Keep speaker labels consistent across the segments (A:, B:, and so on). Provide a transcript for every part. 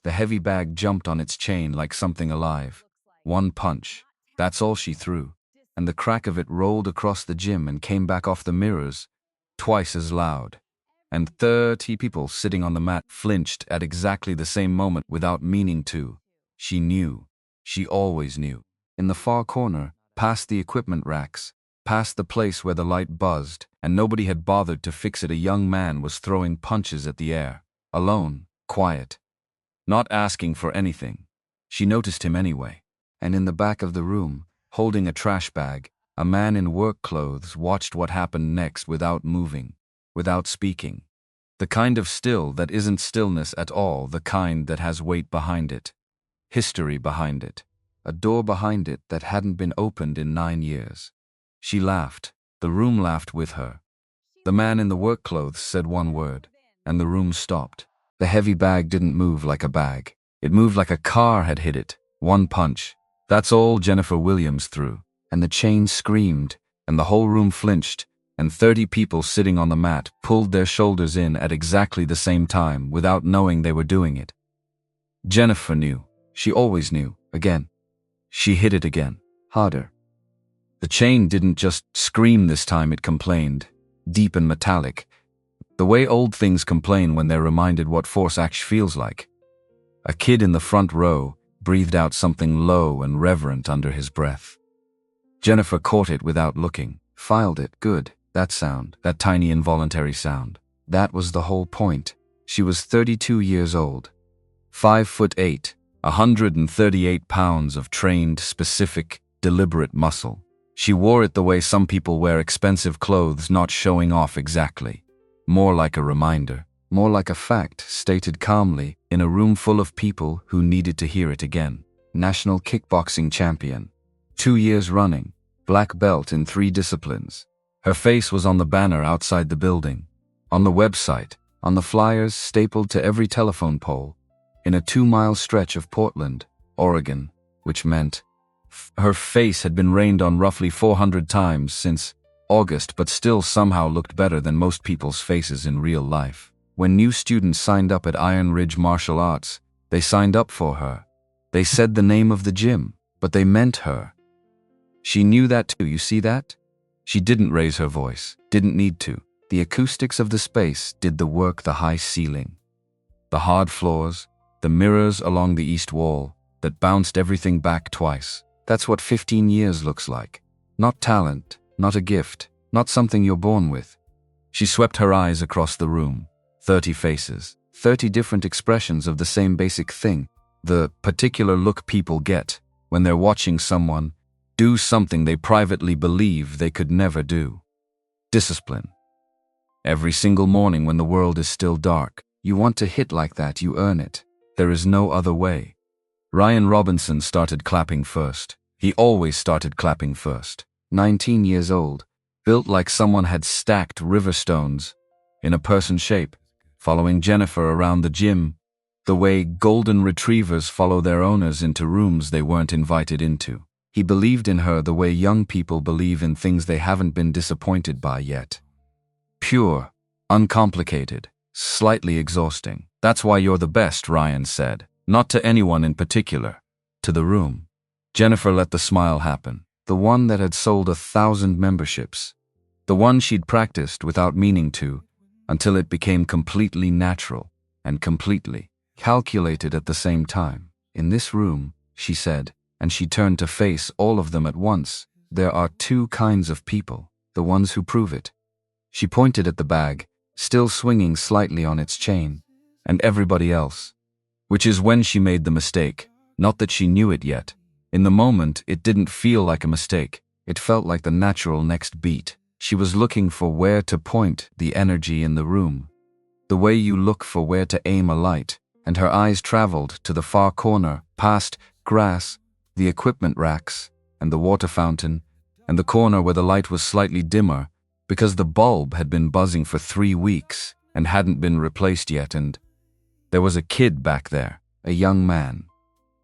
A: The heavy bag jumped on its chain like something alive. One punch. That's all she threw. And the crack of it rolled across the gym and came back off the mirrors, twice as loud. And 30 people sitting on the mat flinched at exactly the same moment without meaning to. She knew. She always knew. In the far corner, past the equipment racks, past the place where the light buzzed, and nobody had bothered to fix it, a young man was throwing punches at the air. Alone, quiet. Not asking for anything. She noticed him anyway. And in the back of the room, holding a trash bag, a man in work clothes watched what happened next without moving, without speaking. The kind of still that isn't stillness at all, the kind that has weight behind it. History behind it. A door behind it that hadn't been opened in 9 years. She laughed. The room laughed with her. The man in the work clothes said one word, and the room stopped. The heavy bag didn't move like a bag. It moved like a car had hit it. One punch. That's all Jennifer Williams threw. And the chain screamed, and the whole room flinched, and 30 people sitting on the mat pulled their shoulders in at exactly the same time without knowing they were doing it. Jennifer knew. She always knew. Again. She hit it again. Harder. The chain didn't just scream this time, it complained. Deep and metallic. The way old things complain when they're reminded what force actually feels like. A kid in the front row breathed out something low and reverent under his breath. Jennifer caught it without looking. Filed it. Good. That sound. That tiny involuntary sound. That was the whole point. She was 32 years old. 5'8", 138 pounds of trained, specific, deliberate muscle. She wore it the way some people wear expensive clothes, not showing off exactly. More like a reminder. More like a fact, stated calmly, in a room full of people who needed to hear it again. National kickboxing champion. 2 years running. Black belt in 3 disciplines. Her face was on the banner outside the building. On the website. On the flyers stapled to every telephone pole. In a 2-mile stretch of Portland, Oregon, which meant her face had been rained on roughly 400 times since August, but still somehow looked better than most people's faces in real life. When new students signed up at Iron Ridge Martial Arts, they signed up for her. They said the name of the gym, but they meant her. She knew that too, you see that? She didn't raise her voice, didn't need to. The acoustics of the space did the work, the high ceiling. The hard floors, the mirrors along the east wall that bounced everything back twice. That's what 15 years looks like. Not talent, not a gift, not something you're born with. She swept her eyes across the room. 30 faces, 30 different expressions of the same basic thing. The particular look people get when they're watching someone do something they privately believe they could never do. Discipline. Every single morning when the world is still dark, you want to hit like that, you earn it. There is no other way. Ryan Robinson started clapping first. He always started clapping first. 19 years old, built like someone had stacked river stones in a person shape, following Jennifer around the gym, the way golden retrievers follow their owners into rooms they weren't invited into. He believed in her the way young people believe in things they haven't been disappointed by yet. Pure, uncomplicated, slightly exhausting. That's why you're the best, Ryan said. Not to anyone in particular. To the room. Jennifer let the smile happen. The one that had sold 1,000 memberships. The one she'd practiced without meaning to, until it became completely natural and completely calculated at the same time. In this room, she said, and she turned to face all of them at once, there are 2 kinds of people, the ones who prove it. She pointed at the bag, still swinging slightly on its chain, and everybody else. Which is when she made the mistake. Not that she knew it yet. In the moment, it didn't feel like a mistake. It felt like the natural next beat. She was looking for where to point the energy in the room. The way you look for where to aim a light. And her eyes traveled to the far corner, past grass, the equipment racks, and the water fountain, and the corner where the light was slightly dimmer, because the bulb had been buzzing for 3 weeks and hadn't been replaced yet, and there was a kid back there, a young man.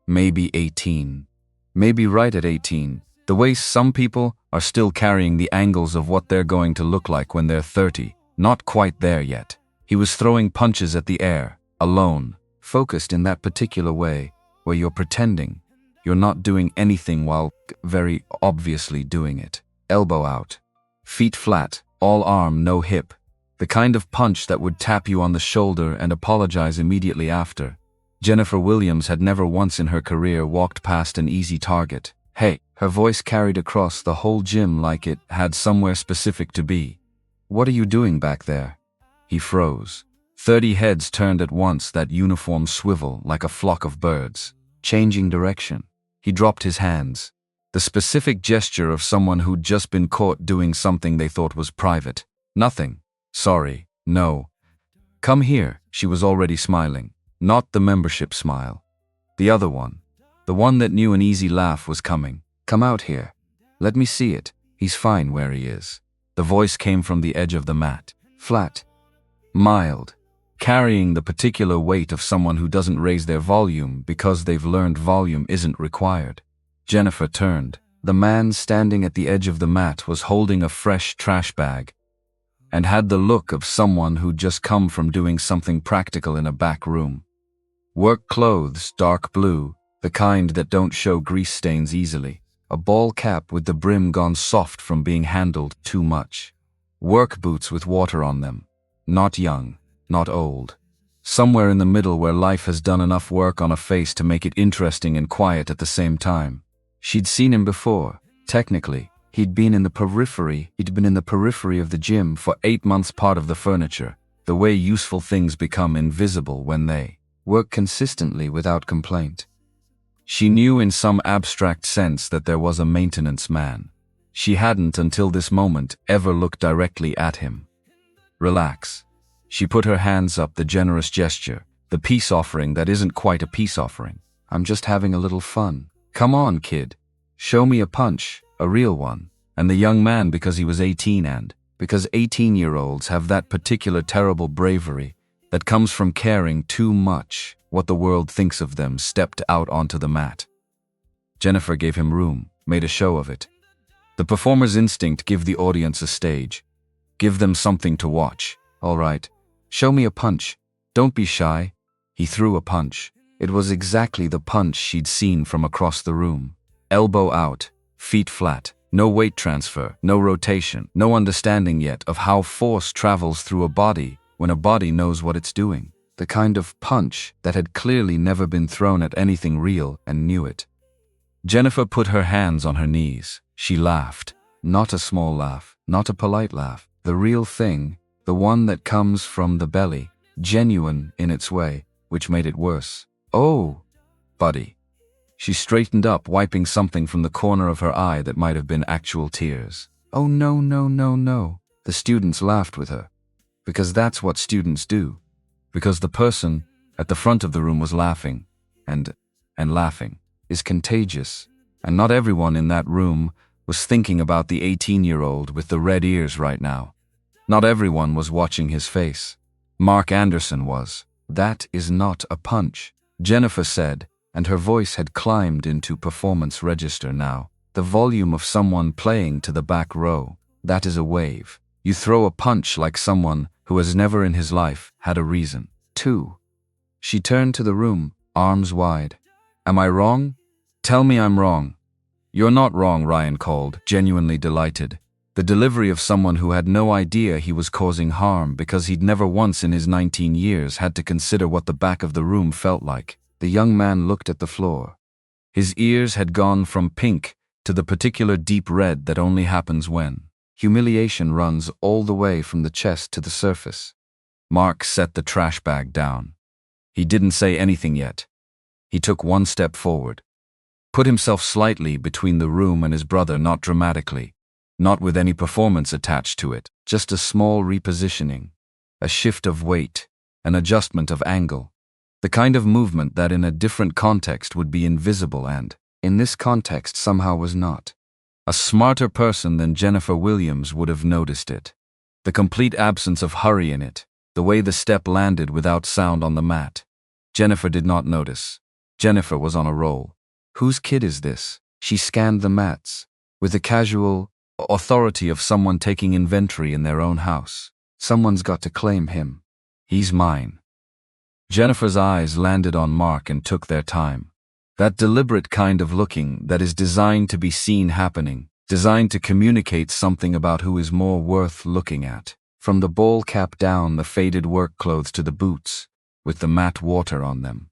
A: Maybe 18. Maybe right at 18. The way some people are still carrying the angles of what they're going to look like when they're 30. Not quite there yet. He was throwing punches at the air, alone, focused in that particular way, where you're pretending. You're not doing anything while very obviously doing it. Elbow out. Feet flat, all arm, no hip. The kind of punch that would tap you on the shoulder and apologize immediately after. Jennifer Williams had never once in her career walked past an easy target. Hey, her voice carried across the whole gym like it had somewhere specific to be. What are you doing back there? He froze. 30 heads turned at once, that uniform swivel like a flock of birds. Changing direction. He dropped his hands. The specific gesture of someone who'd just been caught doing something they thought was private. Nothing. Sorry. No. Come here. She was already smiling. Not the membership smile. The other one. The one that knew an easy laugh was coming. Come out here. Let me see it. He's fine where he is. The voice came from the edge of the mat. Flat. Mild. Carrying the particular weight of someone who doesn't raise their volume because they've learned volume isn't required. Jennifer turned. The man standing at the edge of the mat was holding a fresh trash bag and had the look of someone who'd just come from doing something practical in a back room. Work clothes, dark blue, the kind that don't show grease stains easily. A ball cap with the brim gone soft from being handled too much. Work boots with water on them. Not young, not old. Somewhere in the middle where life has done enough work on a face to make it interesting and quiet at the same time. She'd seen him before. Technically, he'd been in the periphery of the gym for 8 months, part of the furniture, the way useful things become invisible when they work consistently without complaint. She knew in some abstract sense that there was a maintenance man. She hadn't, until this moment, ever looked directly at him. Relax. She put her hands up, the generous gesture, the peace offering that isn't quite a peace offering. I'm just having a little fun. Come on, kid. Show me a punch, a real one. And the young man, because he was 18 and because 18-year-olds have that particular terrible bravery that comes from caring too much what the world thinks of them, stepped out onto the mat. Jennifer gave him room, made a show of it. The performer's instinct: give the audience a stage. Give them something to watch. All right, show me a punch. Don't be shy. He threw a punch. It was exactly the punch she'd seen from across the room. Elbow out, feet flat. No weight transfer, no rotation, no understanding yet of how force travels through a body when a body knows what it's doing. The kind of punch that had clearly never been thrown at anything real and knew it. Jennifer put her hands on her knees. She laughed. Not a small laugh, not a polite laugh. The real thing, the one that comes from the belly, genuine in its way, which made it worse. Oh, buddy. She straightened up, wiping something from the corner of her eye that might have been actual tears. Oh, no, no, no, no. The students laughed with her. Because that's what students do. Because the person at the front of the room was laughing, and laughing is contagious. And not everyone in that room was thinking about the 18-year-old with the red ears right now. Not everyone was watching his face. Mark Anderson was. That is not a punch, Jennifer said, and her voice had climbed into performance register now. The volume of someone playing to the back row. That is a wave. You throw a punch like someone who has never in his life had a reason. 2. She turned to the room, arms wide. Am I wrong? Tell me I'm wrong. You're not wrong, Ryan called, genuinely delighted. The delivery of someone who had no idea he was causing harm because he'd never once in his 19 years had to consider what the back of the room felt like. The young man looked at the floor. His ears had gone from pink to the particular deep red that only happens when humiliation runs all the way from the chest to the surface. Mark set the trash bag down. He didn't say anything yet. He took one step forward. Put himself slightly between the room and his brother, not dramatically, not with any performance attached to it, just a small repositioning, a shift of weight, an adjustment of angle. The kind of movement that in a different context would be invisible and, in this context, somehow was not. A smarter person than Jennifer Williams would have noticed it. The complete absence of hurry in it, the way the step landed without sound on the mat. Jennifer did not notice. Jennifer was on a roll. Whose kid is this? She scanned the mats, with the casual authority of someone taking inventory in their own house. Someone's got to claim him. He's mine. Jennifer's eyes landed on Mark and took their time. That deliberate kind of looking that is designed to be seen happening, designed to communicate something about who is more worth looking at. From the ball cap down, the faded work clothes to the boots, with the matte water on them.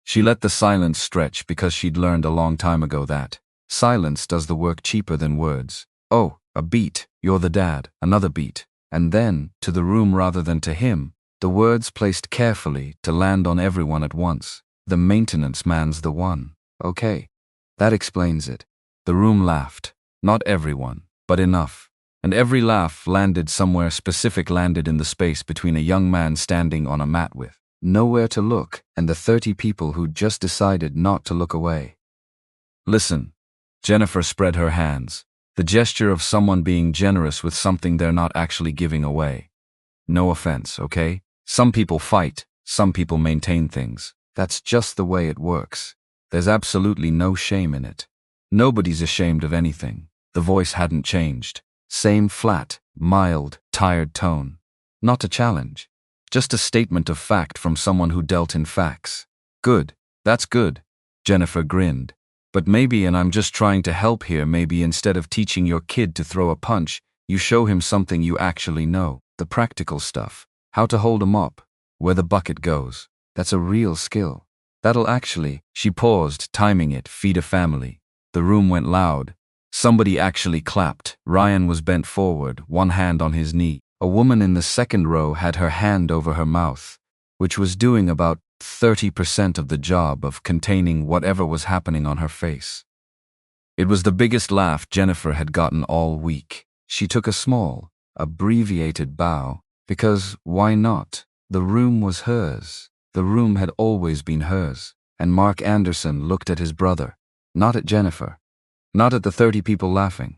A: She let the silence stretch because she'd learned a long time ago that silence does the work cheaper than words. Oh, a beat, you're the dad, another beat. And then, to the room rather than to him, the words placed carefully to land on everyone at once. The maintenance man's the one. Okay. That explains it. The room laughed. Not everyone, but enough. And every laugh landed somewhere specific, landed in the space between a young man standing on a mat with nowhere to look and the 30 people who'd just decided not to look away. Listen. Jennifer spread her hands. The gesture of someone being generous with something they're not actually giving away. No offense, okay? Some people fight, some people maintain things. That's just the way it works. There's absolutely no shame in it. Nobody's ashamed of anything. The voice hadn't changed. Same flat, mild, tired tone. Not a challenge. Just a statement of fact from someone who dealt in facts. Good. That's good. Jennifer grinned. But maybe, and I'm just trying to help here, maybe instead of teaching your kid to throw a punch, you show him something you actually know. The practical stuff. How to hold a mop. Where the bucket goes. That's a real skill. That'll actually, she paused, timing it, feed a family. The room went loud. Somebody actually clapped. Ryan was bent forward, one hand on his knee. A woman in the second row had her hand over her mouth, which was doing about 30% of the job of containing whatever was happening on her face. It was the biggest laugh Jennifer had gotten all week. She took a small, abbreviated bow, because why not? The room was hers. The room had always been hers. And Mark Anderson looked at his brother, not at Jennifer, not at the 30 people laughing.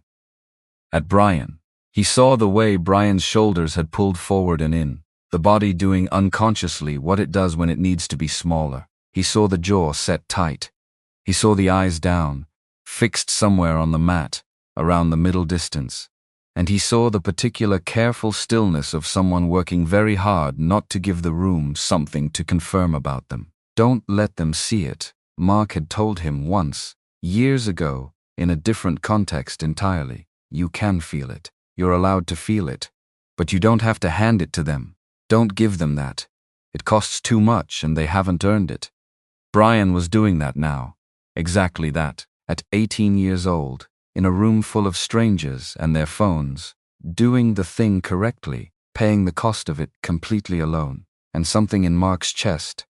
A: At Brian. He saw the way Brian's shoulders had pulled forward and in, the body doing unconsciously what it does when it needs to be smaller. He saw the jaw set tight. He saw the eyes down, fixed somewhere on the mat, around the middle distance. And he saw the particular careful stillness of someone working very hard not to give the room something to confirm about them. Don't let them see it, Mark had told him once, years ago, in a different context entirely. You can feel it. You're allowed to feel it. But you don't have to hand it to them. Don't give them that. It costs too much and they haven't earned it. Brian was doing that now. Exactly that. At 18 years old, in a room full of strangers and their phones, doing the thing correctly, paying the cost of it completely alone. And something in Mark's chest,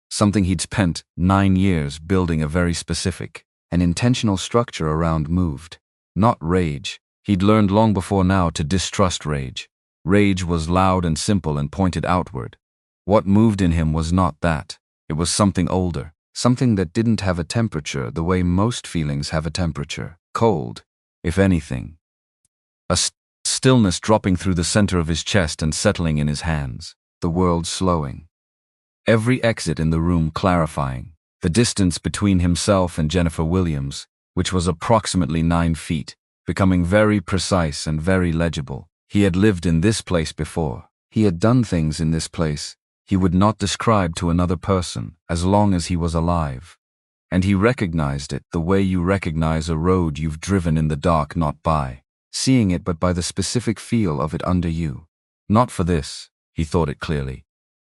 A: something he'd spent 9 years building a very specific, an intentional structure around moved. Not rage. He'd learned long before now to distrust rage. Rage was loud and simple and pointed outward. What moved in him was not that. It was something older, something that didn't have a temperature the way most feelings have a temperature. Cold, if anything. A stillness dropping through the center of his chest and settling in his hands. The world slowing. Every exit in the room clarifying. The distance between himself and Jennifer Williams, which was approximately 9 feet, becoming very precise and very legible. He had lived in this place before. He had done things in this place he would not describe to another person as long as he was alive. And he recognized it the way you recognize a road you've driven in the dark, not by seeing it but by the specific feel of it under you. Not for this, he thought it clearly.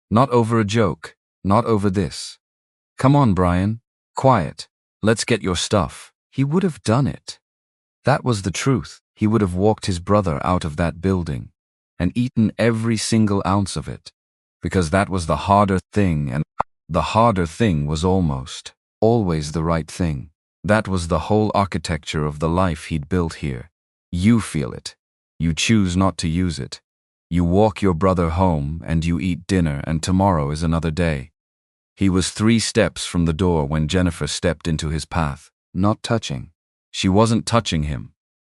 A: Not over a joke, not over this. Come on, Brian. Quiet. Let's get your stuff. He would have done it. That was the truth. He would have walked his brother out of that building and eaten every single ounce of it, because that was the harder thing, and the harder thing was almost always the right thing. That was the whole architecture of the life he'd built here. You feel it. You choose not to use it. You walk your brother home and you eat dinner, and tomorrow is another day. He was 3 steps from the door when Jennifer stepped into his path, not touching. She wasn't touching him,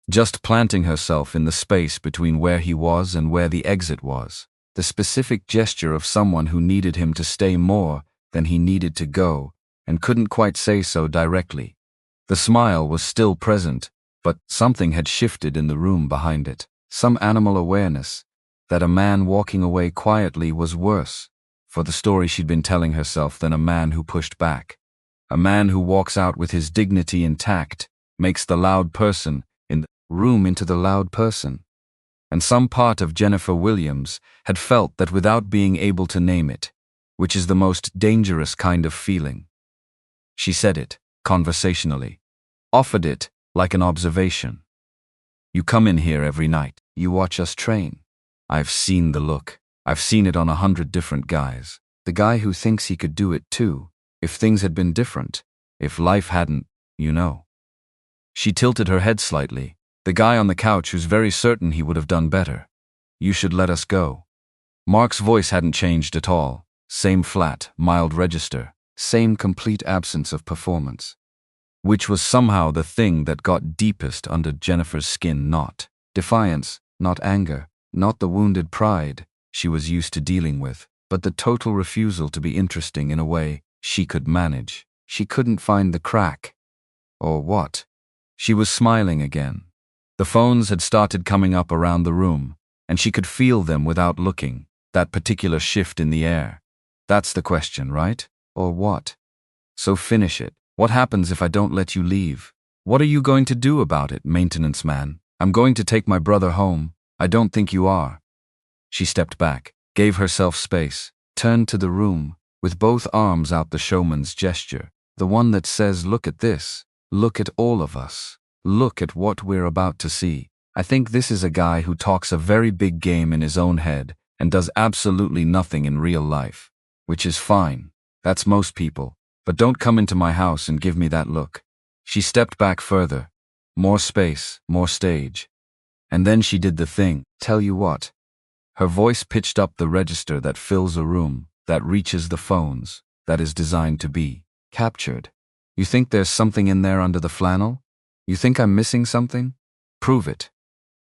A: just planting herself in the space between where he was and where the exit was. The specific gesture of someone who needed him to stay more than he needed to go, and couldn't quite say so directly. The smile was still present, but something had shifted in the room behind it. Some animal awareness that a man walking away quietly was worse, for the story she'd been telling herself than a man who pushed back. A man who walks out with his dignity intact, makes the loud person in the room into the loud person. And some part of Jennifer Williams had felt that without being able to name it, which is the most dangerous kind of feeling. She said it, conversationally, offered it like an observation. You come in here every night, you watch us train. I've seen the look. I've seen it on 100 different guys. The guy who thinks he could do it too, if things had been different, if life hadn't, you know. She tilted her head slightly. The guy on the couch who's very certain he would have done better. You should let us go. Mark's voice hadn't changed at all. Same flat, mild register. Same complete absence of performance. Which was somehow the thing that got deepest under Jennifer's skin, not defiance, not anger, not the wounded pride she was used to dealing with, but the total refusal to be interesting in a way she could manage. She couldn't find the crack. Or what? She was smiling again. The phones had started coming up around the room, and she could feel them without looking, that particular shift in the air. That's the question, right? Or what? So finish it. What happens if I don't let you leave? What are you going to do about it, maintenance man? I'm going to take my brother home. I don't think you are. She stepped back, gave herself space, turned to the room, with both arms out the showman's gesture, the one that says, look at this, look at all of us, look at what we're about to see. I think this is a guy who talks a very big game in his own head and does absolutely nothing in real life, which is fine. That's most people, but don't come into my house and give me that look. She stepped back further. More space, more stage. And then she did the thing. Tell you what. Her voice pitched up the register that fills a room, that reaches the phones, that is designed to be captured. You think there's something in there under the flannel? You think I'm missing something? Prove it.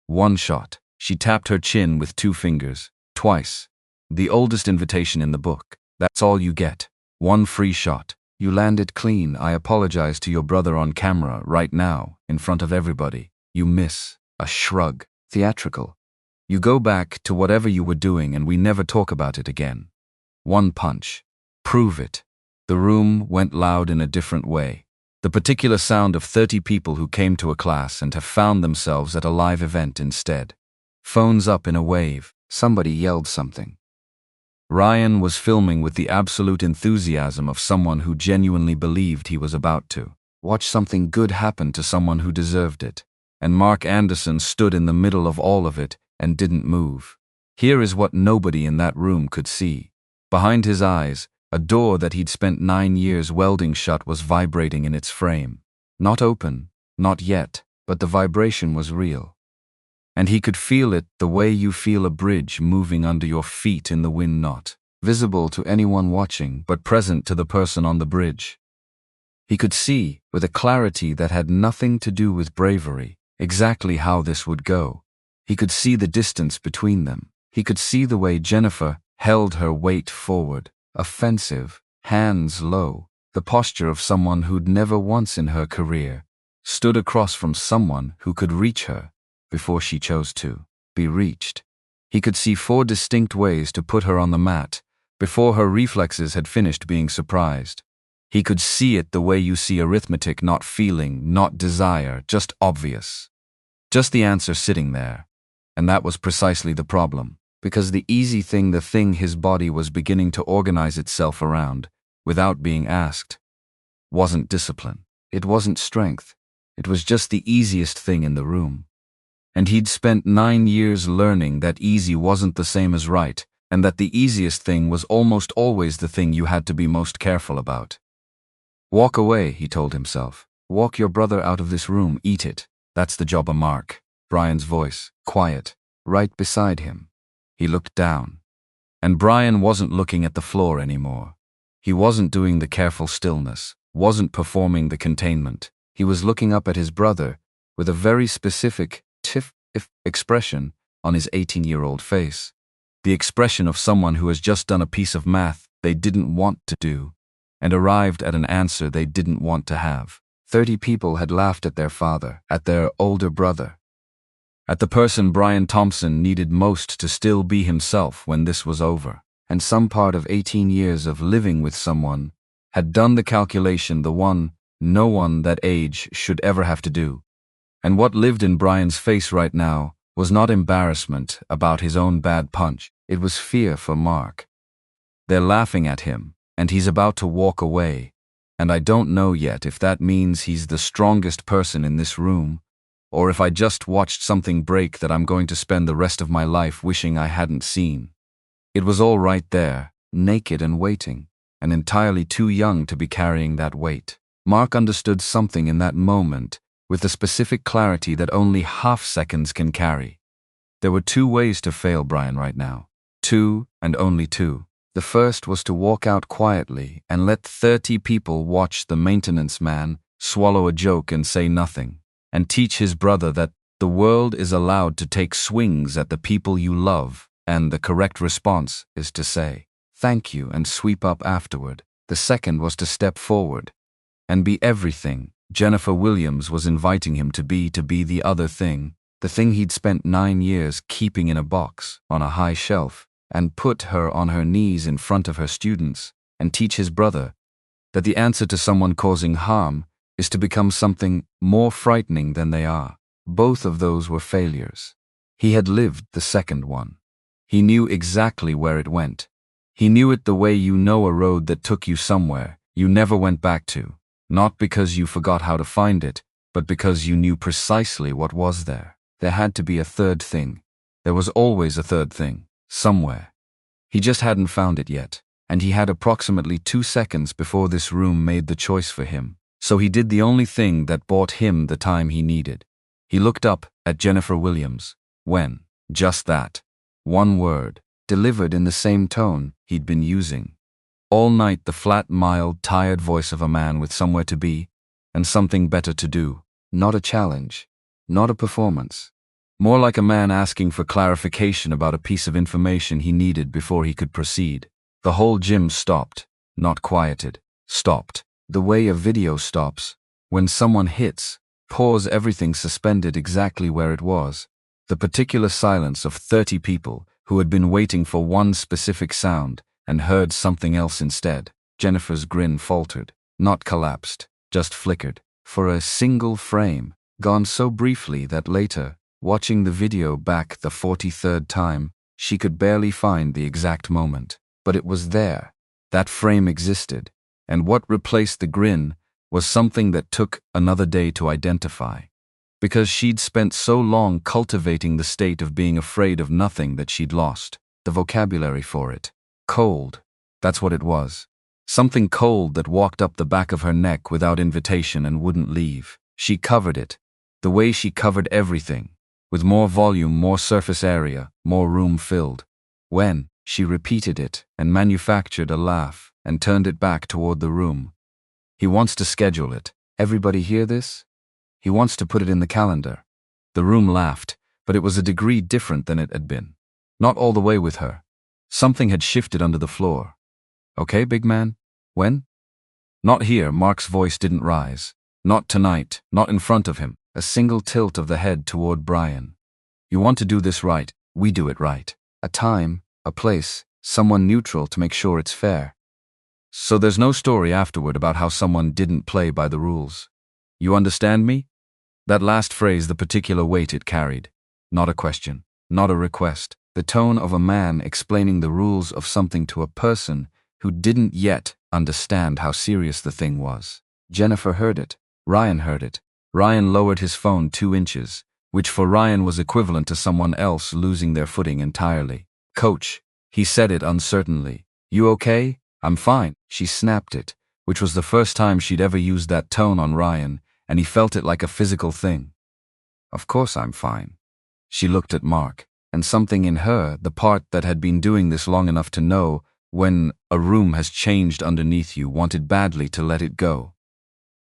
A: One shot. She tapped her chin with 2 fingers. Twice. The oldest invitation in the book. That's all you get. 1 free shot. You landed clean. I apologize to your brother on camera right now, in front of everybody. You miss. A shrug. Theatrical. You go back to whatever you were doing and we never talk about it again. 1 punch. Prove it. The room went loud in a different way. The particular sound of 30 people who came to a class and have found themselves at a live event instead. Phones up in a wave. Somebody yelled something. Ryan was filming with the absolute enthusiasm of someone who genuinely believed he was about to watch something good happen to someone who deserved it. And Mark Anderson stood in the middle of all of it and didn't move. Here is what nobody in that room could see. Behind his eyes, a door that he'd spent 9 years welding shut was vibrating in its frame. Not open, not yet, but the vibration was real. And he could feel it the way you feel a bridge moving under your feet in the wind, not visible to anyone watching, but present to the person on the bridge. He could see, with a clarity that had nothing to do with bravery, exactly how this would go. He could see the distance between them. He could see the way Jennifer held her weight forward, offensive, hands low, the posture of someone who'd never once in her career stood across from someone who could reach her before she chose to be reached. He could see 4 distinct ways to put her on the mat before her reflexes had finished being surprised. He could see it the way you see arithmetic, not feeling, not desire, just obvious. Just the answer sitting there. And that was precisely the problem, because the easy thing, the thing his body was beginning to organize itself around, without being asked, wasn't discipline. It wasn't strength. It was just the easiest thing in the room. And he'd spent 9 years learning that easy wasn't the same as right, and that the easiest thing was almost always the thing you had to be most careful about. Walk away, he told himself. Walk your brother out of this room, eat it. That's the job of Mark. Brian's voice, quiet, right beside him. He looked down. And Brian wasn't looking at the floor anymore. He wasn't doing the careful stillness, wasn't performing the containment. He was looking up at his brother with a very specific tiff expression on his 18-year-old face. The expression of someone who has just done a piece of math they didn't want to do and arrived at an answer they didn't want to have. 30 people had laughed at their father, at their older brother, at the person Brian Thompson needed most to still be himself when this was over. and some part of 18 years of living with someone had done the calculation, the one no one that age should ever have to do. And what lived in Brian's face right now was not embarrassment about his own bad punch, it was fear for Mark. They're laughing at him, and he's about to walk away, and I don't know yet if that means he's the strongest person in this room, or if I just watched something break that I'm going to spend the rest of my life wishing I hadn't seen. It was all right there, naked and waiting, and entirely too young to be carrying that weight. Mark understood something in that moment with the specific clarity that only half-seconds can carry. There were two ways to fail Brian right now. Two, and only two. The first was to walk out quietly and let 30 people watch the maintenance man swallow a joke and say nothing, and teach his brother that the world is allowed to take swings at the people you love, and the correct response is to say thank you and sweep up afterward. The second was to step forward and be everything Jennifer Williams was inviting him to be the other thing, the thing he'd spent 9 years keeping in a box on a high shelf, and put her on her knees in front of her students and teach his brother that the answer to someone causing harm is to become something more frightening than they are. Both of those were failures. He had lived the second one. He knew exactly where it went. He knew it the way you know a road that took you somewhere you never went back to, not because you forgot how to find it, but because you knew precisely what was there. There had to be a third thing. There was always a third thing, somewhere. He just hadn't found it yet, and he had approximately 2 seconds before this room made the choice for him. So he did the only thing that bought him the time he needed. He looked up at Jennifer Williams. When? Just that. One word, delivered in the same tone he'd been using. All night, the flat, mild, tired voice of a man with somewhere to be and something better to do. Not a challenge, not a performance. More like a man asking for clarification about a piece of information he needed before he could proceed. The whole gym stopped, not quieted, stopped. The way a video stops. When someone hits, pause, everything suspended exactly where it was. The particular silence of 30 people who had been waiting for one specific sound and heard something else instead. Jennifer's grin faltered, not collapsed, just flickered, for a single frame, gone so briefly that later, watching the video back the 43rd time, she could barely find the exact moment. But it was there. That frame existed, and what replaced the grin was something that took another day to identify. Because she'd spent so long cultivating the state of being afraid of nothing that she'd lost the vocabulary for it. Cold. That's what it was. Something cold that walked up the back of her neck without invitation and wouldn't leave. She covered it, the way she covered everything, with more volume, more surface area, more room filled. When she repeated it and manufactured a laugh and turned it back toward the room. He wants to schedule it. Everybody hear this? He wants to put it in the calendar. The room laughed, but it was a degree different than it had been. Not all the way with her. Something had shifted under the floor. Okay, big man? When? Not here. Mark's voice didn't rise. Not tonight, not in front of him. A single tilt of the head toward Brian. You want to do this right, we do it right. A time, a place, someone neutral to make sure it's fair. So there's no story afterward about how someone didn't play by the rules. You understand me? That last phrase, the particular weight it carried. Not a question, not a request. The tone of a man explaining the rules of something to a person who didn't yet understand how serious the thing was. Jennifer heard it. Ryan heard it. Ryan lowered his phone 2 inches, which for Ryan was equivalent to someone else losing their footing entirely. Coach, he said it uncertainly. You okay? I'm fine. She snapped it, which was the first time she'd ever used that tone on Ryan, and he felt it like a physical thing. Of course I'm fine. She looked at Mark, and something in her, the part that had been doing this long enough to know when a room has changed underneath you, wanted badly to let it go.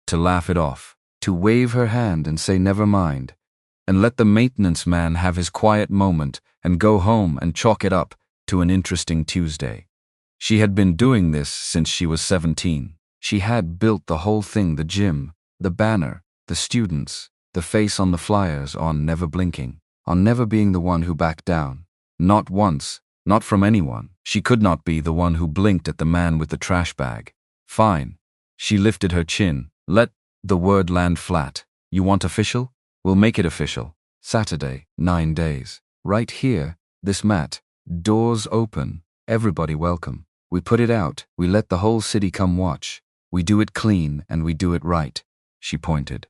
A: To laugh it off, to wave her hand and say never mind, and let the maintenance man have his quiet moment and go home and chalk it up to an interesting Tuesday. She had been doing this since she was 17. She had built the whole thing, the gym, the banner, the students, the face on the flyers, on never blinking, on never being the one who backed down. Not once, Not from anyone. She could not be the one who blinked at the man with the trash bag. Fine. She lifted her chin. Let the word land flat. You want official? We'll make it official. Saturday, 9 days. Right here, this mat. Doors open. Everybody welcome. We put it out. We let the whole city come watch. We do it clean and we do it right. She pointed.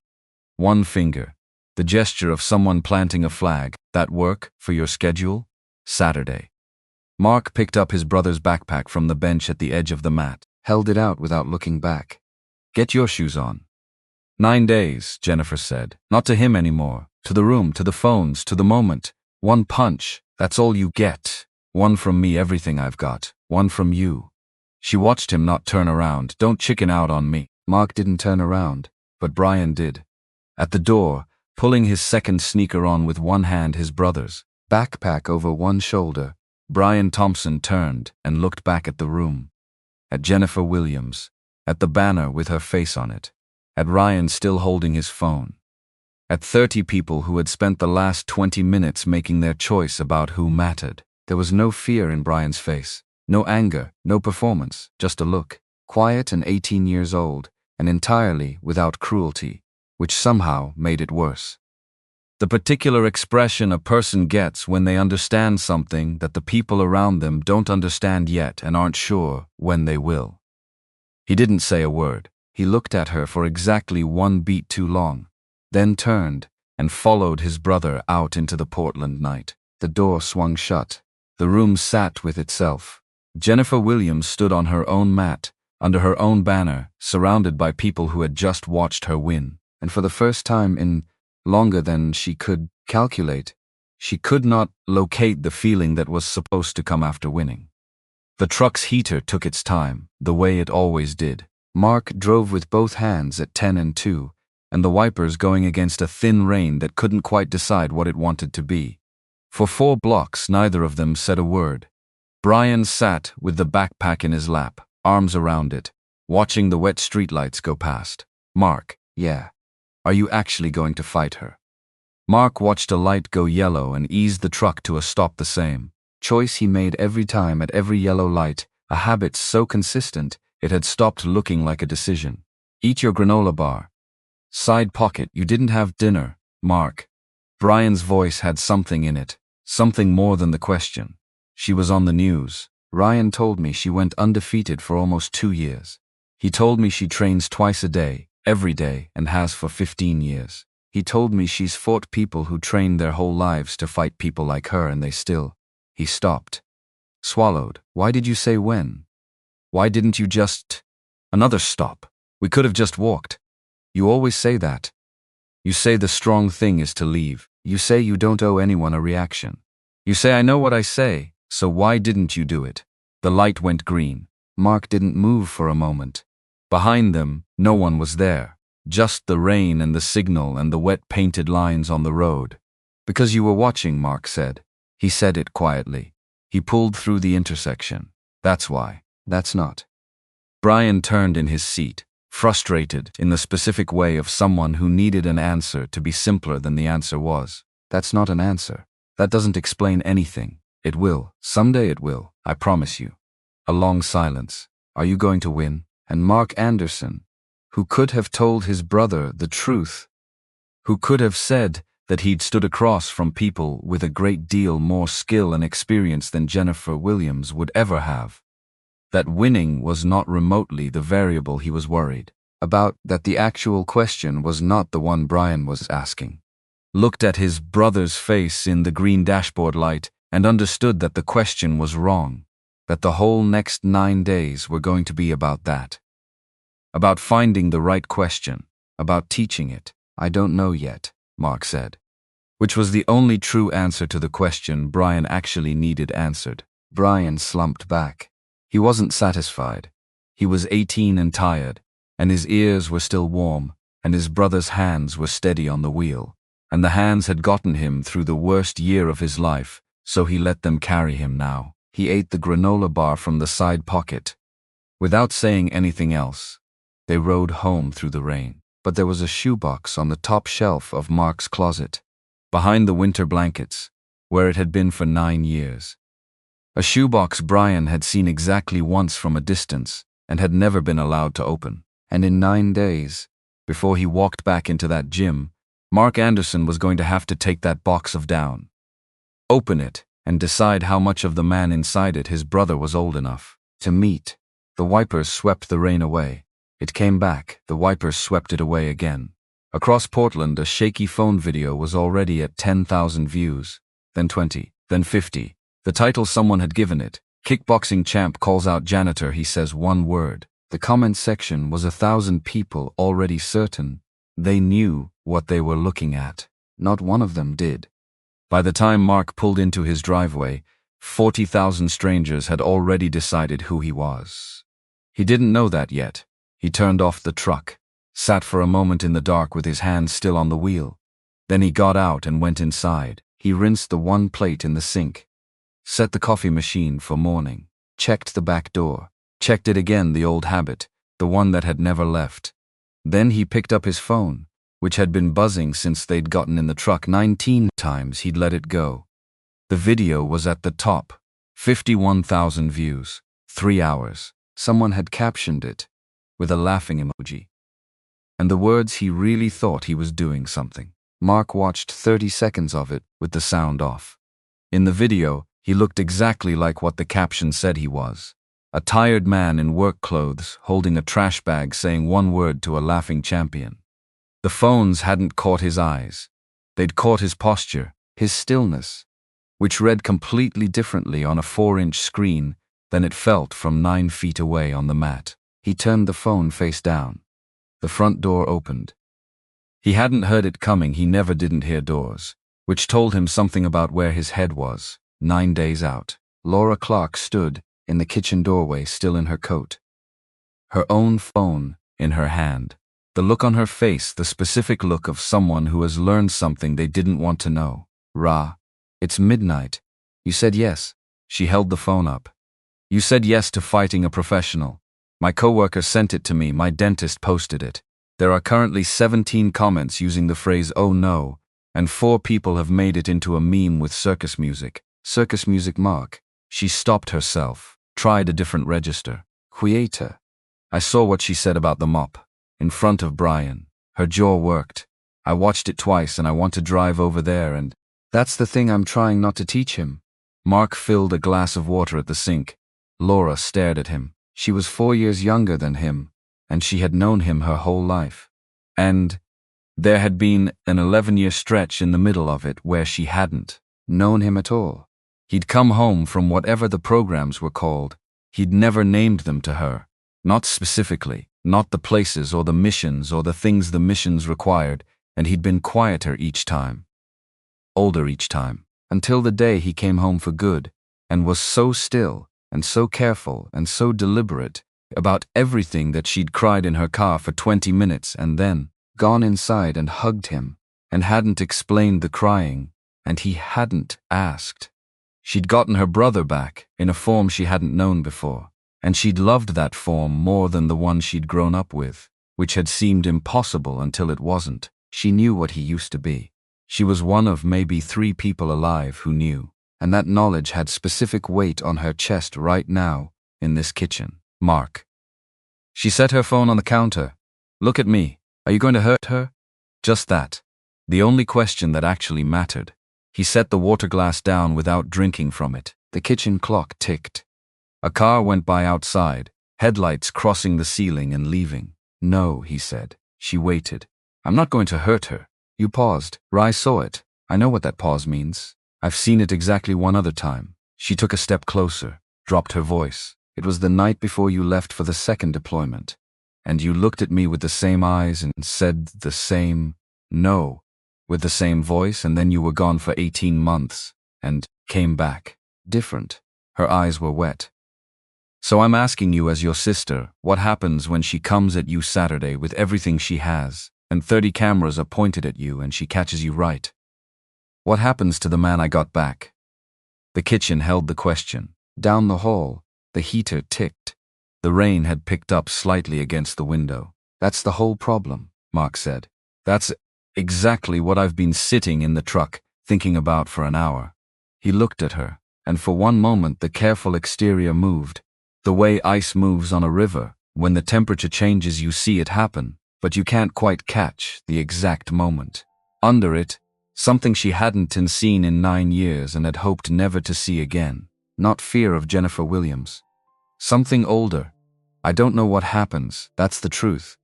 A: One finger. The gesture of someone planting a flag. That work for your schedule? Saturday. Mark picked up his brother's backpack from the bench at the edge of the mat, held it out without looking back. Get your shoes on. 9 days, Jennifer said. Not to him anymore. To the room, to the phones, to the moment. One punch. That's all you get. One from me, everything I've got. One from you. She watched him not turn around. Don't chicken out on me. Mark didn't turn around, but Brian did. At the door, pulling his second sneaker on with one hand, his brother's backpack over one shoulder, Brian Thompson turned and looked back at the room. At Jennifer Williams. At the banner with her face on it. At Ryan still holding his phone. At 30 people who had spent the last 20 minutes making their choice about who mattered. There was no fear in Brian's face. No anger, no performance, just a look. Quiet and 18 years old, and entirely without cruelty, which somehow made it worse. The particular expression a person gets when they understand something that the people around them don't understand yet and aren't sure when they will. He didn't say a word. He looked at her for exactly one beat too long, then turned and followed his brother out into the Portland night. The door swung shut. The room sat with itself. Jennifer Williams stood on her own mat, under her own banner, surrounded by people who had just watched her win. And for the first time in longer than she could calculate, she could not locate the feeling that was supposed to come after winning. The truck's heater took its time, the way it always did. Mark drove with both hands at 10 and 2, and the wipers going against a thin rain that couldn't quite decide what it wanted to be. For 4 blocks, neither of them said a word. Brian sat with the backpack in his lap, arms around it, watching the wet streetlights go past. Mark, yeah. Are you actually going to fight her? Mark watched a light go yellow and eased the truck to a stop the same. Choice he made every time at every yellow light, a habit so consistent it had stopped looking like a decision. Eat your granola bar. Side pocket, you didn't have dinner, Mark. Brian's voice had something in it, something more than the question. She was on the news. Ryan told me she went undefeated for almost 2 years. He told me she trains twice a day, every day, and has for 15 years. He told me she's fought people who trained their whole lives to fight people like her and they still. He stopped. Swallowed. Why did you say when? Why didn't you just... Another stop. We could have just walked. You always say that. You say the strong thing is to leave. You say you don't owe anyone a reaction. You say I know what I say, so why didn't you do it? The light went green. Mark didn't move for a moment. Behind them, no one was there. Just the rain and the signal and the wet painted lines on the road. Because you were watching, Mark said. He said it quietly. He pulled through the intersection. That's why. That's not. Brian turned in his seat, frustrated in the specific way of someone who needed an answer to be simpler than the answer was. That's not an answer. That doesn't explain anything. It will. Someday it will. I promise you. A long silence. Are you going to win? And Mark Anderson, who could have told his brother the truth, who could have said that he'd stood across from people with a great deal more skill and experience than Jennifer Williams would ever have, that winning was not remotely the variable he was worried about, that the actual question was not the one Brian was asking. Looked at his brother's face in the green dashboard light and understood that the question was wrong, that the whole next 9 days were going to be about that. About finding the right question, about teaching it. I don't know yet, Mark said. Which was the only true answer to the question Brian actually needed answered. Brian slumped back. He wasn't satisfied. He was 18 and tired, and his ears were still warm, and his brother's hands were steady on the wheel. And the hands had gotten him through the worst year of his life, so he let them carry him now. He ate the granola bar from the side pocket. Without saying anything else, they rode home through the rain. But there was a shoebox on the top shelf of Mark's closet, behind the winter blankets, where it had been for 9 years. A shoebox Brian had seen exactly once from a distance and had never been allowed to open. And in 9 days, before he walked back into that gym, Mark Anderson was going to have to take that box of down, open it, and decide how much of the man inside it his brother was old enough to meet. The wipers swept the rain away. It came back, the wipers swept it away again. Across Portland, a shaky phone video was already at 10,000 views, then 20, then 50. The title someone had given it, Kickboxing Champ Calls Out Janitor, he says one word. The comment section was 1,000 people already certain they knew what they were looking at. Not one of them did. By the time Mark pulled into his driveway, 40,000 strangers had already decided who he was. He didn't know that yet. He turned off the truck, sat for a moment in the dark with his hands still on the wheel. Then he got out and went inside. He rinsed the one plate in the sink, set the coffee machine for morning, checked the back door, checked it again, the old habit, the one that had never left. Then he picked up his phone, which had been buzzing since they'd gotten in the truck. 19 times he'd let it go. The video was at the top, 51,000 views, 3 hours. Someone had captioned it with a laughing emoji. And the words, he really thought he was doing something. Mark watched 30 seconds of it with the sound off. In the video, he looked exactly like what the caption said he was. A tired man in work clothes holding a trash bag saying one word to a laughing champion. The phones hadn't caught his eyes. They'd caught his posture, his stillness, which read completely differently on a 4-inch screen than it felt from 9 feet away on the mat. He turned the phone face down. The front door opened. He hadn't heard it coming. He never didn't hear doors, which told him something about where his head was. 9 days out. Laura Clark stood in the kitchen doorway, still in her coat, her own phone in her hand. The look on her face, the specific look of someone who has learned something they didn't want to know. Ra, it's midnight. You said yes. She held the phone up. You said yes to fighting a professional. My coworker sent it to me. My dentist posted it. There are currently 17 comments using the phrase "oh no," and 4 people have made it into a meme with circus music. Circus music, Mark. She stopped herself, tried a different register. Quieta. I saw what she said about the mop. In front of Brian. Her jaw worked. I watched it twice and I want to drive over there and... That's the thing I'm trying not to teach him. Mark filled a glass of water at the sink. Laura stared at him. She was 4 years younger than him, and she had known him her whole life. And there had been an 11-year stretch in the middle of it where she hadn't known him at all. He'd come home from whatever the programs were called. He'd never named them to her. Not specifically, not the places or the missions or the things the missions required, and he'd been quieter each time. Older each time. Until the day he came home for good, and was so still, and so careful, and so deliberate about everything that she'd cried in her car for 20 minutes and then gone inside and hugged him, and hadn't explained the crying, and he hadn't asked. She'd gotten her brother back in a form she hadn't known before, and she'd loved that form more than the one she'd grown up with, which had seemed impossible until it wasn't. She knew what he used to be. She was one of maybe 3 people alive who knew, and that knowledge had specific weight on her chest right now, in this kitchen. Mark. She set her phone on the counter. Look at me. Are you going to hurt her? Just that. The only question that actually mattered. He set the water glass down without drinking from it. The kitchen clock ticked. A car went by outside, headlights crossing the ceiling and leaving. No, he said. She waited. I'm not going to hurt her. You paused. Rai saw it. I know what that pause means. I've seen it exactly one other time. She took a step closer, dropped her voice. It was the night before you left for the second deployment. And you looked at me with the same eyes and said the same no, with the same voice, and then you were gone for 18 months, and came back. Different. Her eyes were wet. So I'm asking you as your sister, what happens when she comes at you Saturday with everything she has, and 30 cameras are pointed at you and she catches you right? What happens to the man I got back? The kitchen held the question. Down the hall, the heater ticked. The rain had picked up slightly against the window. That's the whole problem, Mark said. That's exactly what I've been sitting in the truck, thinking about for an hour. He looked at her. and for one moment the careful exterior moved. The way ice moves on a river. When the temperature changes, you see it happen, but you can't quite catch the exact moment. Under it, something she hadn't seen in 9 years and had hoped never to see again. Not fear of Jennifer Williams. Something older. I don't know what happens, that's the truth.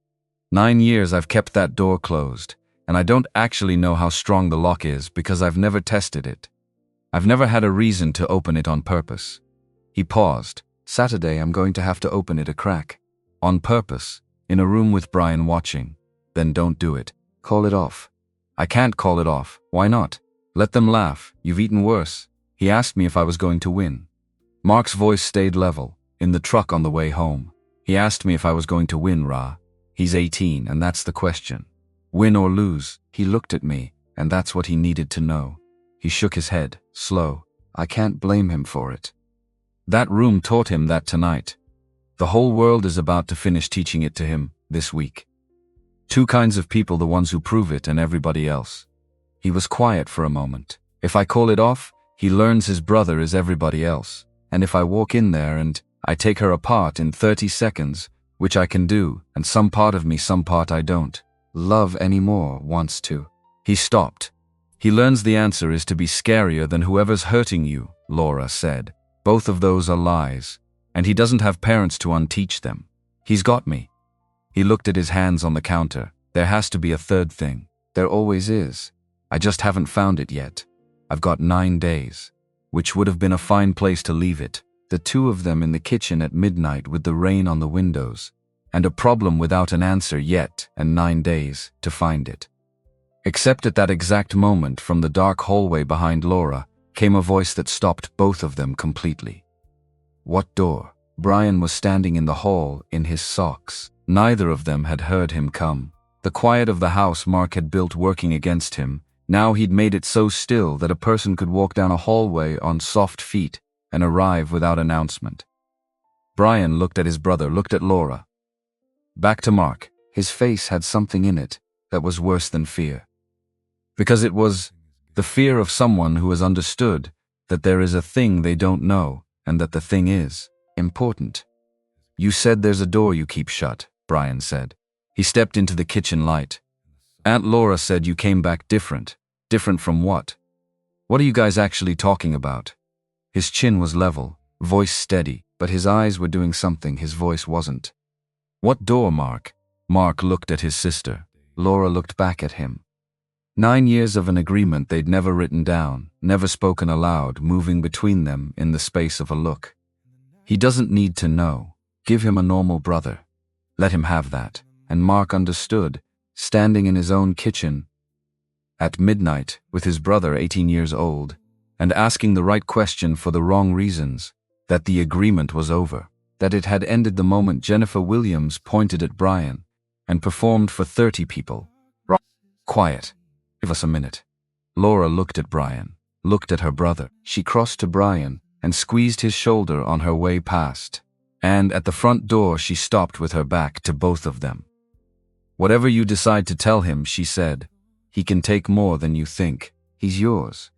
A: 9 years I've kept that door closed, and I don't actually know how strong the lock is because I've never tested it. I've never had a reason to open it on purpose. He paused. Saturday I'm going to have to open it a crack. On purpose, in a room with Brian watching. Then don't do it. Call it off. I can't call it off. Why not? Let them laugh. You've eaten worse. He asked me if I was going to win. Mark's voice stayed level. In the truck on the way home. He asked me if I was going to win, Ra. He's 18, and that's the question. Win or lose. He looked at me, and that's what he needed to know. He shook his head, slow. I can't blame him for it. That room taught him that tonight. The whole world is about to finish teaching it to him, this week. 2 kinds of people, the ones who prove it and everybody else. He was quiet for a moment. If I call it off, he learns his brother is everybody else. And if I walk in there and I take her apart in 30 seconds, which I can do, and some part of me, some part I don't love anymore, wants to. He stopped. He learns the answer is to be scarier than whoever's hurting you, Laura said. Both of those are lies. And he doesn't have parents to unteach them. He's got me. He looked at his hands on the counter. There has to be a third thing. There always is. I just haven't found it yet. I've got 9 days. Which would have been a fine place to leave it. The 2 of them in the kitchen at midnight with the rain on the windows. And a problem without an answer yet, and 9 days to find it. Except at that exact moment, from the dark hallway behind Laura, came a voice that stopped both of them completely. What door? Brian was standing in the hall, in his socks. Neither of them had heard him come. The quiet of the house Mark had built working against him. Now he'd made it so still that a person could walk down a hallway on soft feet and arrive without announcement. Brian looked at his brother, looked at Laura. Back to Mark. His face had something in it that was worse than fear. Because it was the fear of someone who has understood that there is a thing they don't know and that the thing is important. You said there's a door you keep shut, Brian said. He stepped into the kitchen light. Aunt Laura said you came back different. Different from what? What are you guys actually talking about? His chin was level, voice steady, but his eyes were doing something his voice wasn't. What door, Mark? Mark looked at his sister. Laura looked back at him. 9 years of an agreement they'd never written down, never spoken aloud, moving between them in the space of a look. He doesn't need to know. Give him a normal brother. Let him have that. And Mark understood, standing in his own kitchen at midnight with his brother 18 years old, and asking the right question for the wrong reasons, that the agreement was over, that it had ended the moment Jennifer Williams pointed at Brian and performed for 30 people. Quiet. Give us a minute. Laura looked at Brian, looked at her brother. She crossed to Brian and squeezed his shoulder on her way past. And at the front door she stopped with her back to both of them. Whatever you decide to tell him, she said, he can take more than you think. He's yours.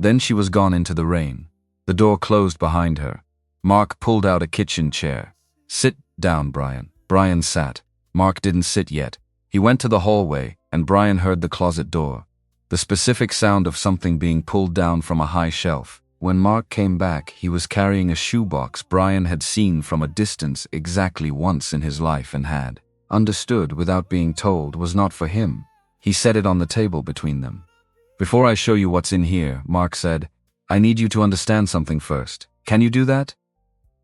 A: Then she was gone into the rain. The door closed behind her. Mark pulled out a kitchen chair. Sit down, Brian. Brian sat. Mark didn't sit yet. He went to the hallway, and Brian heard the closet door. The specific sound of something being pulled down from a high shelf. When Mark came back, he was carrying a shoebox Brian had seen from a distance exactly once in his life and had understood without being told was not for him. He set it on the table between them. Before I show you what's in here, Mark said, I need you to understand something first. Can you do that?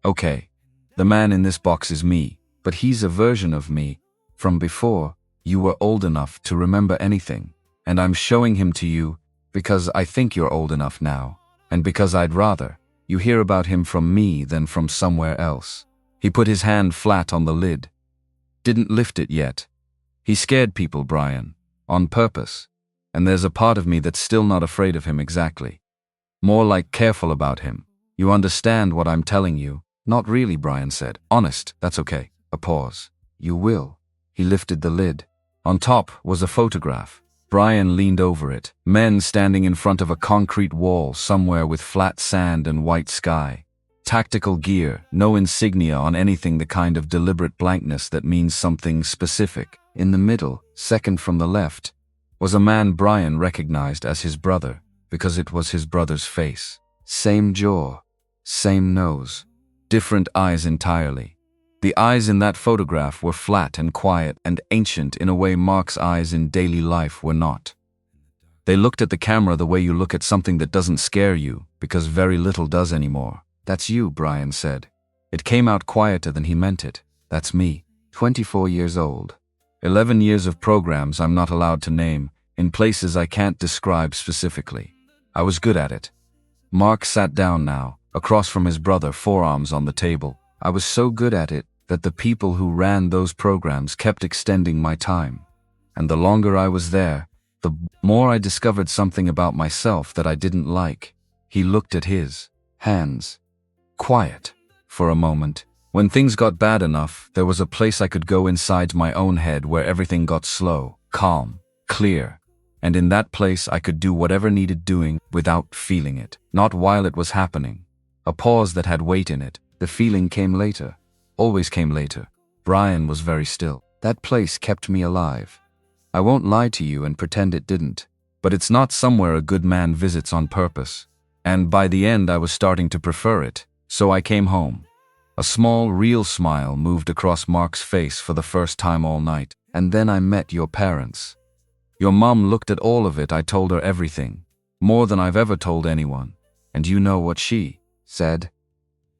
A: Okay. The man in this box is me, but he's a version of me from before you were old enough to remember anything. And I'm showing him to you because I think you're old enough now, and because I'd rather you hear about him from me than from somewhere else. He put his hand flat on the lid. Didn't lift it yet. He scared people, Brian, on purpose. And there's a part of me that's still not afraid of him exactly. More like careful about him. You understand what I'm telling you? Not really, Brian said. Honest, that's okay. A pause. You will. He lifted the lid. On top was a photograph. Brian leaned over it. Men standing in front of a concrete wall somewhere with flat sand and white sky. Tactical gear, no insignia on anything, the kind of deliberate blankness that means something specific. In the middle, second from the left, was a man Brian recognized as his brother, because it was his brother's face. Same jaw, same nose, different eyes entirely. The eyes in that photograph were flat and quiet and ancient in a way Mark's eyes in daily life were not. They looked at the camera the way you look at something that doesn't scare you, because very little does anymore. "That's you," Brian said. It came out quieter than he meant it. "That's me. 24 years old. 11 years of programs I'm not allowed to name, in places I can't describe specifically. I was good at it." Mark sat down now, across from his brother, forearms on the table. "I was so good at it that the people who ran those programs kept extending my time. And the longer I was there, the more I discovered something about myself that I didn't like." He looked at his hands. Quiet. For a moment. When things got bad enough, there was a place I could go inside my own head where everything got slow, calm, clear. And in that place I could do whatever needed doing without feeling it. Not while it was happening. A pause that had weight in it. The feeling came later. Always came later. Brian was very still. "That place kept me alive. I won't lie to you and pretend it didn't. But it's not somewhere a good man visits on purpose. And by the end I was starting to prefer it. So I came home." A small, real smile moved across Mark's face for the first time all night. "And then I met your parents. Your mom looked at all of it. I told her everything. More than I've ever told anyone. And you know what she said?"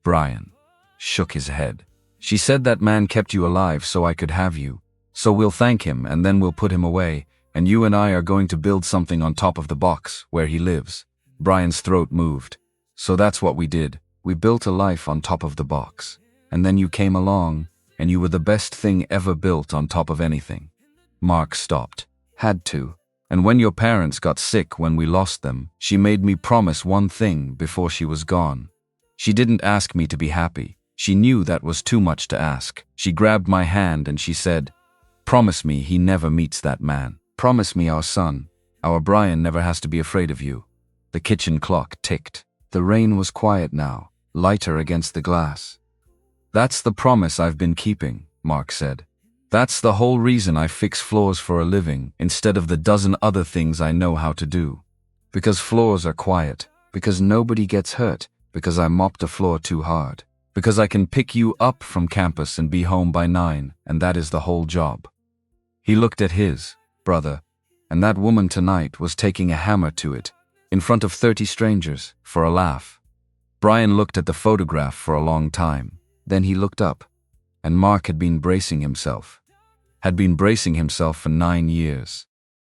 A: Brian shook his head. "She said that man kept you alive so I could have you. So we'll thank him and then we'll put him away, and you and I are going to build something on top of the box where he lives." Brian's throat moved. "So that's what we did. We built a life on top of the box. And then you came along, and you were the best thing ever built on top of anything." Mark stopped. "Had to. And when your parents got sick when we lost them, she made me promise one thing before she was gone. She didn't ask me to be happy. She knew that was too much to ask. She grabbed my hand and she said, 'Promise me he never meets that man. Promise me our son, our Brian, never has to be afraid of you.'" The kitchen clock ticked. The rain was quiet now, lighter against the glass. "That's the promise I've been keeping," Mark said. "That's the whole reason I fix floors for a living instead of the dozen other things I know how to do. Because floors are quiet. Because nobody gets hurt. Because I mopped a floor too hard. Because I can pick you up from campus and be home by 9, and that is the whole job." He looked at his brother, and that woman tonight was taking a hammer to it, in front of 30 strangers, for a laugh. Brian looked at the photograph for a long time. Then he looked up, and Mark had been bracing himself. Had been bracing himself for 9 years.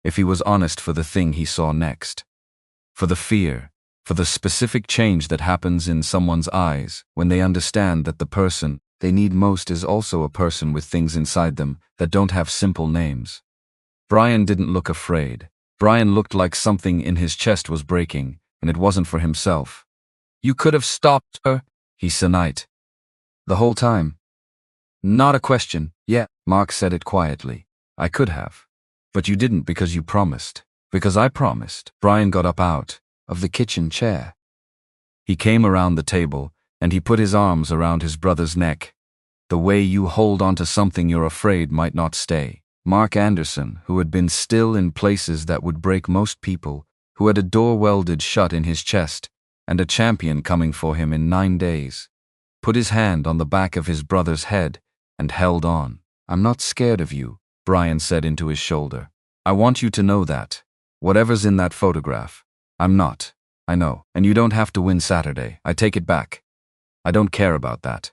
A: If he was honest, for the thing he saw next. For the fear, for the specific change that happens in someone's eyes when they understand that the person they need most is also a person with things inside them that don't have simple names. Brian didn't look afraid. Brian looked like something in his chest was breaking, and it wasn't for himself. "You could have stopped her," he said. "The whole time." "Not a question." "Yeah," Mark said it quietly. "I could have. But you didn't because you promised. Because I promised." Brian got up out of the kitchen chair. He came around the table, and he put his arms around his brother's neck. "The way you hold onto something you're afraid might not stay." Mark Anderson, who had been still in places that would break most people, who had a door welded shut in his chest, and a champion coming for him in 9 days, put his hand on the back of his brother's head and held on. "I'm not scared of you," Brian said into his shoulder. "I want you to know that. Whatever's in that photograph, I'm not. I know. And you don't have to win Saturday. I take it back. I don't care about that.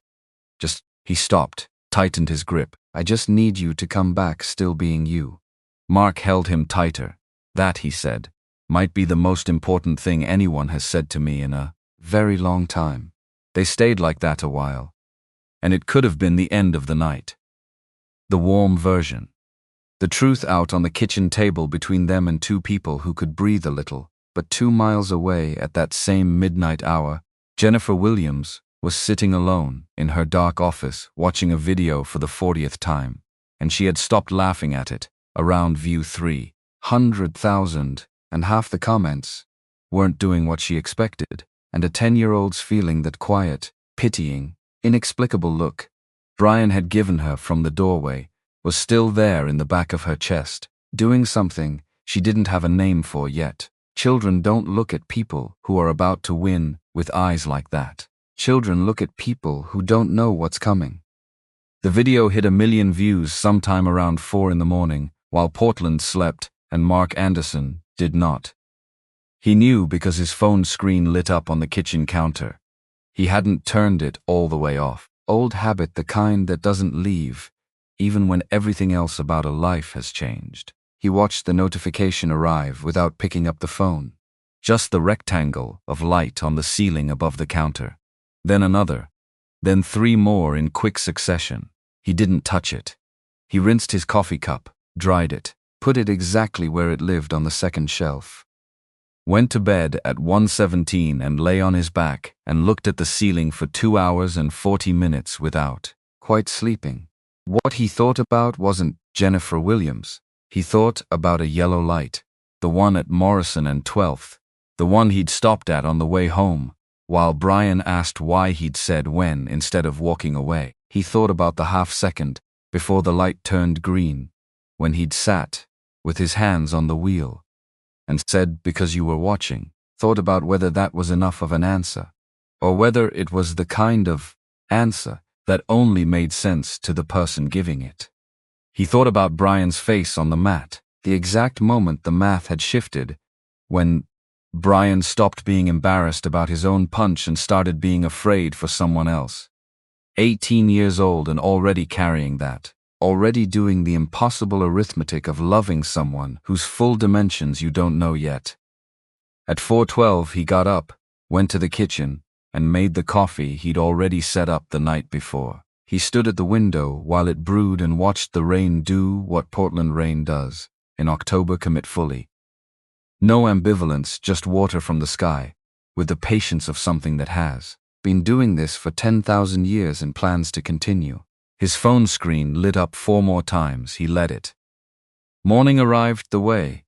A: Just," he stopped, tightened his grip. "I just need you to come back still being you." Mark held him tighter. "That," he said, "might be the most important thing anyone has said to me in a very long time." They stayed like that a while. And it could have been the end of the night. The warm version. The truth out on the kitchen table between them and two people who could breathe a little. But 2 miles away at that same midnight hour, Jennifer Williams was sitting alone in her dark office watching a video for the 40th time, and she had stopped laughing at it, around view 3. 100,000, and half the comments weren't doing what she expected, and a 10-year-old's feeling that quiet, pitying, inexplicable look Brian had given her from the doorway was still there in the back of her chest, doing something she didn't have a name for yet. Children don't look at people who are about to win with eyes like that. Children look at people who don't know what's coming. The video hit 1 million views sometime around 4 in the morning, while Portland slept and Mark Anderson did not. He knew because his phone screen lit up on the kitchen counter. He hadn't turned it all the way off. Old habit, the kind that doesn't leave, even when everything else about a life has changed. He watched the notification arrive without picking up the phone. Just the rectangle of light on the ceiling above the counter. Then another. Then 3 more in quick succession. He didn't touch it. He rinsed his coffee cup, dried it, put it exactly where it lived on the second shelf. Went to bed at 1:17 and lay on his back and looked at the ceiling for 2 hours and 40 minutes without quite sleeping. What he thought about wasn't Jennifer Williams. He thought about a yellow light, the one at Morrison and 12th, the one he'd stopped at on the way home, while Brian asked why he'd said when instead of walking away. He thought about the half-second before the light turned green, when he'd sat with his hands on the wheel and said, "Because you were watching." Thought about whether that was enough of an answer, or whether it was the kind of answer that only made sense to the person giving it. He thought about Brian's face on the mat, the exact moment the math had shifted, when Brian stopped being embarrassed about his own punch and started being afraid for someone else. 18 years old and already carrying that. Already doing the impossible arithmetic of loving someone whose full dimensions you don't know yet. At 4:12 he got up, went to the kitchen, and made the coffee he'd already set up the night before. He stood at the window while it brewed and watched the rain do what Portland rain does. In October, commit fully. No ambivalence, just water from the sky, with the patience of something that has been doing this for 10,000 years and plans to continue. His phone screen lit up 4 more times. He let it. Morning arrived the way.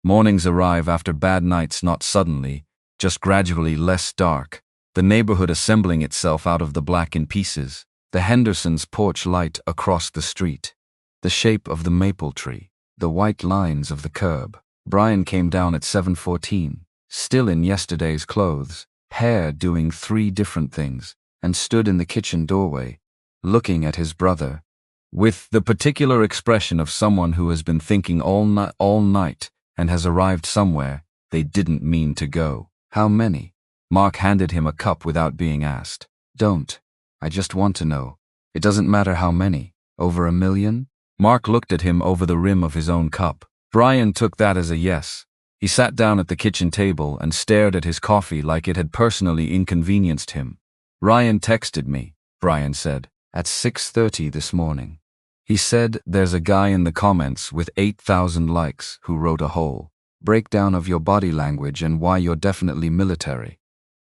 A: Mornings arrive after bad nights, not suddenly, just gradually less dark. The neighborhood assembling itself out of the black in pieces. The Hendersons' porch light across the street. The shape of the maple tree. The white lines of the curb. Brian came down at 7:14, still in yesterday's clothes, hair doing 3 different things, and stood in the kitchen doorway, looking at his brother, with the particular expression of someone who has been thinking all night and has arrived somewhere they didn't mean to go. How many? Mark handed him a cup without being asked. Don't. I just want to know. It doesn't matter how many. Over 1 million? Mark looked at him over the rim of his own cup. Brian took that as a yes. He sat down at the kitchen table and stared at his coffee like it had personally inconvenienced him. Ryan texted me, Brian said, at 6:30 this morning. He said there's a guy in the comments with 8,000 likes who wrote a whole breakdown of your body language and why you're definitely military.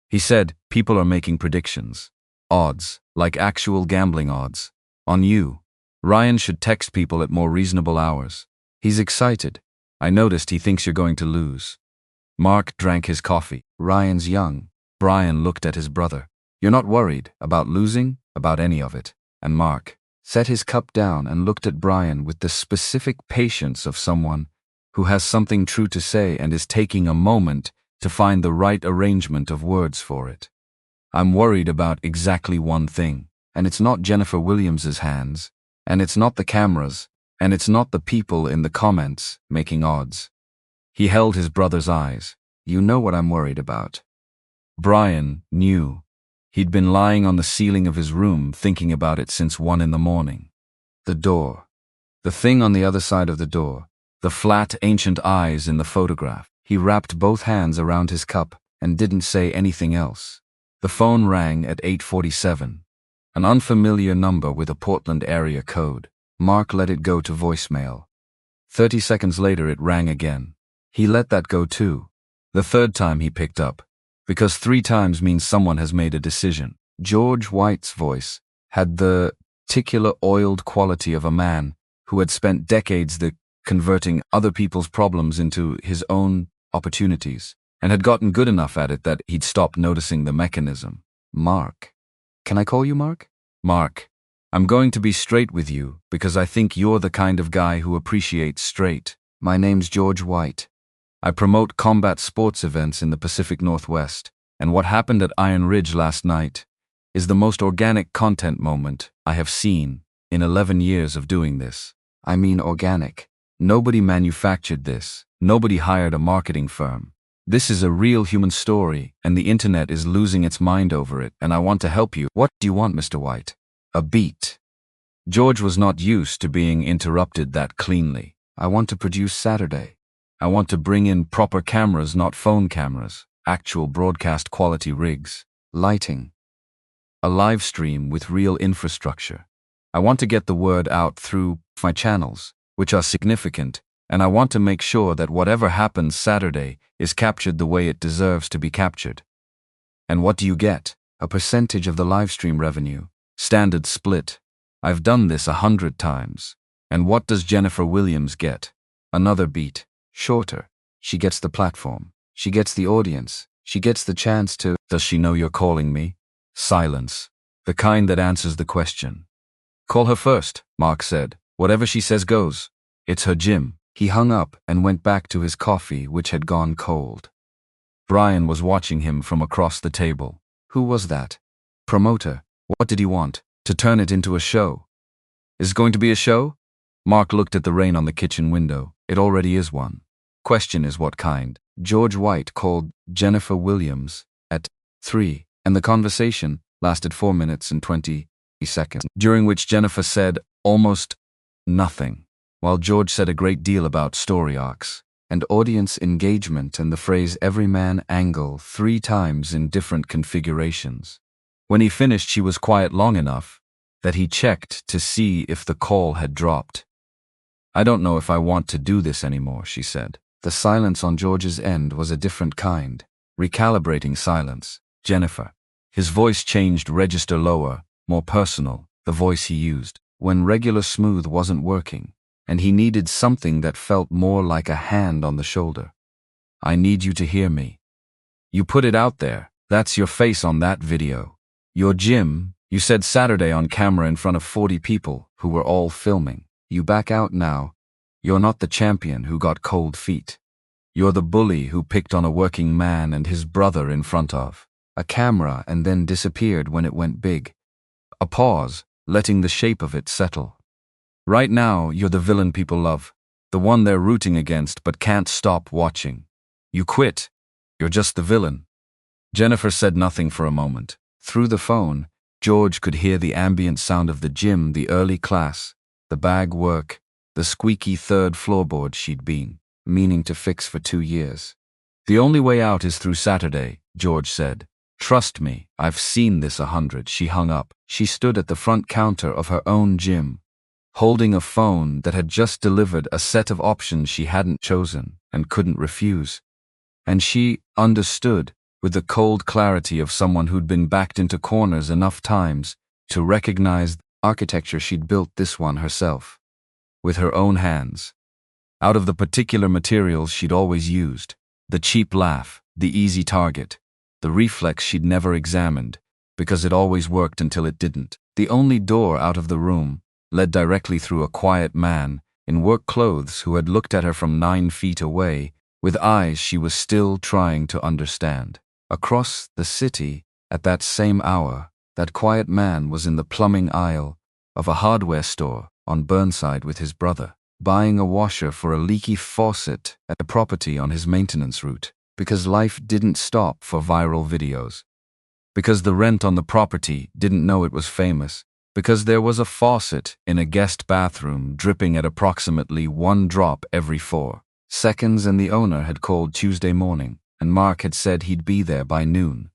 A: He said people are making predictions. Odds, like actual gambling odds, on you. Ryan should text people at more reasonable hours. He's excited. I noticed he thinks you're going to lose. Mark drank his coffee. Ryan's young. Brian looked at his brother. You're not worried about losing? About any of it. And Mark set his cup down and looked at Brian with the specific patience of someone who has something true to say and is taking a moment to find the right arrangement of words for it. I'm worried about exactly one thing, and it's not Jennifer Williams's hands, and it's not the cameras, and it's not the people in the comments making odds. He held his brother's eyes. You know what I'm worried about. Brian knew. He'd been lying on the ceiling of his room thinking about it since 1 in the morning. The door. The thing on the other side of the door. The flat, ancient eyes in the photograph. He wrapped both hands around his cup and didn't say anything else. The phone rang at 8:47. An unfamiliar number with a Portland area code. Mark let it go to voicemail. 30 seconds later it rang again. He let that go too. The 3rd time he picked up. Because 3 times means someone has made a decision. George White's voice had the particular oiled quality of a man who had spent decades the converting other people's problems into his own opportunities, and had gotten good enough at it that he'd stopped noticing the mechanism. Mark. Can I call you Mark? Mark, I'm going to be straight with you because I think you're the kind of guy who appreciates straight. My name's George White. I promote combat sports events in the Pacific Northwest, and what happened at Iron Ridge last night is the most organic content moment I have seen in 11 years of doing this. I mean organic. Nobody manufactured this. Nobody hired a marketing firm. This is a real human story, and the internet is losing its mind over it, and I want to help you. What do you want, Mr. White? A beat. George was not used to being interrupted that cleanly. I want to produce Saturday. I want to bring in proper cameras, not phone cameras, actual broadcast quality rigs, lighting, a live stream with real infrastructure. I want to get the word out through my channels, which are significant, and I want to make sure that whatever happens Saturday is captured the way it deserves to be captured. And what do you get? A percentage of the live stream revenue. Standard split. I've done this 100 times. And what does Jennifer Williams get? Another beat. Shorter. She gets the platform. She gets the audience. She gets the chance to... Does she know you're calling me? Silence. The kind that answers the question. Call her first, Mark said. Whatever she says goes. It's her gym. He hung up and went back to his coffee, which had gone cold. Brian was watching him from across the table. Who was that? Promoter. What did he want? To turn it into a show. Is it going to be a show? Mark looked at the rain on the kitchen window. It already is one. Question is what kind. George White called Jennifer Williams at 3, and the conversation lasted 4 minutes and 20 seconds, during which Jennifer said almost nothing, while George said a great deal about story arcs and audience engagement and the phrase every man angle 3 times in different configurations. When he finished, she was quiet long enough that he checked to see if the call had dropped. I don't know if I want to do this anymore, she said. The silence on George's end was a different kind. Recalibrating silence. Jennifer. His voice changed register lower, more personal, the voice he used, when regular smooth wasn't working, and he needed something that felt more like a hand on the shoulder. I need you to hear me. You put it out there. That's your face on that video. Your gym, you said Saturday on camera in front of 40 people who were all filming. You back out now. You're not the champion who got cold feet. You're the bully who picked on a working man and his brother in front of a camera and then disappeared when it went big. A pause, letting the shape of it settle. Right now, you're the villain people love, the one they're rooting against but can't stop watching. You quit. You're just the villain. Jennifer said nothing for a moment. Through the phone, George could hear the ambient sound of the gym, the early class, the bag work, the squeaky third floorboard she'd been meaning to fix for 2 years. The only way out is through Saturday, George said. Trust me, I've seen this 100. She hung up. She stood at the front counter of her own gym, holding a phone that had just delivered a set of options she hadn't chosen and couldn't refuse. And she understood, with the cold clarity of someone who'd been backed into corners enough times to recognize the architecture she'd built this one herself, with her own hands, out of the particular materials she'd always used, the cheap laugh, the easy target, the reflex she'd never examined, because it always worked until it didn't. The only door out of the room led directly through a quiet man in work clothes who had looked at her from 9 feet away with eyes she was still trying to understand. Across the city, at that same hour, that quiet man was in the plumbing aisle of a hardware store on Burnside with his brother, buying a washer for a leaky faucet at a property on his maintenance route, because life didn't stop for viral videos, because the rent on the property didn't know it was famous, because there was a faucet in a guest bathroom dripping at approximately 1 drop every 4 seconds, and the owner had called Tuesday morning, and Mark had said he'd be there by noon.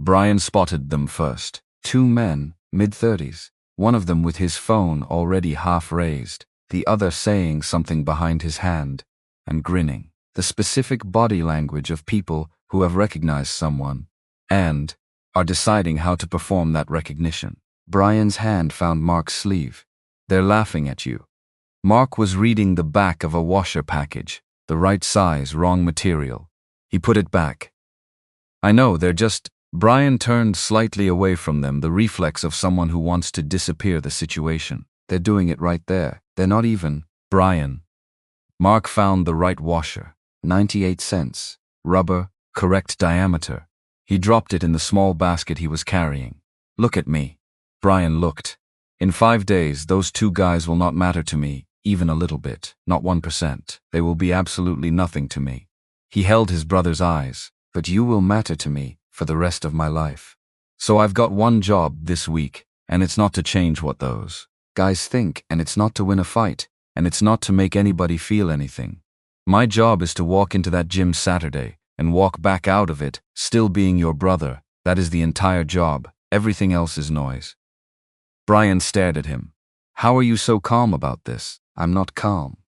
A: Brian spotted them first. 2 men, mid-30s, one of them with his phone already half raised, the other saying something behind his hand, and grinning. The specific body language of people who have recognized someone, and are deciding how to perform that recognition. Brian's hand found Mark's sleeve. They're laughing at you. Mark was reading the back of a washer package, the right size, wrong material. He put it back. I know, they're just... Brian turned slightly away from them, the reflex of someone who wants to disappear the situation. They're doing it right there. They're not even... Brian. Mark found the right washer. 98 cents. Rubber, correct diameter. He dropped it in the small basket he was carrying. Look at me. Brian looked. In 5 days, those 2 guys will not matter to me, even a little bit, not 1%. They will be absolutely nothing to me. He held his brother's eyes. But you will matter to me for the rest of my life. So I've got one job this week, and it's not to change what those guys think, and it's not to win a fight, and it's not to make anybody feel anything. My job is to walk into that gym Saturday and walk back out of it, still being your brother. That is the entire job. Everything else is noise. Brian stared at him. How are you so calm about this? I'm not calm.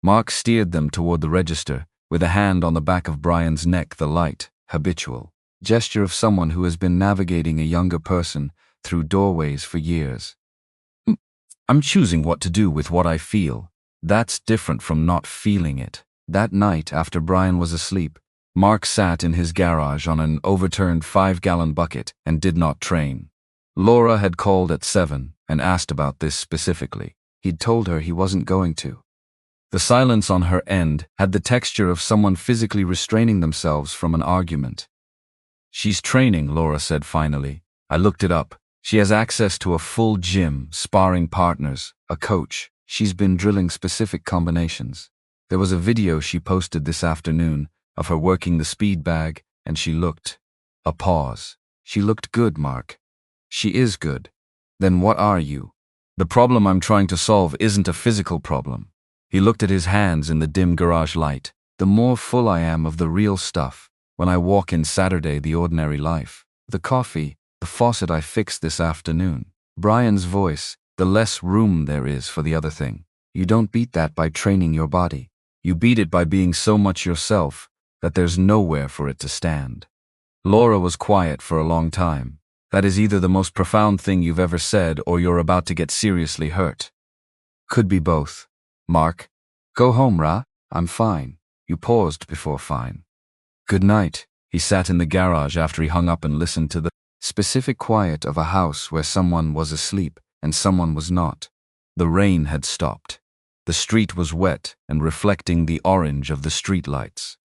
A: Mark steered them toward the register, with a hand on the back of Brian's neck, the light, habitual gesture of someone who has been navigating a younger person through doorways for years. I'm choosing what to do with what I feel. That's different from not feeling it. That night, after Brian was asleep, Mark sat in his garage on an overturned 5-gallon bucket and did not train. Laura had called at 7 and asked about this specifically. He'd told her he wasn't going to. The silence on her end had the texture of someone physically restraining themselves from an argument. She's training, Laura said finally. I looked it up. She has access to a full gym, sparring partners, a coach. She's been drilling specific combinations. There was a video she posted this afternoon of her working the speed bag, and she looked. A pause. She looked good, Mark. She is good. Then what are you? The problem I'm trying to solve isn't a physical problem. He looked at his hands in the dim garage light. The more full I am of the real stuff, when I walk in Saturday, the ordinary life, the coffee, the faucet I fixed this afternoon, Brian's voice, the less room there is for the other thing. You don't beat that by training your body. You beat it by being so much yourself that there's nowhere for it to stand. Laura was quiet for a long time. That is either the most profound thing you've ever said or you're about to get seriously hurt. Could be both. Mark, go home, Ra. I'm fine. You paused before fine. Good night. He sat in the garage after he hung up and listened to the specific quiet of a house where someone was asleep and someone was not. The rain had stopped. The street was wet and reflecting the orange of the streetlights.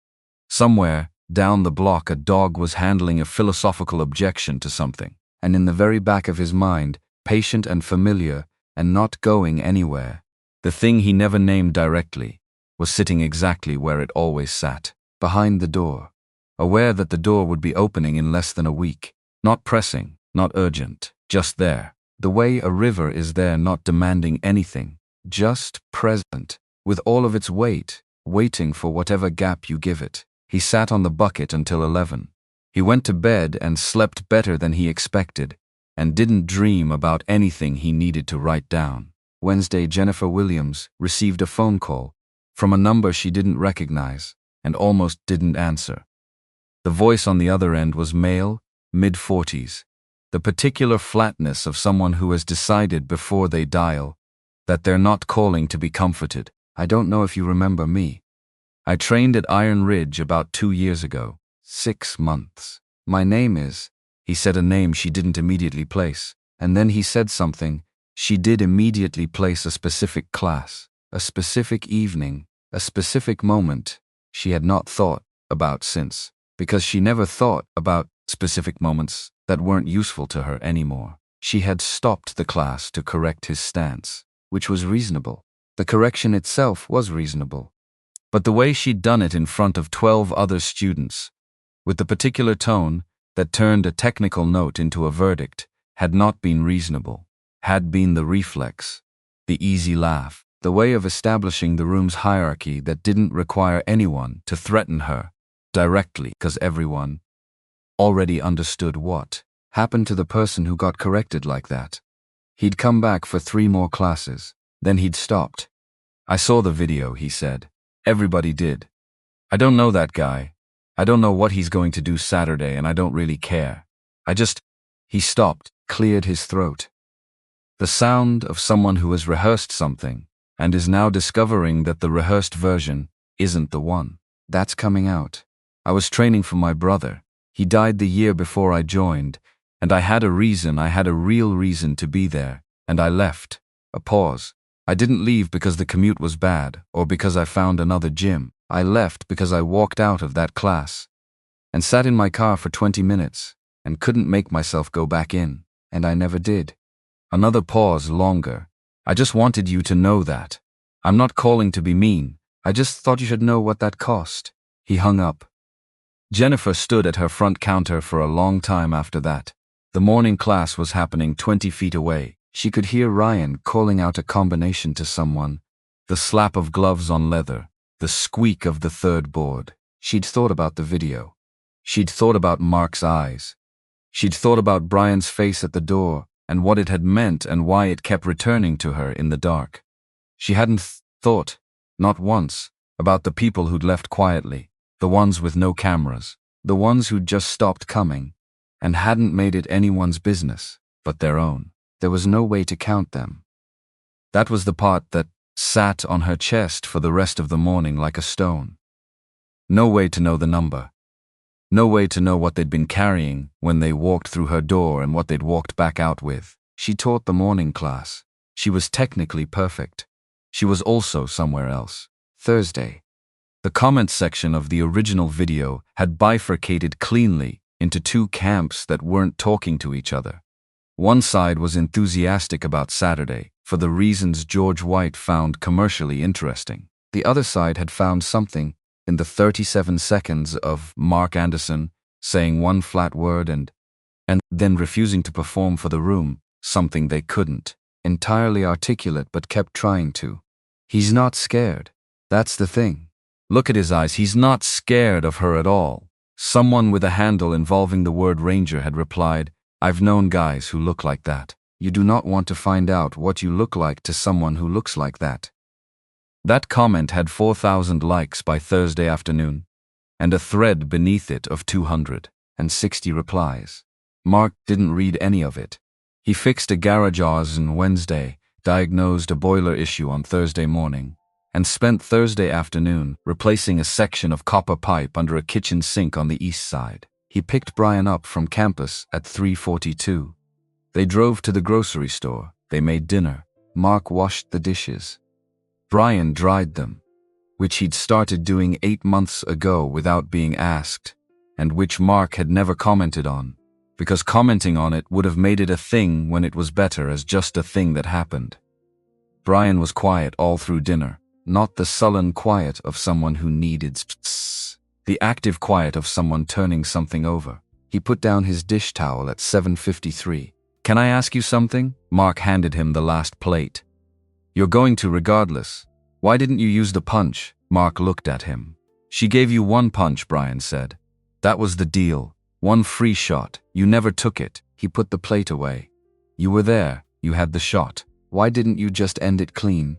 A: Somewhere, down the block, a dog was handling a philosophical objection to something, and in the very back of his mind, patient and familiar and not going anywhere, the thing he never named directly was sitting exactly where it always sat, behind the door, aware that the door would be opening in less than a week, not pressing, not urgent, just there, the way a river is there, not demanding anything, just present, with all of its weight, waiting for whatever gap you give it. He sat on the bucket until 11. He went to bed and slept better than he expected, and didn't dream about anything he needed to write down. Wednesday, Jennifer Williams received a phone call from a number she didn't recognize and almost didn't answer. The voice on the other end was male, mid-40s, the particular flatness of someone who has decided before they dial that they're not calling to be comforted. I don't know if you remember me. I trained at Iron Ridge about 2 years ago. 6 months. My name is... He said a name she didn't immediately place, and then he said something. She did immediately place a specific class, a specific evening, a specific moment she had not thought about since, because she never thought about specific moments that weren't useful to her anymore. She had stopped the class to correct his stance, which was reasonable. The correction itself was reasonable. But the way she'd done it in front of 12 other students, with the particular tone that turned a technical note into a verdict, had not been reasonable, had been the reflex, the easy laugh, the way of establishing the room's hierarchy that didn't require anyone to threaten her directly, because everyone already understood what happened to the person who got corrected like that. He'd come back for 3 more classes, then he'd stopped. I saw the video, he said. Everybody did. I don't know that guy. I don't know what he's going to do Saturday, and I don't really care. He stopped, cleared his throat. The sound of someone who has rehearsed something, and is now discovering that the rehearsed version isn't the one. That's coming out. I was training for my brother. He died the year before I joined, and I had a real reason to be there, and I left. A pause. I didn't leave because the commute was bad, or because I found another gym. I left because I walked out of that class and sat in my car for 20 minutes and couldn't make myself go back in, and I never did. Another pause, longer. I just wanted you to know that. I'm not calling to be mean. I just thought you should know what that cost. He hung up. Jennifer stood at her front counter for a long time after that. The morning class was happening 20 feet away. She could hear Ryan calling out a combination to someone, the slap of gloves on leather, the squeak of the third board. She'd thought about the video. She'd thought about Mark's eyes. She'd thought about Brian's face at the door and what it had meant and why it kept returning to her in the dark. She hadn't thought, not once, about the people who'd left quietly, the ones with no cameras, the ones who'd just stopped coming and hadn't made it anyone's business but their own. There was no way to count them. That was the part that sat on her chest for the rest of the morning like a stone. No way to know the number. No way to know what they'd been carrying when they walked through her door and what they'd walked back out with. She taught the morning class. She was technically perfect. She was also somewhere else. Thursday. The comments section of the original video had bifurcated cleanly into two camps that weren't talking to each other. One side was enthusiastic about Saturday for the reasons George White found commercially interesting. The other side had found something in the 37 seconds of Mark Anderson saying one flat word and then refusing to perform for the room, something they couldn't. Entirely articulate but kept trying to. He's not scared. That's the thing. Look at his eyes. He's not scared of her at all. Someone with a handle involving the word Ranger had replied, "I've known guys who look like that. You do not want to find out what you look like to someone who looks like that." That comment had 4,000 likes by Thursday afternoon, and a thread beneath it of 260 replies. Mark didn't read any of it. He fixed a garage on Wednesday, diagnosed a boiler issue on Thursday morning, and spent Thursday afternoon replacing a section of copper pipe under a kitchen sink on the east side. He picked Brian up from campus at 3:42. They drove to the grocery store. They made dinner. Mark washed the dishes. Brian dried them, which he'd started doing 8 months ago without being asked, and which Mark had never commented on, because commenting on it would have made it a thing when it was better as just a thing that happened. Brian was quiet all through dinner, not the sullen quiet of someone who needed the active quiet of someone turning something over. He put down his dish towel at 7:53. "Can I ask you something?" Mark handed him the last plate. "You're going to regardless. Why didn't you use the punch?" Mark looked at him. "She gave you one punch," Brian said. "That was the deal. One free shot. You never took it." He put the plate away. "You were there. You had the shot. Why didn't you just end it clean?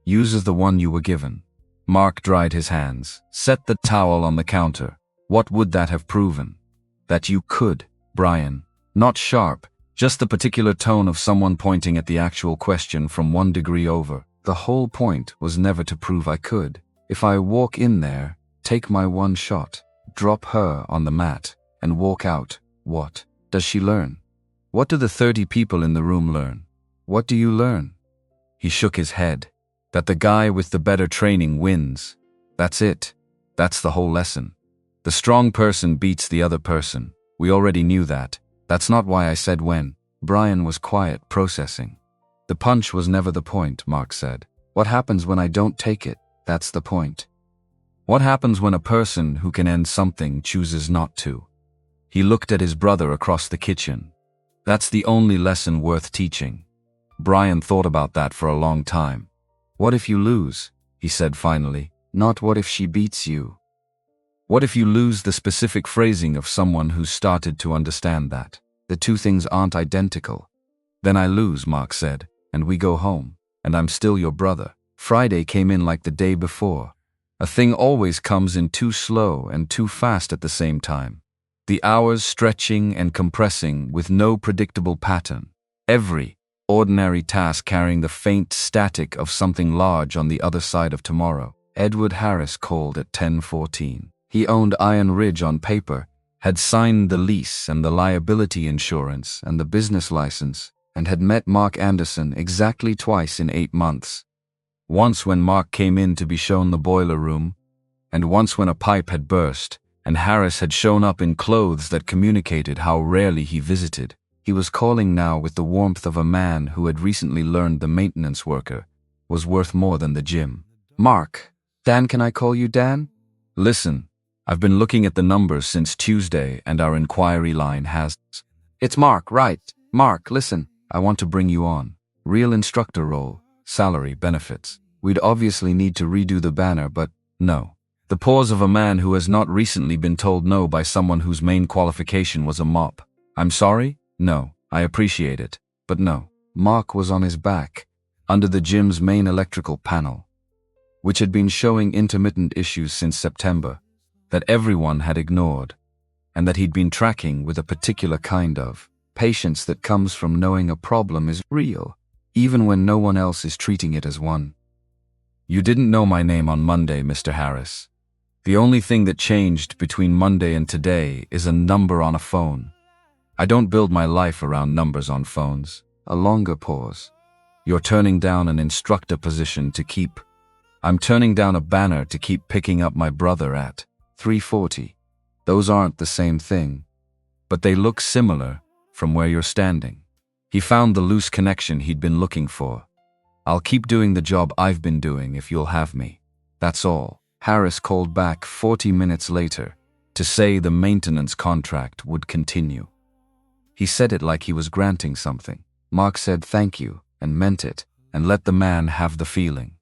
A: Use the one you were given." Mark dried his hands, set the towel on the counter. "What would that have proven?" "That you could, Brian. Not sharp. Just the particular tone of someone pointing at the actual question from 1 degree over. The whole point was never to prove I could. If I walk in there, take my one shot, drop her on the mat, and walk out, what does she learn? What do the 30 people in the room learn? What do you learn?" He shook his head. "That the guy with the better training wins. That's it. That's the whole lesson. The strong person beats the other person. We already knew that. That's not why I said when." Brian was quiet, processing. "The punch was never the point," Mark said. "What happens when I don't take it? That's the point. What happens when a person who can end something chooses not to?" He looked at his brother across the kitchen. "That's the only lesson worth teaching." Brian thought about that for a long time. "What if you lose?" he said finally. "Not what if she beats you. What if you lose the specific phrasing of someone who's started to understand that? The two things aren't identical." "Then I lose," Mark said, "and we go home, and I'm still your brother." Friday came in like the day before. A thing always comes in too slow and too fast at the same time. The hours stretching and compressing with no predictable pattern. Every ordinary task carrying the faint static of something large on the other side of tomorrow. Edward Harris called at 10:14. He owned Iron Ridge on paper, had signed the lease and the liability insurance and the business license, and had met Mark Anderson exactly twice in 8 months. Once when Mark came in to be shown the boiler room, and once when a pipe had burst, and Harris had shown up in clothes that communicated how rarely he visited. He was calling now with the warmth of a man who had recently learned the maintenance worker was worth more than the gym. "Mark. Dan, can I call you Dan?" "Listen, I've been looking at the numbers since Tuesday and our inquiry line has..." "It's Mark, right. Mark, listen. I want to bring you on. Real instructor role, salary, benefits. We'd obviously need to redo the banner, but no." The pause of a man who has not recently been told no by someone whose main qualification was a mop. "I'm sorry? No, I appreciate it, but no." Mark was on his back, under the gym's main electrical panel, which had been showing intermittent issues since September, that everyone had ignored, and that he'd been tracking with a particular kind of patience that comes from knowing a problem is real, even when no one else is treating it as one. "You didn't know my name on Monday, Mr. Harris. The only thing that changed between Monday and today is a number on a phone. I don't build my life around numbers on phones." A longer pause. "You're turning down an instructor position to keep..." "I'm turning down a banner to keep picking up my brother at 3:40. Those aren't the same thing, but they look similar from where you're standing." He found the loose connection he'd been looking for. "I'll keep doing the job I've been doing if you'll have me. That's all." Harris called back 40 minutes later to say the maintenance contract would continue. He said it like he was granting something. Mark said thank you and meant it, and let the man have the feeling.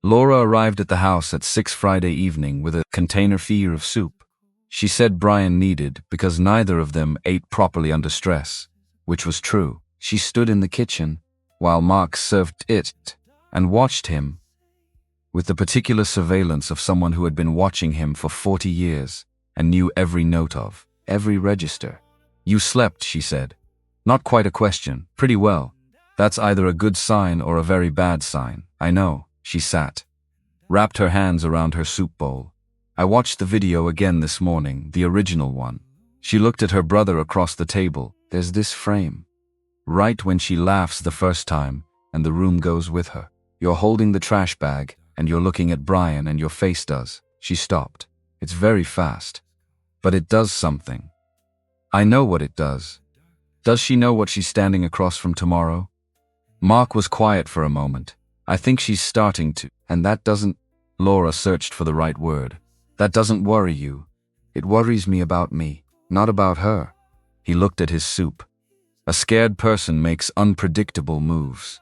A: Laura arrived at the house at 6 Friday evening with a container full of soup. She said Brian needed because neither of them ate properly under stress, which was true. She stood in the kitchen while Mark served it and watched him with the particular surveillance of someone who had been watching him for 40 years and knew every note of, every register. "You slept," she said. "Not quite a question. Pretty well. That's either a good sign or a very bad sign." "I know." She sat, wrapped her hands around her soup bowl. "I watched the video again this morning, the original one." She looked at her brother across the table. "There's this frame. Right when she laughs the first time, and the room goes with her. You're holding the trash bag, and you're looking at Brian, and your face does." She stopped. "It's very fast. But it does something. I know what it does." Does she know what she's standing across from tomorrow? Mark was quiet for a moment. "I think she's starting to. And that doesn't..." Laura searched for the right word. "That doesn't worry you." "It worries me about me, not about her." He looked at his soup. "A scared person makes unpredictable moves.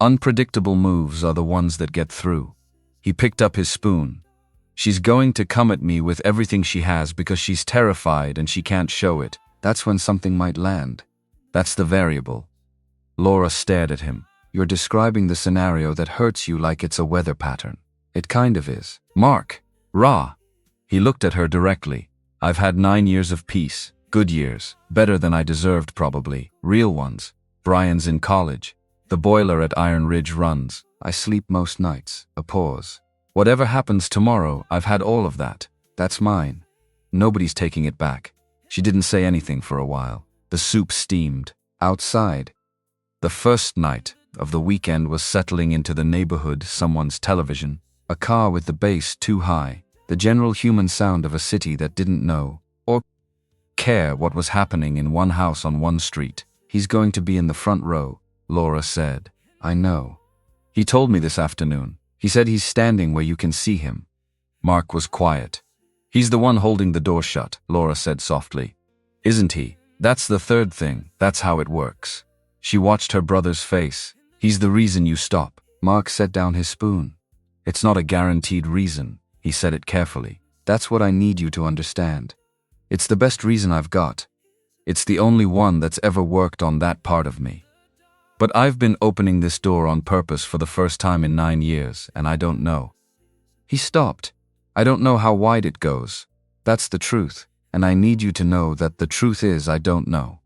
A: Unpredictable moves are the ones that get through." He picked up his spoon. "She's going to come at me with everything she has because she's terrified and she can't show it. That's when something might land. That's the variable." Laura stared at him. "You're describing the scenario that hurts you like it's a weather pattern." "It kind of is." "Mark, rah." He looked at her directly. "I've had 9 years of peace. Good years. Better than I deserved probably. Real ones. Brian's in college. The boiler at Iron Ridge runs. I sleep most nights." A pause. "Whatever happens tomorrow, I've had all of that. That's mine. Nobody's taking it back." She didn't say anything for a while. The soup steamed. Outside, the first night of the weekend was settling into the neighborhood, someone's television, a car with the bass too high, the general human sound of a city that didn't know or care what was happening in one house on one street. "He's going to be in the front row," Laura said. "I know. He told me this afternoon. He said he's standing where you can see him." Mark was quiet. "He's the one holding the door shut," Laura said softly. "Isn't he? That's the third thing. That's how it works." She watched her brother's face. "He's the reason you stop." Mark set down his spoon. "It's not a guaranteed reason." He said it carefully. "That's what I need you to understand. It's the best reason I've got. It's the only one that's ever worked on that part of me. But I've been opening this door on purpose for the first time in 9 years, and I don't know." He stopped. "I don't know how wide it goes. That's the truth, and I need you to know that the truth is I don't know."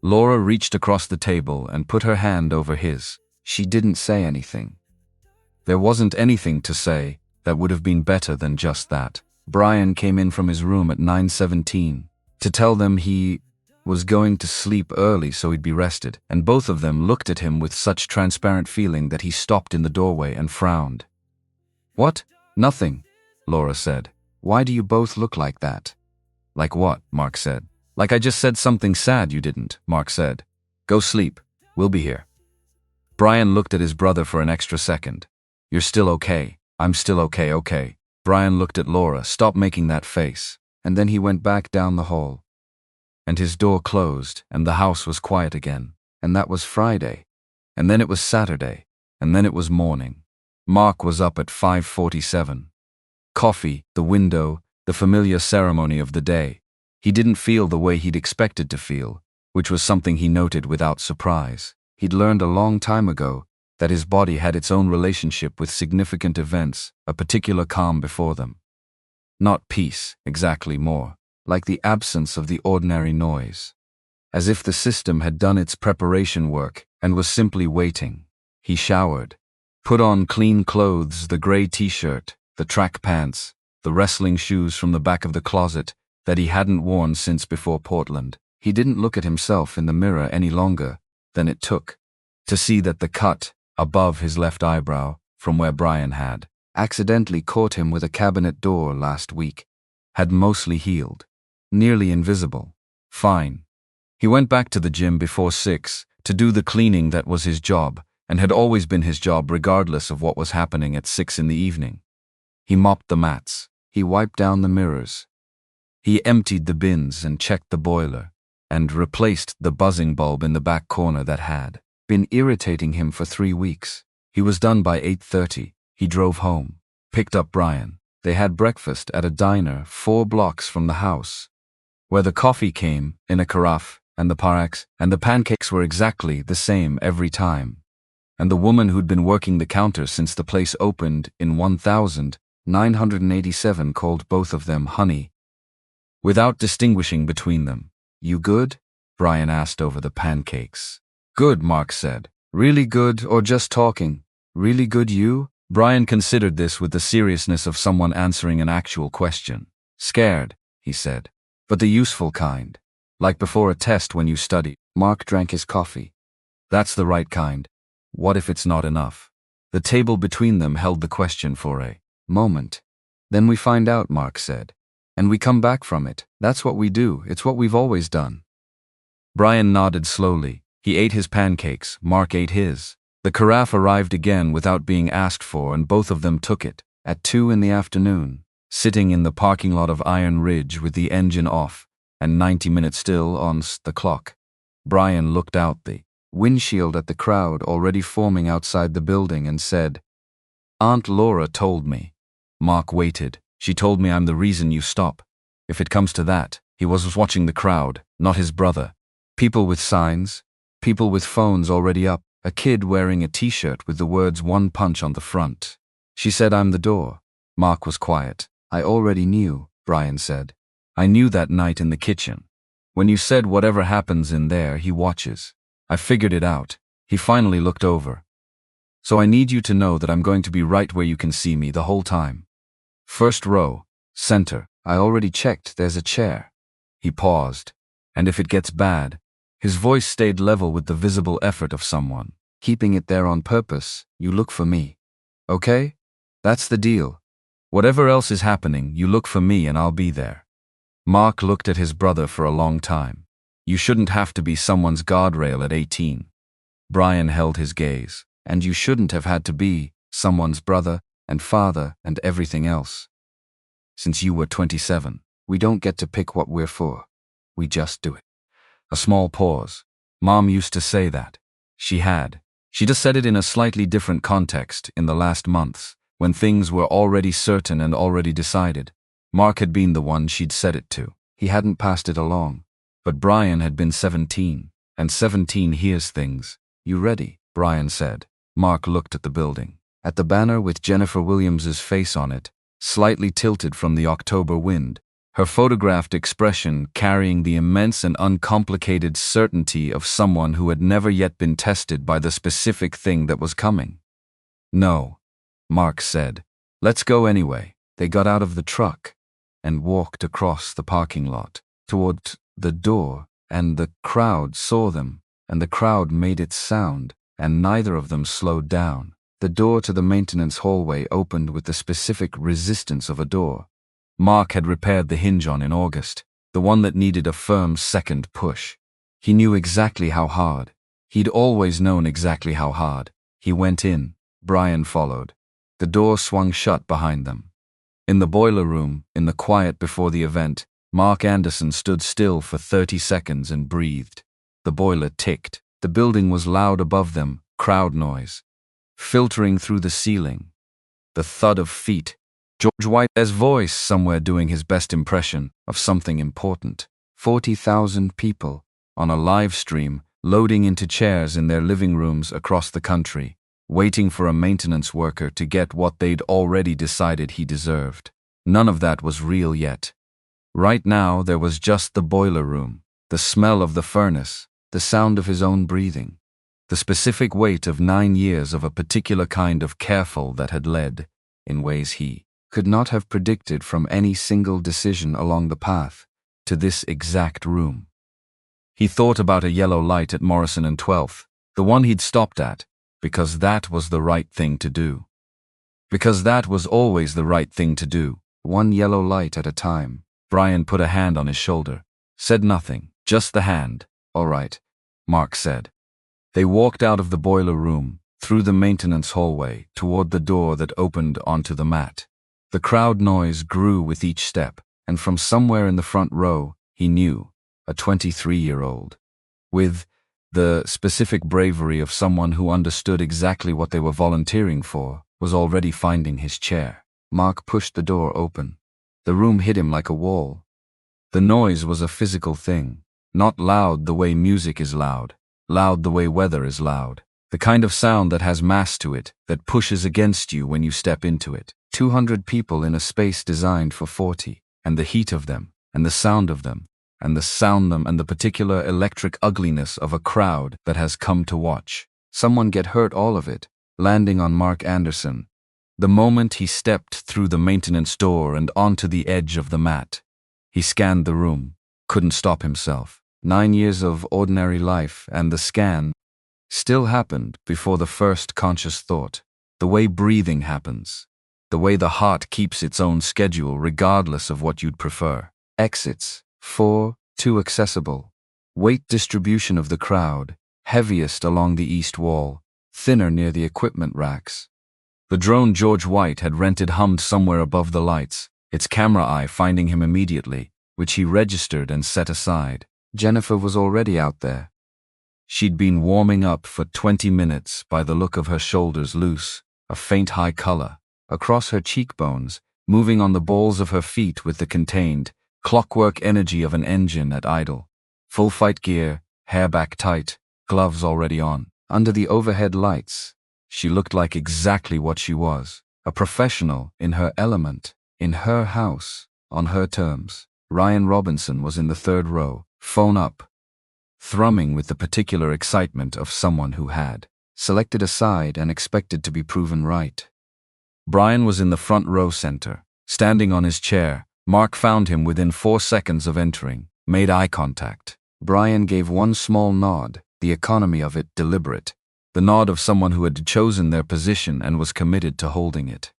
A: Laura reached across the table and put her hand over his. She didn't say anything. There wasn't anything to say that would have been better than just that. Brian came in from his room at 9:17 to tell them he was going to sleep early so he'd be rested, and both of them looked at him with such transparent feeling that he stopped in the doorway and frowned. "What? Nothing," Laura said. "Why do you both look like that?" "Like what?" Mark said. "Like I just said something sad you didn't," Mark said. "Go sleep. We'll be here." Brian looked at his brother for an extra second. "You're still okay. I'm still okay, okay." Brian looked at Laura. "Stop making that face." And then he went back down the hall. And his door closed, and the house was quiet again. And that was Friday. And then it was Saturday. And then it was morning. Mark was up at 5:47. Coffee, the window, the familiar ceremony of the day. He didn't feel the way he'd expected to feel, which was something he noted without surprise. He'd learned a long time ago that his body had its own relationship with significant events, a particular calm before them. Not peace, exactly, more like the absence of the ordinary noise. As if the system had done its preparation work and was simply waiting. He showered, put on clean clothes, the gray t-shirt, the track pants, the wrestling shoes from the back of the closet that he hadn't worn since before Portland. He didn't look at himself in the mirror any longer than it took to see that the cut above his left eyebrow, from where Brian had accidentally caught him with a cabinet door last week, had mostly healed. Nearly invisible. Fine. He went back to the gym before 6 to do the cleaning that was his job, and had always been his job regardless of what was happening at 6 in the evening. He mopped the mats. He wiped down the mirrors. He emptied the bins and checked the boiler, and replaced the buzzing bulb in the back corner that had been irritating him for 3 weeks. He was done by 8:30. He drove home, picked up Brian. They had breakfast at a diner 4 blocks from the house, where the coffee came in a carafe, and the paraks and the pancakes were exactly the same every time. And the woman who'd been working the counter since the place opened in 1987 called both of them honey, without distinguishing between them. "You good?" Brian asked over the pancakes. "Good," Mark said. "Really good, or just talking?" "Really good, you?" Brian considered this with the seriousness of someone answering an actual question. "Scared," he said. "But the useful kind. Like before a test when you study." Mark drank his coffee. "That's the right kind. What if it's not enough?" The table between them held the question for a moment. "Then we find out," Mark said. "And we come back from it. That's what we do. It's what we've always done." Brian nodded slowly. He ate his pancakes. Mark ate his. The carafe arrived again without being asked for, and both of them took it. At 2 in the afternoon, sitting in the parking lot of Iron Ridge with the engine off and 90 minutes still on the clock, Brian looked out the windshield at the crowd already forming outside the building and said, "Aunt Laura told me." Mark waited. "She told me I'm the reason you stop." If it comes to that, he was watching the crowd, not his brother. People with signs, people with phones already up, a kid wearing a t-shirt with the words "One Punch" on the front. "She said I'm the door." Mark was quiet. "I already knew," Brian said. "I knew that night in the kitchen. When you said whatever happens in there, he watches. I figured it out." He finally looked over. "So I need you to know that I'm going to be right where you can see me the whole time. First row, center. I already checked, there's a chair." He paused. "And if it gets bad," his voice stayed level with the visible effort of someone keeping it there on purpose, "you look for me. Okay? That's the deal. Whatever else is happening, you look for me and I'll be there." Mark looked at his brother for a long time. "You shouldn't have to be someone's guardrail at 18. Brian held his gaze. "And you shouldn't have had to be someone's brother and father and everything else. Since you were 27, we don't get to pick what we're for. We just do it." A small pause. "Mom used to say that." She had. She just said it in a slightly different context in the last months, when things were already certain and already decided. Mark had been the one she'd said it to. He hadn't passed it along. But Brian had been 17, and 17 hears things. "You ready?" Brian said. Mark looked at the building. At the banner with Jennifer Williams's face on it, slightly tilted from the October wind, her photographed expression carrying the immense and uncomplicated certainty of someone who had never yet been tested by the specific thing that was coming. "No," Mark said. "Let's go anyway." They got out of the truck and walked across the parking lot toward the door, and the crowd saw them, and the crowd made its sound, and neither of them slowed down. The door to the maintenance hallway opened with the specific resistance of a door Mark had repaired the hinge on in August, the one that needed a firm second push. He knew exactly how hard. He'd always known exactly how hard. He went in. Brian followed. The door swung shut behind them. In the boiler room, in the quiet before the event, Mark Anderson stood still for 30 seconds and breathed. The boiler ticked. The building was loud above them, crowd noise, filtering through the ceiling. The thud of feet. George White's voice somewhere doing his best impression of something important. 40,000 people on a live stream loading into chairs in their living rooms across the country, waiting for a maintenance worker to get what they'd already decided he deserved. None of that was real yet. Right now there was just the boiler room, the smell of the furnace, the sound of his own breathing, the specific weight of 9 years of a particular kind of careful that had led, in ways he could not have predicted from any single decision along the path, to this exact room. He thought about a yellow light at Morrison and 12th, the one he'd stopped at, because that was the right thing to do. Because that was always the right thing to do, one yellow light at a time. Brian put a hand on his shoulder, said nothing, just the hand. "All right," Mark said. They walked out of the boiler room, through the maintenance hallway, toward the door that opened onto the mat. The crowd noise grew with each step, and from somewhere in the front row, he knew, a 23-year-old, with the specific bravery of someone who understood exactly what they were volunteering for, was already finding his chair. Mark pushed the door open. The room hit him like a wall. The noise was a physical thing, not loud the way music is loud the way weather is loud, the kind of sound that has mass to it, that pushes against you when you step into it. 200 people in a space designed for 40, and the heat of them, and the sound of them, and the particular electric ugliness of a crowd that has come to watch someone get hurt, all of it, landing on Mark Anderson. The moment he stepped through the maintenance door and onto the edge of the mat, he scanned the room, couldn't stop himself. 9 years of ordinary life, and the scan still happened before the first conscious thought. The way breathing happens. The way the heart keeps its own schedule regardless of what you'd prefer. Exits. 4, 2 accessible. Weight distribution of the crowd. Heaviest along the east wall. Thinner near the equipment racks. The drone George White had rented hummed somewhere above the lights, its camera eye finding him immediately, which he registered and set aside. Jennifer was already out there. She'd been warming up for 20 minutes by the look of her shoulders loose, a faint high color, across her cheekbones, moving on the balls of her feet with the contained, clockwork energy of an engine at idle. Full fight gear, hair back tight, gloves already on. Under the overhead lights, she looked like exactly what she was, a professional in her element, in her house, on her terms. Ryan Robinson was in the third row, phone up, thrumming with the particular excitement of someone who had selected a side and expected to be proven right. Brian was in the front row center, standing on his chair. Mark found him within 4 seconds of entering, made eye contact. Brian gave one small nod, the economy of it deliberate, the nod of someone who had chosen their position and was committed to holding it.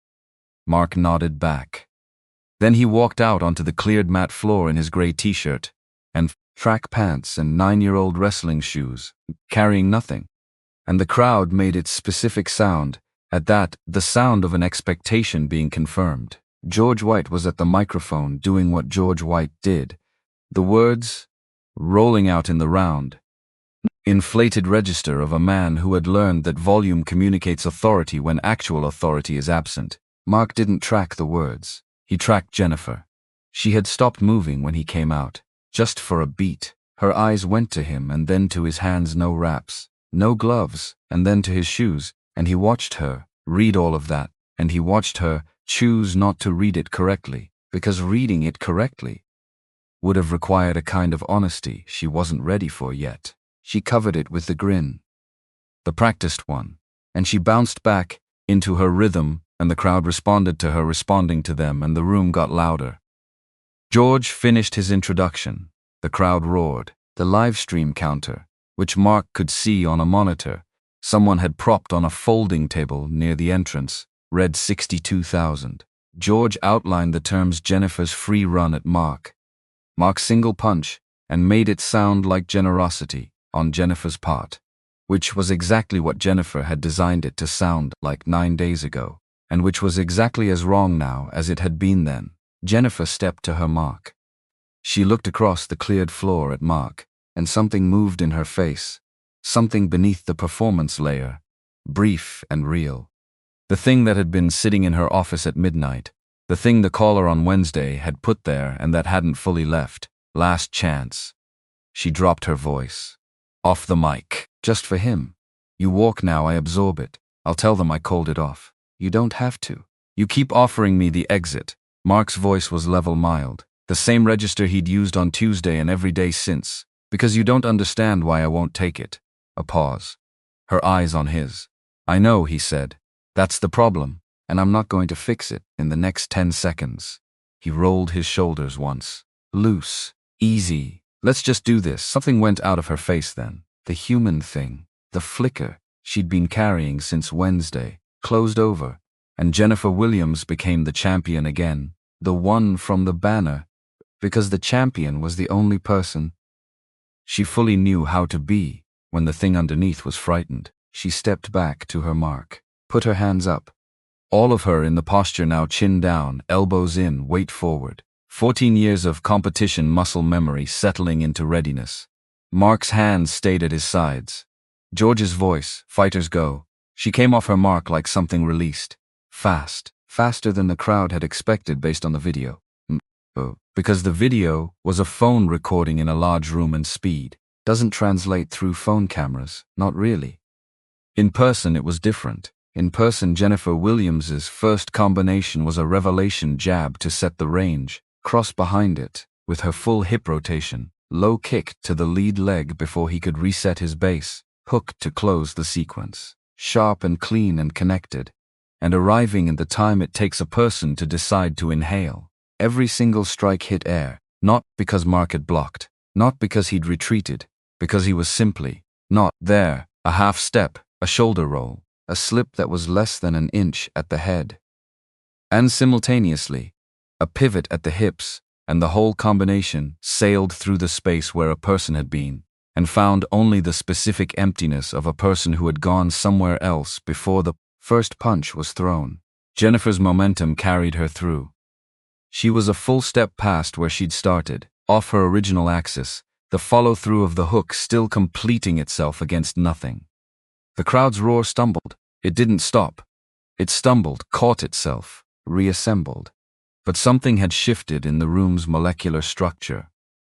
A: Mark nodded back. Then he walked out onto the cleared mat floor in his gray t-shirt and track pants and 9-year-old wrestling shoes, carrying nothing. And the crowd made its specific sound, at that, the sound of an expectation being confirmed. George White was at the microphone doing what George White did, the words rolling out in the round, inflated register of a man who had learned that volume communicates authority when actual authority is absent. Mark didn't track the words. He tracked Jennifer. She had stopped moving when he came out, just for a beat. Her eyes went to him and then to his hands, no wraps, no gloves, and then to his shoes, and he watched her read all of that, and he watched her choose not to read it correctly, because reading it correctly would have required a kind of honesty she wasn't ready for yet. She covered it with the grin, the practiced one, and she bounced back into her rhythm, and the crowd responded to her responding to them, and the room got louder. George finished his introduction. The crowd roared. The live stream counter, which Mark could see on a monitor someone had propped on a folding table near the entrance, read 62,000. George outlined the terms Jennifer's free run at Mark. Mark's single punch, and made it sound like generosity on Jennifer's part, which was exactly what Jennifer had designed it to sound like 9 days ago, and which was exactly as wrong now as it had been then. Jennifer stepped to her mark. She looked across the cleared floor at Mark, and something moved in her face, something beneath the performance layer, brief and real. The thing that had been sitting in her office at midnight, the thing the caller on Wednesday had put there and that hadn't fully left. Last chance. She dropped her voice. Off the mic. Just for him. You walk now, I absorb it. I'll tell them I called it off. You don't have to. You keep offering me the exit. Mark's voice was level mild, the same register he'd used on Tuesday and every day since. Because you don't understand why I won't take it. A pause. Her eyes on his. I know, he said. That's the problem, and I'm not going to fix it in the next 10 seconds. He rolled his shoulders once. Loose. Easy. Let's just do this. Something went out of her face then. The human thing. The flicker she'd been carrying since Wednesday. Closed over. And Jennifer Williams became the champion again. The one from the banner. Because the champion was the only person she fully knew how to be. When the thing underneath was frightened, she stepped back to her mark. Put her hands up. All of her in the posture now, chin down, elbows in, weight forward. 14 years of competition muscle memory settling into readiness. Mark's hands stayed at his sides. George's voice, fighters go. She came off her mark like something released. Fast. Faster than the crowd had expected based on the video. Because the video was a phone recording in a large room, and speed doesn't translate through phone cameras, not really. In person it was different. In person, Jennifer Williams's first combination was a revelation jab to set the range, cross behind it, with her full hip rotation, low kick to the lead leg before he could reset his base, hook to close the sequence. Sharp and clean and connected, and arriving in the time it takes a person to decide to inhale. Every single strike hit air, not because Mark had blocked, not because he'd retreated, because he was simply not there. A half step, a shoulder roll, a slip that was less than an inch at the head. And simultaneously, a pivot at the hips, and the whole combination sailed through the space where a person had been, and found only the specific emptiness of a person who had gone somewhere else before the first punch was thrown. Jennifer's momentum carried her through. She was a full step past where she'd started, off her original axis, the follow-through of the hook still completing itself against nothing. The crowd's roar stumbled. It didn't stop. It stumbled, caught itself, reassembled. But something had shifted in the room's molecular structure.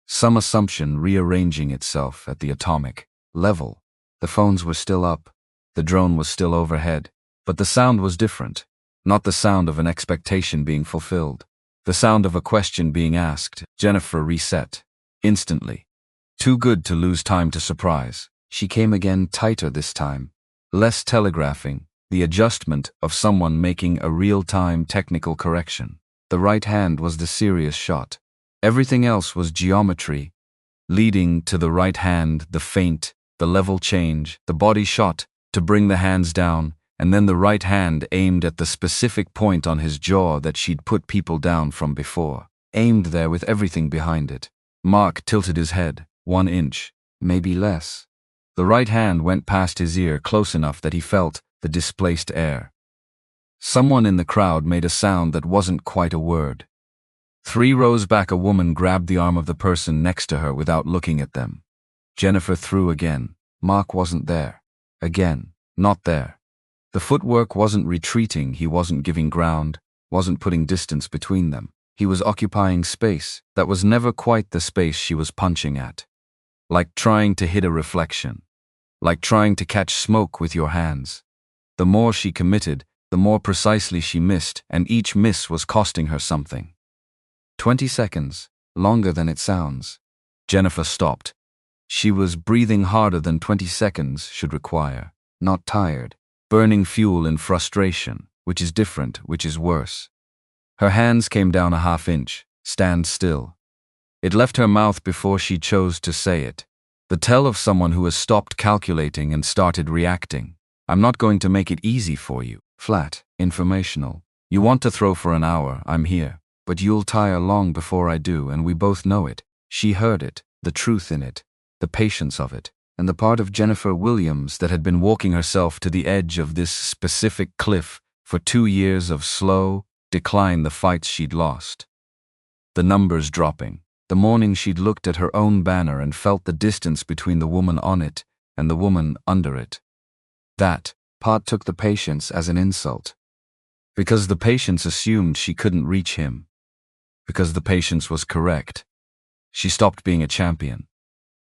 A: Some assumption rearranging itself at the atomic level. The phones were still up. The drone was still overhead. But the sound was different. Not the sound of an expectation being fulfilled. The sound of a question being asked. Jennifer reset. Instantly. Too good to lose time to surprise. She came again, tighter this time. Less telegraphing, the adjustment of someone making a real-time technical correction. The right hand was the serious shot. Everything else was geometry, leading to the right hand, the feint, the level change, the body shot to bring the hands down, and then the right hand aimed at the specific point on his jaw that she'd put people down from before. Aimed there with everything behind it. Mark tilted his head, 1 inch, maybe less. The right hand went past his ear close enough that he felt the displaced air. Someone in the crowd made a sound that wasn't quite a word. 3 rows back, a woman grabbed the arm of the person next to her without looking at them. Jennifer threw again. Mark wasn't there. Again, not there. The footwork wasn't retreating, he wasn't giving ground, wasn't putting distance between them. He was occupying space that was never quite the space she was punching at. Like trying to hit a reflection. Like trying to catch smoke with your hands. The more she committed, the more precisely she missed, and each miss was costing her something. 20 seconds, longer than it sounds. Jennifer stopped. She was breathing harder than 20 seconds should require. Not tired. Burning fuel in frustration, which is different, which is worse. Her hands came down a half-inch. Stand still. It left her mouth before she chose to say it. The tell of someone who has stopped calculating and started reacting. I'm not going to make it easy for you. Flat. Informational. You want to throw for an hour, I'm here. But you'll tire long before I do, and we both know it. She heard it, the truth in it, the patience of it, and the part of Jennifer Williams that had been walking herself to the edge of this specific cliff for 2 years of slow decline, the fights she'd lost. The numbers dropping. The morning she'd looked at her own banner and felt the distance between the woman on it and the woman under it. That part took the patience as an insult. Because the patience assumed she couldn't reach him. Because the patience was correct. She stopped being a champion.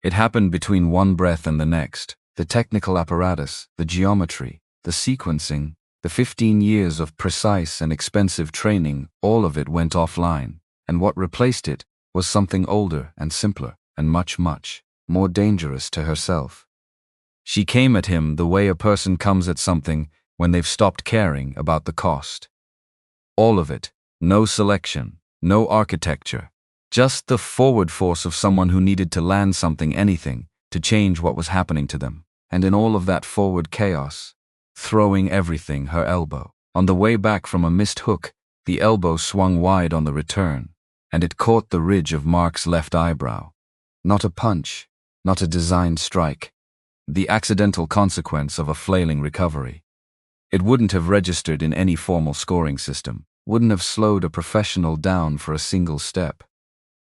A: It happened between one breath and the next. The technical apparatus, the geometry, the sequencing, the 15 years of precise and expensive training, all of it went offline, and what replaced it was something older and simpler and much, much more dangerous to herself. She came at him the way a person comes at something when they've stopped caring about the cost. All of it, no selection, no architecture, just the forward force of someone who needed to land something, anything, to change what was happening to them. And in all of that forward chaos, throwing everything, her elbow. On the way back from a missed hook, the elbow swung wide on the return, and it caught the ridge of Mark's left eyebrow. Not a punch, not a designed strike. The accidental consequence of a flailing recovery. It wouldn't have registered in any formal scoring system, wouldn't have slowed a professional down for a single step.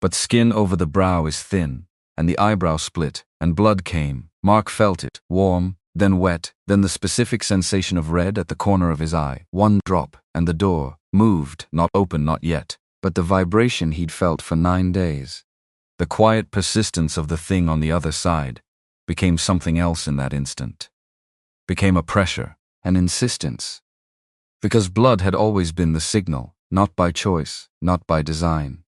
A: But skin over the brow is thin, and the eyebrow split, and blood came. Mark felt it, warm, then wet, then the specific sensation of red at the corner of his eye. One drop, and the door moved, not open, not yet. But the vibration he'd felt for 9 days, the quiet persistence of the thing on the other side, became something else in that instant. Became a pressure, an insistence. Because blood had always been the signal, not by choice, not by design.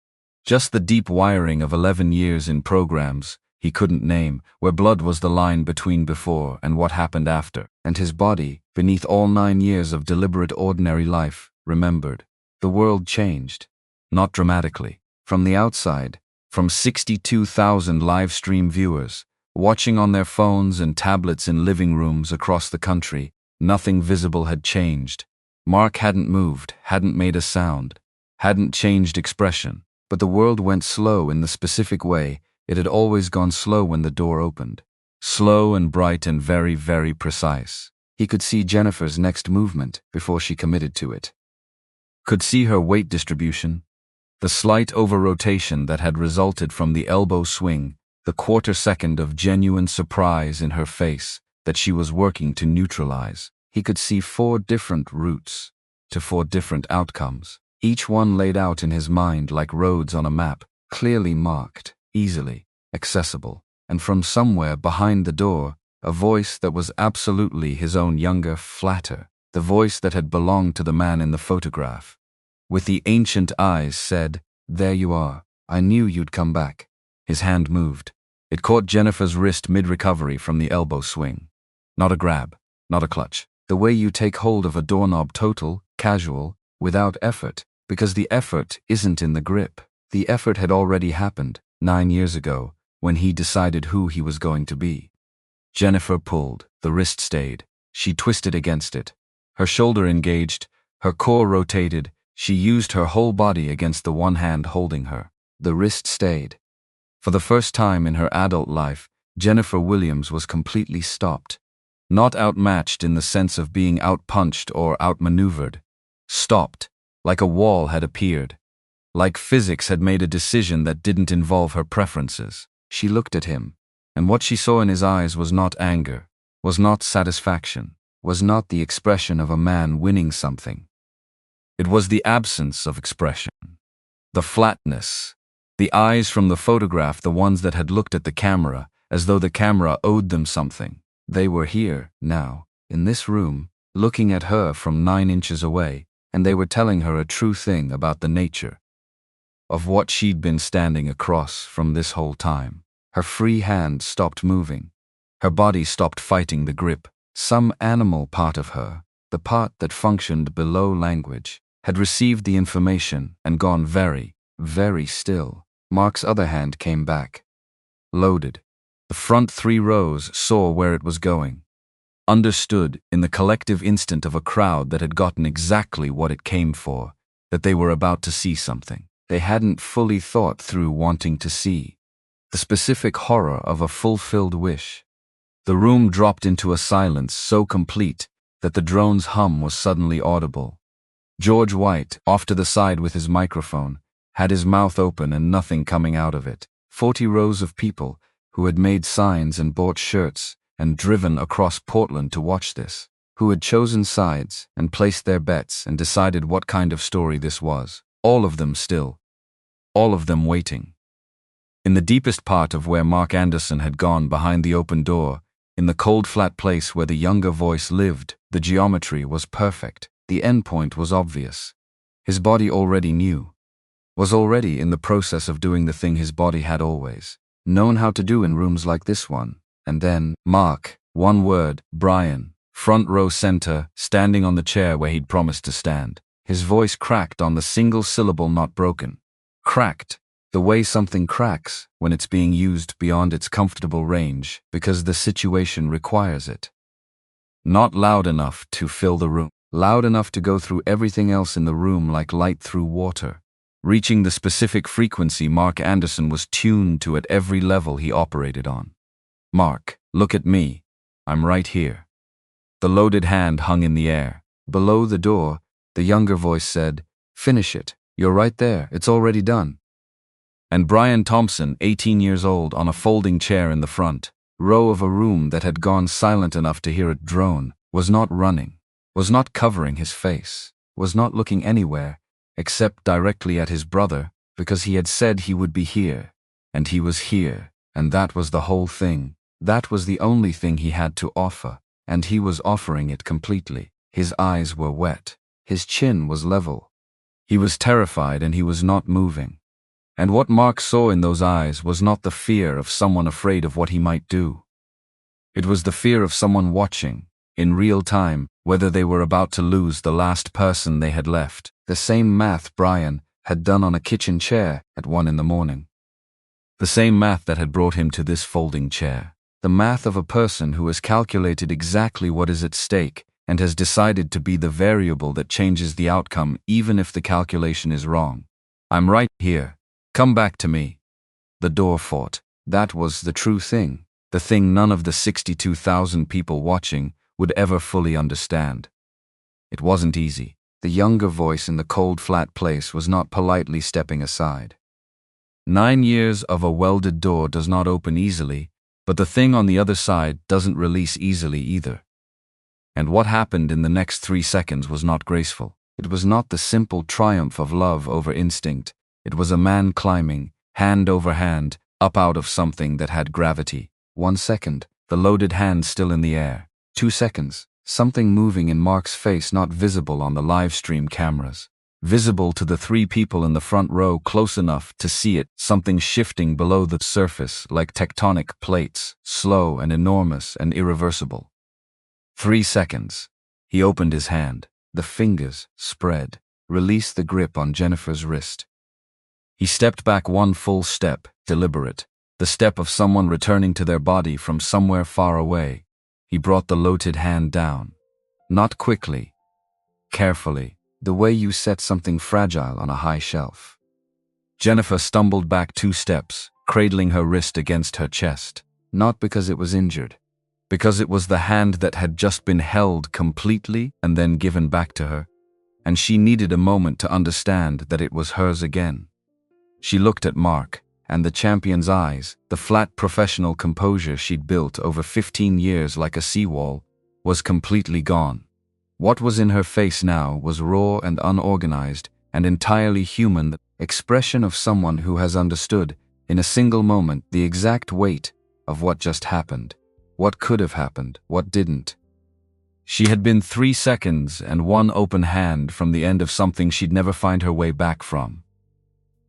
A: Just the deep wiring of 11 years in programs he couldn't name, where blood was the line between before and what happened after, and his body, beneath all 9 years of deliberate ordinary life, remembered. The world changed. Not dramatically. From the outside, from 62,000 live stream viewers, watching on their phones and tablets in living rooms across the country, nothing visible had changed. Mark hadn't moved, hadn't made a sound, hadn't changed expression, but the world went slow in the specific way it had always gone slow when the door opened. Slow and bright and very, very precise. He could see Jennifer's next movement before she committed to it. Could see her weight distribution, the slight over-rotation that had resulted from the elbow swing, the quarter-second of genuine surprise in her face that she was working to neutralize. He could see 4 different routes to 4 different outcomes, each one laid out in his mind like roads on a map, clearly marked, easily accessible, and from somewhere behind the door, a voice that was absolutely his own, younger, flatter, the voice that had belonged to the man in the photograph. With the ancient eyes said, "There you are. I knew you'd come back." His hand moved. It caught Jennifer's wrist mid-recovery from the elbow swing. Not a grab, not a clutch. The way you take hold of a doorknob, total, casual, without effort, because the effort isn't in the grip. The effort had already happened, 9 years ago, when he decided who he was going to be. Jennifer pulled. The wrist stayed. She twisted against it. Her shoulder engaged, her core rotated. She used her whole body against the one hand holding her. The wrist stayed. For the first time in her adult life, Jennifer Williams was completely stopped. Not outmatched in the sense of being outpunched or outmaneuvered. Stopped, like a wall had appeared. Like physics had made a decision that didn't involve her preferences. She looked at him, and what she saw in his eyes was not anger, was not satisfaction, was not the expression of a man winning something. It was the absence of expression. The flatness. The eyes from the photograph, the ones that had looked at the camera, as though the camera owed them something. They were here, now, in this room, looking at her from 9 inches away, and they were telling her a true thing about the nature of what she'd been standing across from this whole time. Her free hand stopped moving. Her body stopped fighting the grip. Some animal part of her, the part that functioned below language, had received the information and gone very, very still. Mark's other hand came back. Loaded. The front 3 rows saw where it was going. Understood in the collective instant of a crowd that had gotten exactly what it came for, that they were about to see something they hadn't fully thought through wanting to see. The specific horror of a fulfilled wish. The room dropped into a silence so complete that the drone's hum was suddenly audible. George White, off to the side with his microphone, had his mouth open and nothing coming out of it. 40 rows of people who had made signs and bought shirts and driven across Portland to watch this, who had chosen sides and placed their bets and decided what kind of story this was. All of them still. All of them waiting. In the deepest part of where Mark Anderson had gone behind the open door, in the cold flat place where the younger voice lived, the geometry was perfect. The endpoint was obvious. His body already knew. Was already in the process of doing the thing his body had always known how to do in rooms like this one. And then, Mark, one word, Brian, front row center, standing on the chair where he'd promised to stand. His voice cracked on the single syllable not broken. Cracked, the way something cracks when it's being used beyond its comfortable range because the situation requires it. Not loud enough to fill the room. Loud enough to go through everything else in the room like light through water. Reaching the specific frequency Mark Anderson was tuned to at every level he operated on. Mark, look at me. I'm right here. The loaded hand hung in the air. Below the door, the younger voice said, "Finish it. You're right there. It's already done." And Brian Thompson, 18 years old, on a folding chair in the front row of a room that had gone silent enough to hear it drone, was not running, was not covering his face, was not looking anywhere except directly at his brother, because he had said he would be here, and he was here, and that was the whole thing. That was the only thing he had to offer, and he was offering it completely. His eyes were wet. His chin was level. He was terrified and he was not moving. And what Mark saw in those eyes was not the fear of someone afraid of what he might do. It was the fear of someone watching, in real time, whether they were about to lose the last person they had left. The same math Brian had done on a kitchen chair at 1 in the morning. The same math that had brought him to this folding chair. The math of a person who has calculated exactly what is at stake and has decided to be the variable that changes the outcome even if the calculation is wrong. I'm right here. Come back to me. The door fought. That was the true thing. The thing none of the 62,000 people watching would ever fully understand. It wasn't easy. The younger voice in the cold flat place was not politely stepping aside. 9 years of a welded door does not open easily, but the thing on the other side doesn't release easily either. And what happened in the next 3 seconds was not graceful. It was not the simple triumph of love over instinct. It was a man climbing, hand over hand, up out of something that had gravity. 1 second, the loaded hand still in the air. 2 seconds, something moving in Mark's face not visible on the live stream cameras. Visible to the 3 people in the front row close enough to see it, something shifting below the surface like tectonic plates, slow and enormous and irreversible. 3 seconds. He opened his hand. The fingers spread, released the grip on Jennifer's wrist. He stepped back 1 full step, deliberate, the step of someone returning to their body from somewhere far away. He brought the loaded hand down. Not quickly, carefully, the way you set something fragile on a high shelf. Jennifer stumbled back 2 steps, cradling her wrist against her chest, not because it was injured, because it was the hand that had just been held completely and then given back to her, and she needed a moment to understand that it was hers again. She looked at Mark, and the champion's eyes, the flat professional composure she'd built over 15 years like a seawall, was completely gone. What was in her face now was raw and unorganized and entirely human, the expression of someone who has understood, in a single moment, the exact weight of what just happened, what could have happened, what didn't. She had been 3 seconds and 1 open hand from the end of something she'd never find her way back from.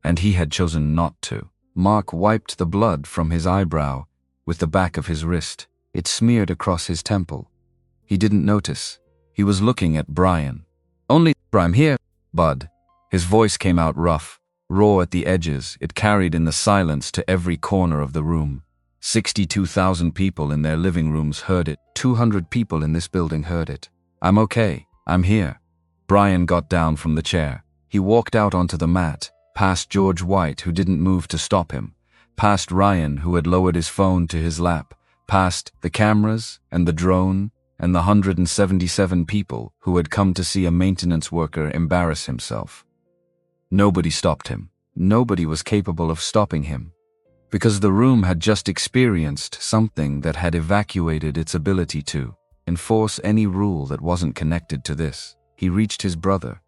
A: and he had chosen not to. Mark wiped the blood from his eyebrow with the back of his wrist. It smeared across his temple. He didn't notice. He was looking at Brian. "Only I'm here, bud." His voice came out rough, raw at the edges. It carried in the silence to every corner of the room. 62,000 people in their living rooms heard it. 200 people in this building heard it. "I'm okay. I'm here." Brian got down from the chair. He walked out onto the mat, past George White, who didn't move to stop him, past Ryan, who had lowered his phone to his lap, past the cameras and the drone and the 177 people who had come to see a maintenance worker embarrass himself. Nobody stopped him. Nobody was capable of stopping him, because the room had just experienced something that had evacuated its ability to enforce any rule that wasn't connected to this. He reached his brother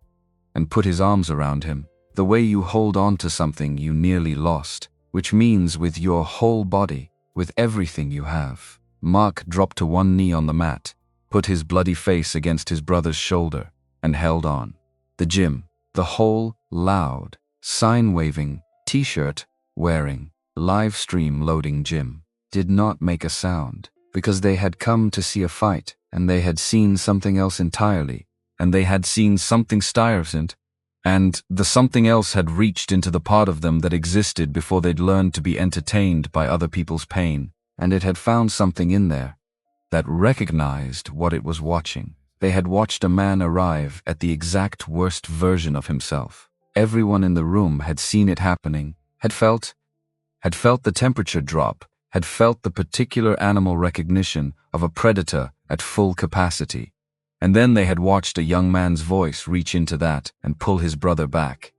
A: and put his arms around him, the way you hold on to something you nearly lost, which means with your whole body, with everything you have. Mark dropped to one knee on the mat, put his bloody face against his brother's shoulder, and held on. The gym, the whole loud, sign-waving, t-shirt wearing, live stream loading gym, did not make a sound, because they had come to see a fight, and they had seen something else entirely, and they had seen something stuyvesant, and the something else had reached into the part of them that existed before they'd learned to be entertained by other people's pain, and it had found something in there that recognized what it was watching. They had watched a man arrive at the exact worst version of himself. Everyone in the room had seen it happening, had felt the temperature drop, had felt the particular animal recognition of a predator at full capacity. And then they had watched a young man's voice reach into that and pull his brother back.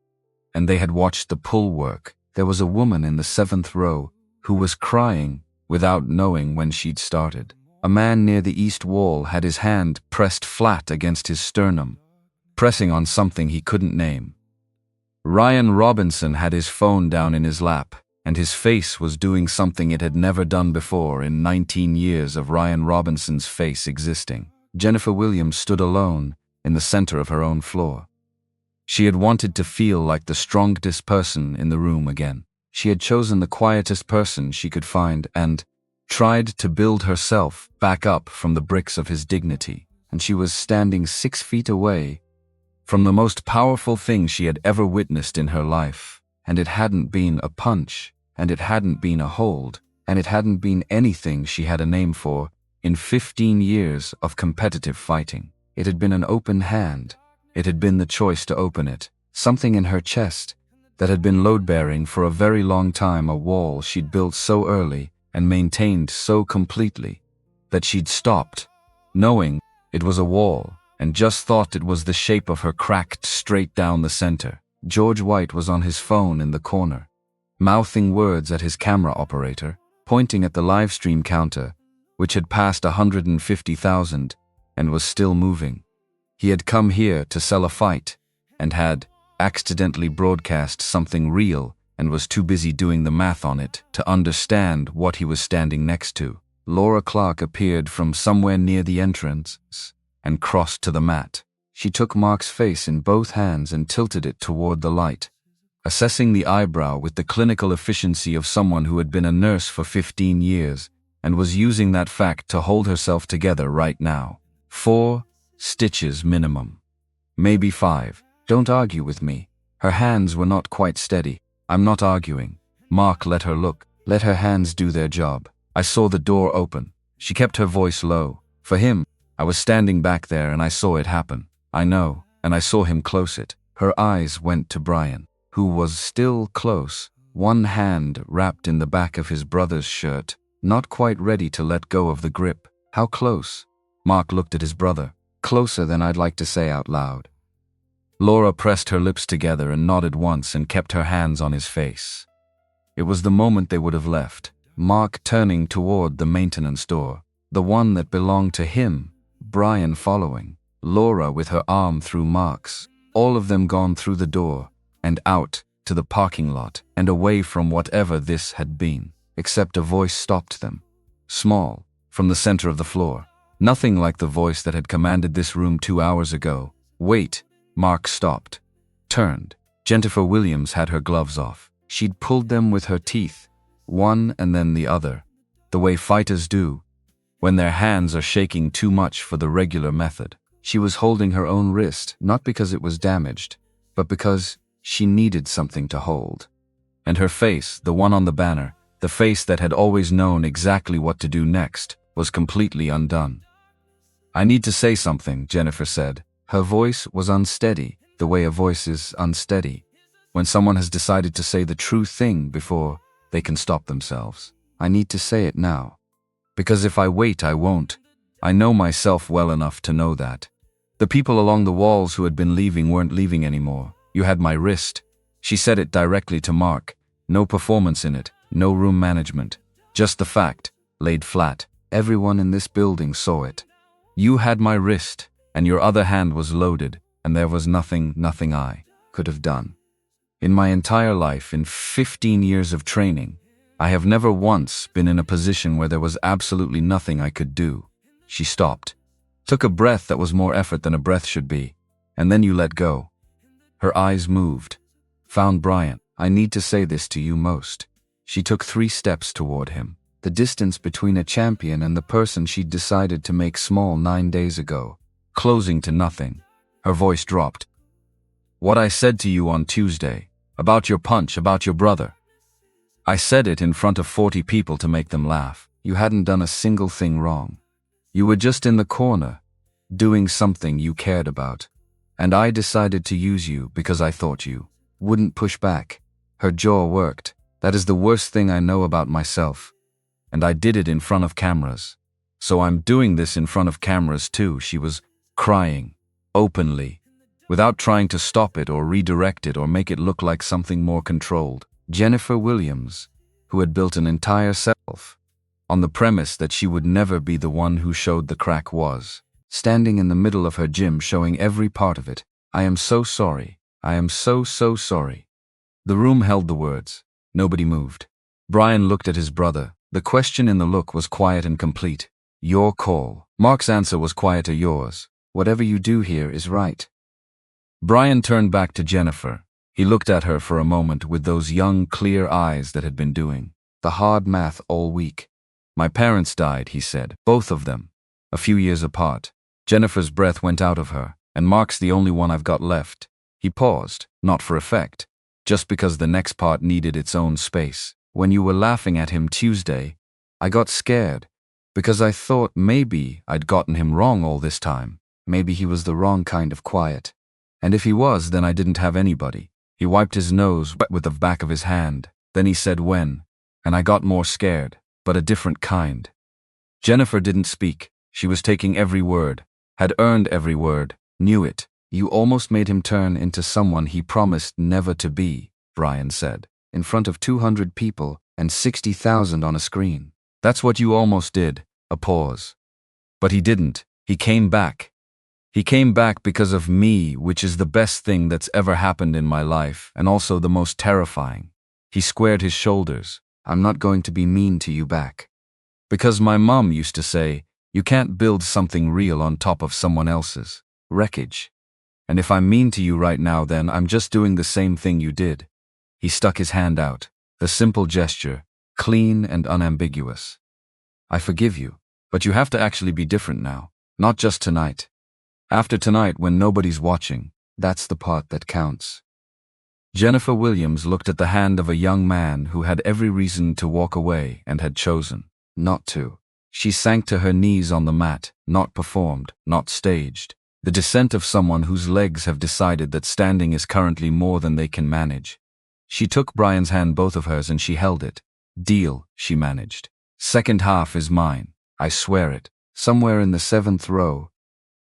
A: And they had watched the pull work. There was a woman in the 7th row who was crying without knowing when she'd started. A man near the east wall had his hand pressed flat against his sternum, pressing on something he couldn't name. Ryan Robinson had his phone down in his lap, and his face was doing something it had never done before in 19 years of Ryan Robinson's face existing. Jennifer Williams stood alone in the center of her own floor. She had wanted to feel like the strongest person in the room again. She had chosen the quietest person she could find and tried to build herself back up from the bricks of his dignity. And she was standing 6 feet away from the most powerful thing she had ever witnessed in her life. And it hadn't been a punch, and it hadn't been a hold, and it hadn't been anything she had a name for in 15 years of competitive fighting. It had been an open hand. It had been the choice to open it. Something in her chest that had been load-bearing for a very long time, a wall she'd built so early and maintained so completely that she'd stopped, knowing it was a wall, and just thought it was the shape of her cracked straight down the center. George White was on his phone in the corner, mouthing words at his camera operator, pointing at the live stream counter, which had passed 150,000 and was still moving. He had come here to sell a fight and had accidentally broadcast something real and was too busy doing the math on it to understand what he was standing next to. Laura Clark appeared from somewhere near the entrance and crossed to the mat. She took Mark's face in both hands and tilted it toward the light, assessing the eyebrow with the clinical efficiency of someone who had been a nurse for 15 years and was using that fact to hold herself together right now. 4 stitches minimum. Maybe 5. Don't argue with me. Her hands were not quite steady. I'm not arguing. Mark let her look. Let her hands do their job. I saw the door open. She kept her voice low. For him, I was standing back there and I saw it happen. I know, and I saw him close it. Her eyes went to Brian, who was still close, one hand wrapped in the back of his brother's shirt, not quite ready to let go of the grip. How close? Mark looked at his brother. Closer than I'd like to say out loud. Laura pressed her lips together and nodded once and kept her hands on his face. It was the moment they would have left, Mark turning toward the maintenance door, the one that belonged to him, Brian following, Laura with her arm through Mark's, all of them gone through the door and out to the parking lot and away from whatever this had been, except a voice stopped them. Small, from the center of the floor. Nothing like the voice that had commanded this room 2 hours ago. Wait. Mark stopped, turned, Jennifer Williams had her gloves off. She'd pulled them with her teeth, one and then the other, the way fighters do, when their hands are shaking too much for the regular method. She was holding her own wrist, not because it was damaged, but because she needed something to hold. And her face, the one on the banner, the face that had always known exactly what to do next, was completely undone. "I need to say something," Jennifer said. Her voice was unsteady, the way a voice is unsteady, when someone has decided to say the true thing before they can stop themselves. "I need to say it now. Because if I wait, I won't. I know myself well enough to know that. The people along the walls who had been leaving weren't leaving anymore. You had my wrist." She said it directly to Mark. No performance in it, no room management. Just the fact, laid flat. Everyone in this building saw it. You had my wrist, and your other hand was loaded, and there was nothing I could have done. In my entire life, in 15 years of training, I have never once been in a position where there was absolutely nothing I could do. She stopped, took a breath that was more effort than a breath should be, and then you let go. Her eyes moved. "Found Brian. I need to say this to you most." She took 3 steps toward him. The distance between a champion and the person she'd decided to make small 9 days ago, closing to nothing. Her voice dropped. "What I said to you on Tuesday, about your punch, about your brother. I said it in front of 40 people to make them laugh. You hadn't done a single thing wrong. You were just in the corner, doing something you cared about. And I decided to use you because I thought you wouldn't push back." Her jaw worked. "That is the worst thing I know about myself. And I did it in front of cameras. So I'm doing this in front of cameras too." She was crying, openly, without trying to stop it or redirect it or make it look like something more controlled. Jennifer Williams, who had built an entire self on the premise that she would never be the one who showed the crack, was standing in the middle of her gym showing every part of it. "I am so sorry. I am so sorry." The room held the words. Nobody moved. Brian looked at his brother. The question in the look was quiet and complete. "Your call." Mark's answer was quieter. "Yours. Whatever you do here is right." Brian turned back to Jennifer. He looked at her for a moment with those young, clear eyes that had been doing the hard math all week. "My parents died," he said. "Both of them. A few years apart." Jennifer's breath went out of her. "And Mark's the only one I've got left." He paused, not for effect, just because the next part needed its own space. "When you were laughing at him Tuesday, I got scared, because I thought maybe I'd gotten him wrong all this time. Maybe he was the wrong kind of quiet. And if he was, then I didn't have anybody." He wiped his nose with the back of his hand. Then he said when, and I got more scared, but a different kind. Jennifer didn't speak. She was taking every word, had earned every word, knew it. "You almost made him turn into someone he promised never to be," Brian said, "in front of 200 people and 60,000 on a screen. That's what you almost did." A pause. "But he didn't. He came back. He came back because of me, which is the best thing that's ever happened in my life, and also the most terrifying." He squared his shoulders. "I'm not going to be mean to you back. Because my mom used to say, you can't build something real on top of someone else's wreckage. And if I'm mean to you right now, then I'm just doing the same thing you did." He stuck his hand out. The simple gesture, clean and unambiguous. "I forgive you, but you have to actually be different now. Not just tonight. After tonight, when nobody's watching, that's the part that counts." Jennifer Williams looked at the hand of a young man who had every reason to walk away and had chosen not to. She sank to her knees on the mat, not performed, not staged. The descent of someone whose legs have decided that standing is currently more than they can manage. She took Brian's hand, both of hers, and she held it. "Deal," she managed. "Second half is mine. I swear it." Somewhere in the 7th row,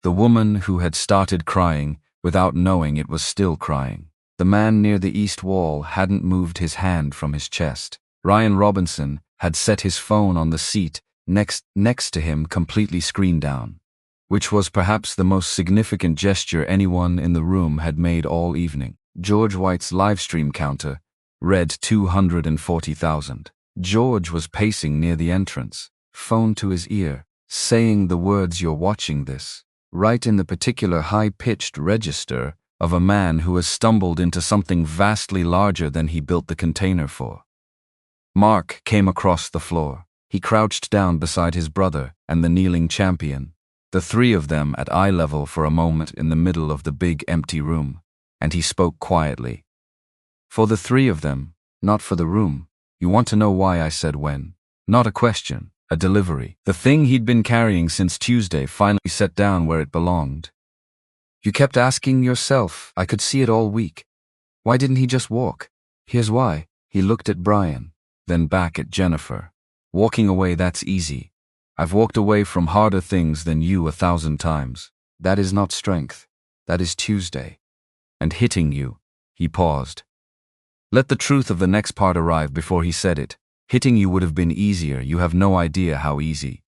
A: the woman who had started crying, without knowing it was still crying. The man near the east wall hadn't moved his hand from his chest. Ryan Robinson had set his phone on the seat next to him, completely screen down, which was perhaps the most significant gesture anyone in the room had made all evening. George White's livestream counter read 240,000. George was pacing near the entrance, phone to his ear, saying the words "You're watching this," right in the particular high-pitched register of a man who has stumbled into something vastly larger than he built the container for. Mark came across the floor. He crouched down beside his brother and the kneeling champion, the three of them at eye level for a moment in the middle of the big empty room, and he spoke quietly. For the three of them, not for the room. You want to know why I said when? Not a question, a delivery. The thing he'd been carrying since Tuesday finally set down where it belonged. You kept asking yourself, I could see it all week. Why didn't he just walk? Here's why. He looked at Brian, then back at Jennifer. Walking away, that's easy. I've walked away from harder things than you 1,000 times. That is not strength. That is Tuesday. And hitting you. He paused. Let the truth of the next part arrive before he said it. Hitting you would have been easier. You have no idea how easy.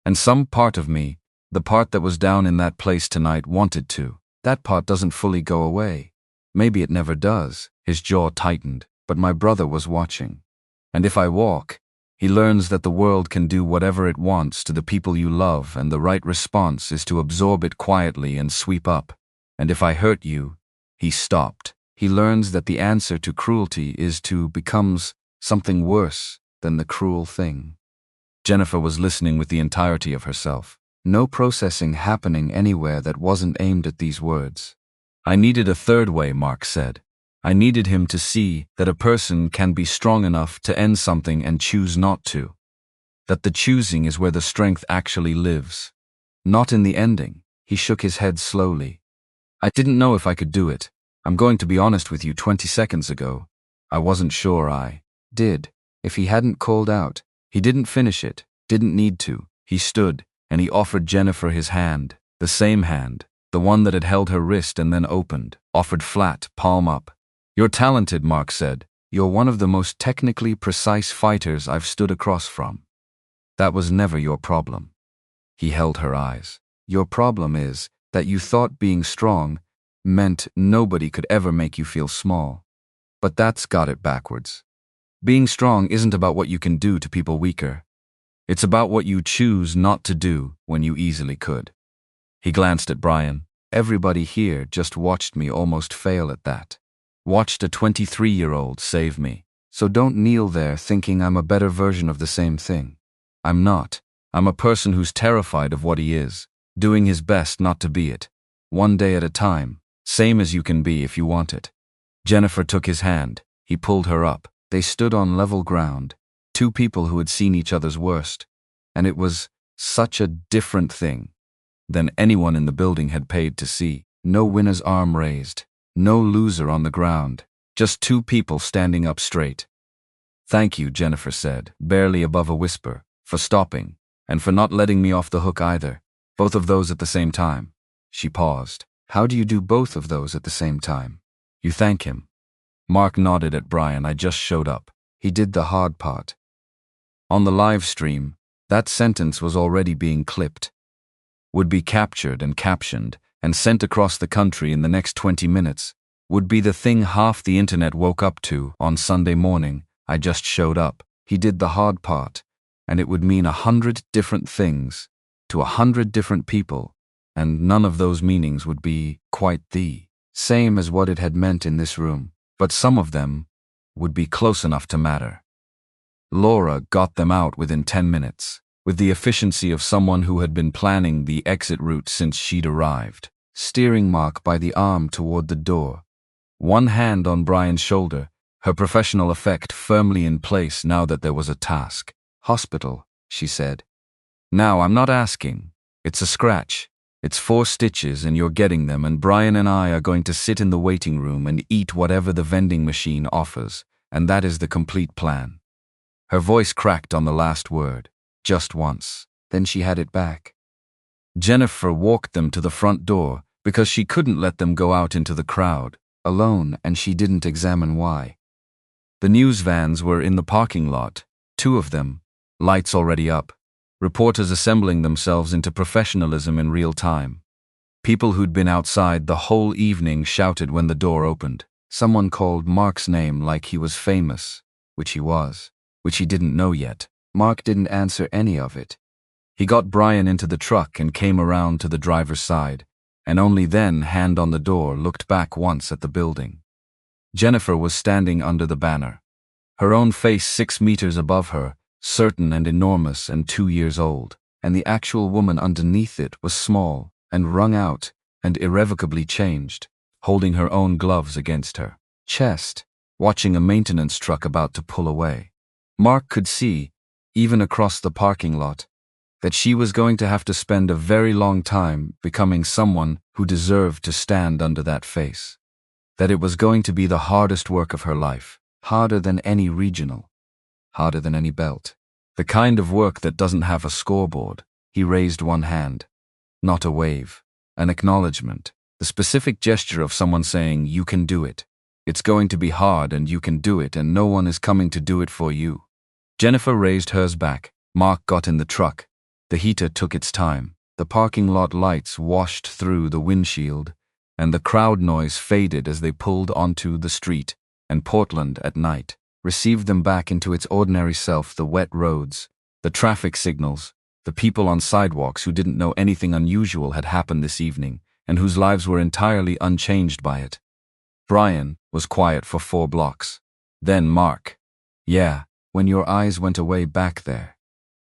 A: And some part of me, the part that was down in that place tonight, wanted to. That part doesn't fully go away. Maybe it never does. His jaw tightened, but my brother was watching. And if I walk, he learns that the world can do whatever it wants to the people you love, and the right response is to absorb it quietly and sweep up. And if I hurt you, he stopped. He learns that the answer to cruelty is to becomes something worse than the cruel thing. Jennifer was listening with the entirety of herself. No processing happening anywhere that wasn't aimed at these words. I needed a third way, Mark said. I needed him to see that a person can be strong enough to end something and choose not to. That the choosing is where the strength actually lives. Not in the ending. He shook his head slowly. I didn't know if I could do it. I'm going to be honest with you, 20 seconds ago. I wasn't sure I did. If he hadn't called out, he didn't finish it, didn't need to. He stood, and he offered Jennifer his hand, the same hand, the one that had held her wrist and then opened, offered flat, palm up. You're talented, Mark said. You're one of the most technically precise fighters I've stood across from. That was never your problem. He held her eyes. Your problem is that you thought being strong meant nobody could ever make you feel small. But that's got it backwards. Being strong isn't about what you can do to people weaker. It's about what you choose not to do when you easily could. He glanced at Brian. Everybody here just watched me almost fail at that. Watched a 23-year-old save me. So don't kneel there thinking I'm a better version of the same thing. I'm not. I'm a person who's terrified of what he is, doing his best not to be it. One day at a time, same as you can be if you want it. Jennifer took his hand. He pulled her up. They stood on level ground, two people who had seen each other's worst, and it was such a different thing than anyone in the building had paid to see. No winner's arm raised, no loser on the ground, just two people standing up straight. Thank you, Jennifer said, barely above a whisper, for stopping, and for not letting me off the hook either. Both of those at the same time. She paused. How do you do both of those at the same time? You thank him. Mark nodded at Brian. I just showed up. He did the hard part. On the live stream, that sentence was already being clipped. Would be captured and captioned and sent across the country in the next 20 minutes. Would be the thing half the internet woke up to on Sunday morning. I just showed up. He did the hard part. And it would mean 100 different things to 100 different people. And none of those meanings would be quite the same as what it had meant in this room. But some of them would be close enough to matter. Laura got them out within 10 minutes, with the efficiency of someone who had been planning the exit route since she'd arrived, steering Mark by the arm toward the door. One hand on Brian's shoulder, her professional effect firmly in place now that there was a task. Hospital, she said. Now, I'm not asking. It's a scratch. It's 4 stitches and you're getting them, and Brian and I are going to sit in the waiting room and eat whatever the vending machine offers, and that is the complete plan. Her voice cracked on the last word, just once. Then she had it back. Jennifer walked them to the front door because she couldn't let them go out into the crowd, alone, and she didn't examine why. The news vans were in the parking lot, 2 of them, lights already up. Reporters assembling themselves into professionalism in real time. People who'd been outside the whole evening shouted when the door opened. Someone called Mark's name like he was famous, which he was, which he didn't know yet. Mark didn't answer any of it. He got Brian into the truck and came around to the driver's side. and only then, hand on the door, looked back once at the building. Jennifer was standing under the banner, her own face 6 meters above her, certain and enormous and 2 years old, and the actual woman underneath it was small and wrung out and irrevocably changed, holding her own gloves against her chest, watching a maintenance truck about to pull away. Mark could see, even across the parking lot, that she was going to have to spend a very long time becoming someone who deserved to stand under that face. That it was going to be the hardest work of her life, harder than any regional, harder than any belt. The kind of work that doesn't have a scoreboard. He raised one hand. Not a wave, an acknowledgement, the specific gesture of someone saying, "You can do it. It's going to be hard and you can do it, and no one is coming to do it for you." Jennifer raised hers back. Mark got in the truck. The heater took its time. The parking lot lights washed through the windshield, and the crowd noise faded as they pulled onto the street, and Portland at night received them back into its ordinary self, the wet roads, the traffic signals, the people on sidewalks who didn't know anything unusual had happened this evening, and whose lives were entirely unchanged by it. Brian was quiet for 4 blocks. Then Mark. "Yeah, when your eyes went away back there."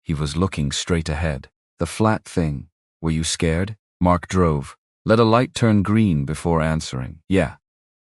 A: He was looking straight ahead. "The flat thing. Were you scared?" Mark drove. Let a light turn green before answering. "Yeah."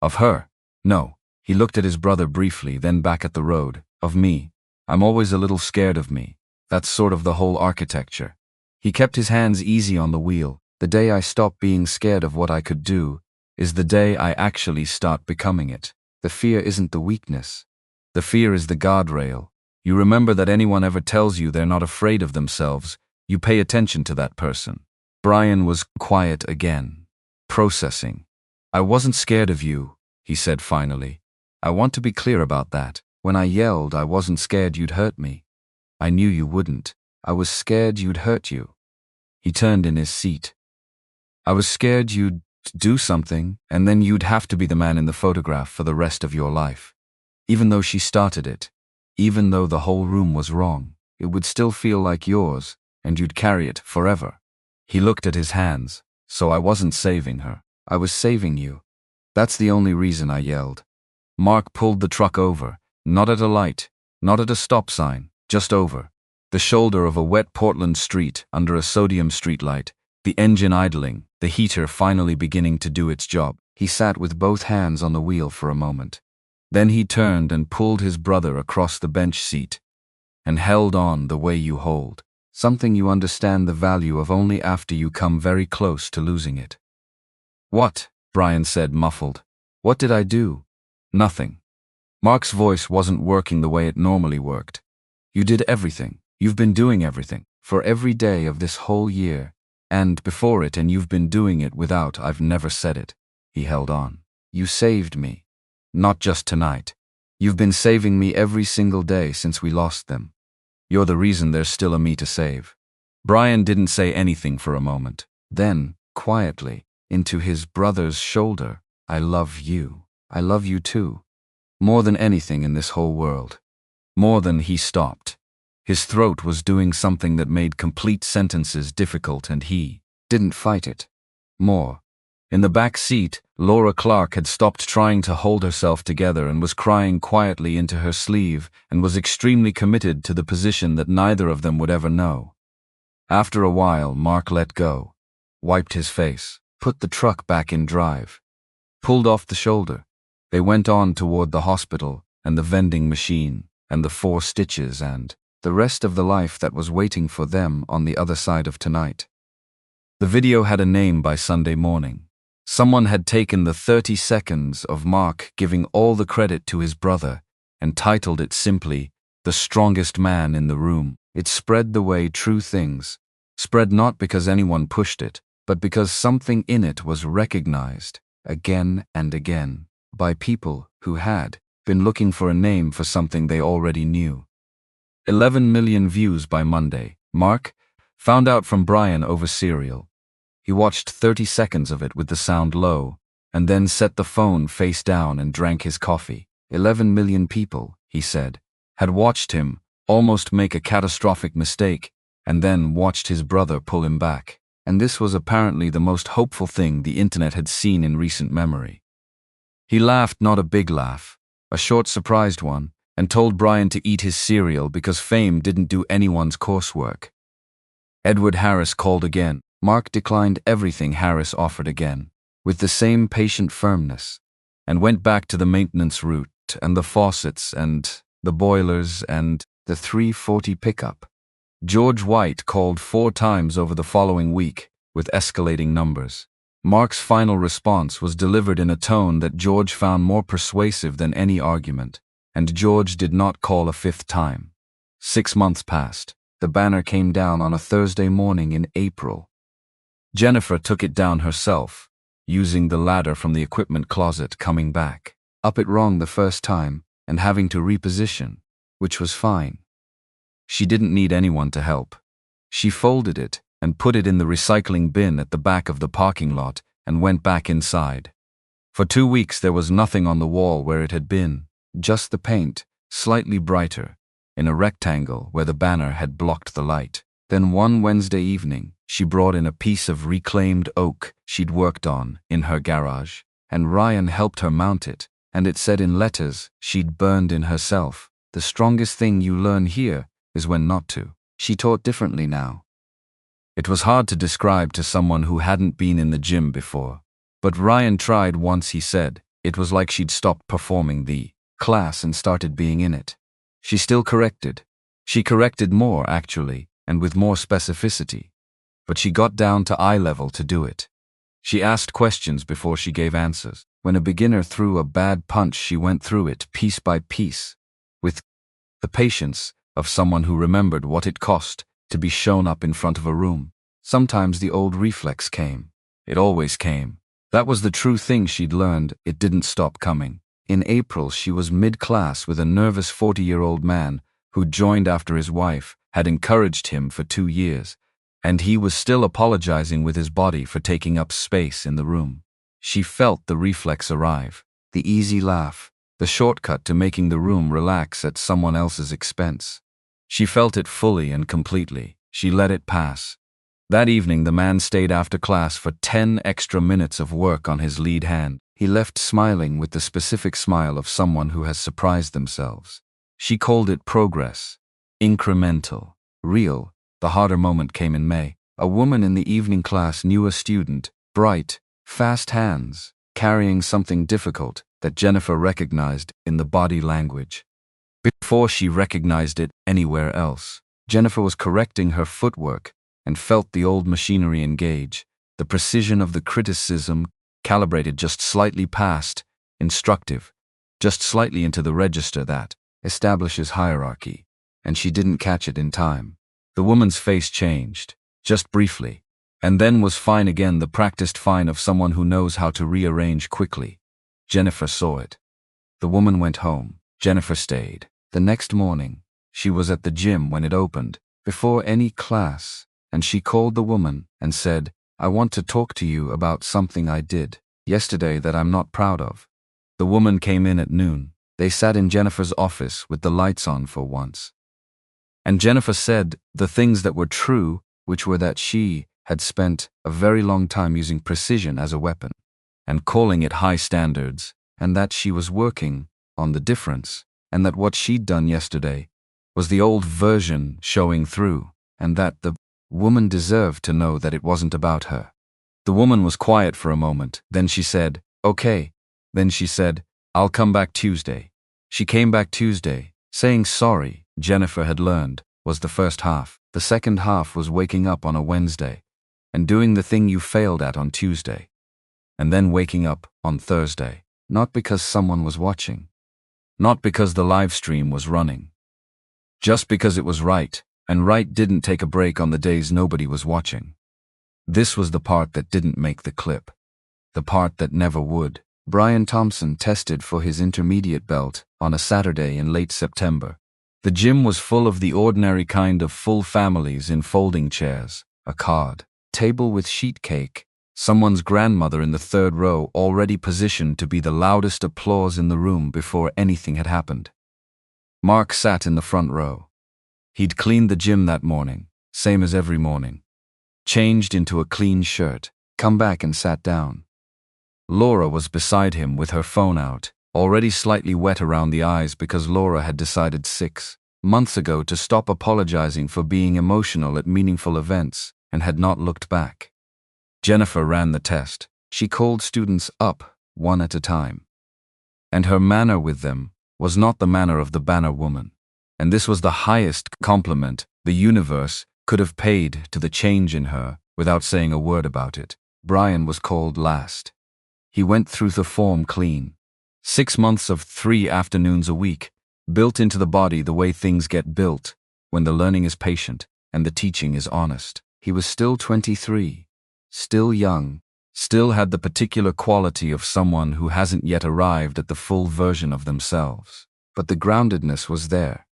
A: "Of her?" "No." He looked at his brother briefly, then back at the road. "Of me. I'm always a little scared of me. That's sort of the whole architecture." He kept his hands easy on the wheel. "The day I stop being scared of what I could do is the day I actually start becoming it. The fear isn't the weakness. The fear is the guardrail. You remember that anyone ever tells you they're not afraid of themselves, you pay attention to that person." Brian was quiet again, processing. "I wasn't scared of you," he said finally. "I want to be clear about that. When I yelled, I wasn't scared you'd hurt me. I knew you wouldn't. I was scared you'd hurt you." He turned in his seat. "I was scared you'd do something, and then you'd have to be the man in the photograph for the rest of your life. Even though she started it, even though the whole room was wrong, it would still feel like yours, and you'd carry it forever." He looked at his hands. "So I wasn't saving her. I was saving you. That's the only reason I yelled." Mark pulled the truck over, not at a light, not at a stop sign, just over. The shoulder of a wet Portland street under a sodium streetlight, the engine idling, the heater finally beginning to do its job. He sat with both hands on the wheel for a moment. Then he turned and pulled his brother across the bench seat and held on the way you hold. Something you understand the value of only after you come very close to losing it. "What?" Brian said, muffled. "What did I do?" "Nothing." Mark's voice wasn't working the way it normally worked. "You did everything. You've been doing everything. For every day of this whole year. And before it, and you've been doing it without I've never said it." He held on. "You saved me. Not just tonight. You've been saving me every single day since we lost them. You're the reason there's still a me to save." Brian didn't say anything for a moment. Then, quietly, into his brother's shoulder, "I love you. I love you too. More than anything in this whole world." More than. He stopped. His throat was doing something that made complete sentences difficult, and he didn't fight it. More. In the back seat, Laura Clark had stopped trying to hold herself together and was crying quietly into her sleeve and was extremely committed to the position that neither of them would ever know. After a while, Mark let go, wiped his face, put the truck back in drive, pulled off the shoulder. They went on toward the hospital and the vending machine and the 4 stitches and the rest of the life that was waiting for them on the other side of tonight. The video had a name by Sunday morning. Someone had taken the 30 seconds of Mark giving all the credit to his brother and titled it simply, "The Strongest Man in the Room." It spread the way true things, spread not because anyone pushed it, but because something in it was recognized, again and again, by people who had been looking for a name for something they already knew. 11 million views by Monday. Mark found out from Brian over cereal. He watched 30 seconds of it with the sound low, and then set the phone face down and drank his coffee. 11 million people, he said, had watched him almost make a catastrophic mistake, and then watched his brother pull him back. and this was apparently the most hopeful thing the internet had seen in recent memory. He laughed, not a big laugh, a short, surprised one, and told Brian to eat his cereal because fame didn't do anyone's coursework. Edward Harris called again. Mark declined everything Harris offered again, with the same patient firmness, and went back to the maintenance route and the faucets and the boilers and the 340 pickup. George White called 4 times over the following week, with escalating numbers. Mark's final response was delivered in a tone that George found more persuasive than any argument, and George did not call a 5th time. 6 months passed. The banner came down on a Thursday morning in April. Jennifer took it down herself, using the ladder from the equipment closet, coming back. Up it wrong the first time, and having to reposition, which was fine. She didn't need anyone to help. She folded it and put it in the recycling bin at the back of the parking lot and went back inside. For 2 weeks there was nothing on the wall where it had been, just the paint, slightly brighter, in a rectangle where the banner had blocked the light. Then one Wednesday evening, she brought in a piece of reclaimed oak she'd worked on in her garage, and Ryan helped her mount it, and it said in letters she'd burned in herself, "The strongest thing you learn here is when not to." She taught differently now. It was hard to describe to someone who hadn't been in the gym before, but Ryan tried once. He said it was like she'd stopped performing the class and started being in it. She still corrected. She corrected more, actually, and with more specificity. But she got down to eye level to do it. She asked questions before she gave answers. When a beginner threw a bad punch, she went through it piece by piece, with the patience of someone who remembered what it cost to be shown up in front of a room. Sometimes the old reflex came. It always came. That was the true thing she'd learned. It didn't stop coming. In April, she was mid-class with a nervous 40-year-old man who joined after his wife had encouraged him for 2 years, and he was still apologizing with his body for taking up space in the room. She felt the reflex arrive, the easy laugh, the shortcut to making the room relax at someone else's expense. She felt it fully and completely. She let it pass. That evening, the man stayed after class for 10 extra minutes of work on his lead hand. He left smiling with the specific smile of someone who has surprised themselves. She called it progress, incremental, real. The harder moment came in May. A woman in the evening class knew a student, bright, fast hands, carrying something difficult that Jennifer recognized in the body language. Before she recognized it anywhere else, Jennifer was correcting her footwork and felt the old machinery engage, the precision of the criticism calibrated just slightly past instructive, just slightly into the register that establishes hierarchy, and she didn't catch it in time. The woman's face changed, just briefly, and then was fine again, the practiced fine of someone who knows how to rearrange quickly. Jennifer saw it. The woman went home. Jennifer stayed. The next morning, she was at the gym when it opened, before any class, and she called the woman and said, "I want to talk to you about something I did yesterday that I'm not proud of." The woman came in at noon. They sat in Jennifer's office with the lights on for once. And Jennifer said the things that were true, which were that she had spent a very long time using precision as a weapon and calling it high standards, and that she was working on the difference, and that what she'd done yesterday was the old version showing through, and that the woman deserved to know that it wasn't about her. The woman was quiet for a moment. Then she said, "Okay." Then she said, "I'll come back Tuesday." She came back Tuesday. Saying sorry, Jennifer had learned, was the first half. The second half was waking up on a Wednesday and doing the thing you failed at on Tuesday, and then waking up on Thursday, not because someone was watching, not because the live stream was running, just because it was right, and right didn't take a break on the days nobody was watching. This was the part that didn't make the clip, the part that never would. Brian Thompson tested for his intermediate belt on a Saturday in late September. The gym was full of the ordinary kind of full families in folding chairs, a card table with sheet cake, someone's grandmother in the third row already positioned to be the loudest applause in the room before anything had happened. Mark sat in the front row. He'd cleaned the gym that morning, same as every morning. changed into a clean shirt, come back and sat down. Laura was beside him with her phone out, already slightly wet around the eyes because Laura had decided 6 months ago to stop apologizing for being emotional at meaningful events and had not looked back. Jennifer ran the test. She called students up, one at a time. And her manner with them was not the manner of the banner woman. And this was the highest compliment the universe could have paid to the change in her without saying a word about it. Brian was called last. He went through the form clean. 6 months of 3 afternoons a week, built into the body the way things get built, when the learning is patient and the teaching is honest. He was still 23, still young, still had the particular quality of someone who hasn't yet arrived at the full version of themselves. But the groundedness was there.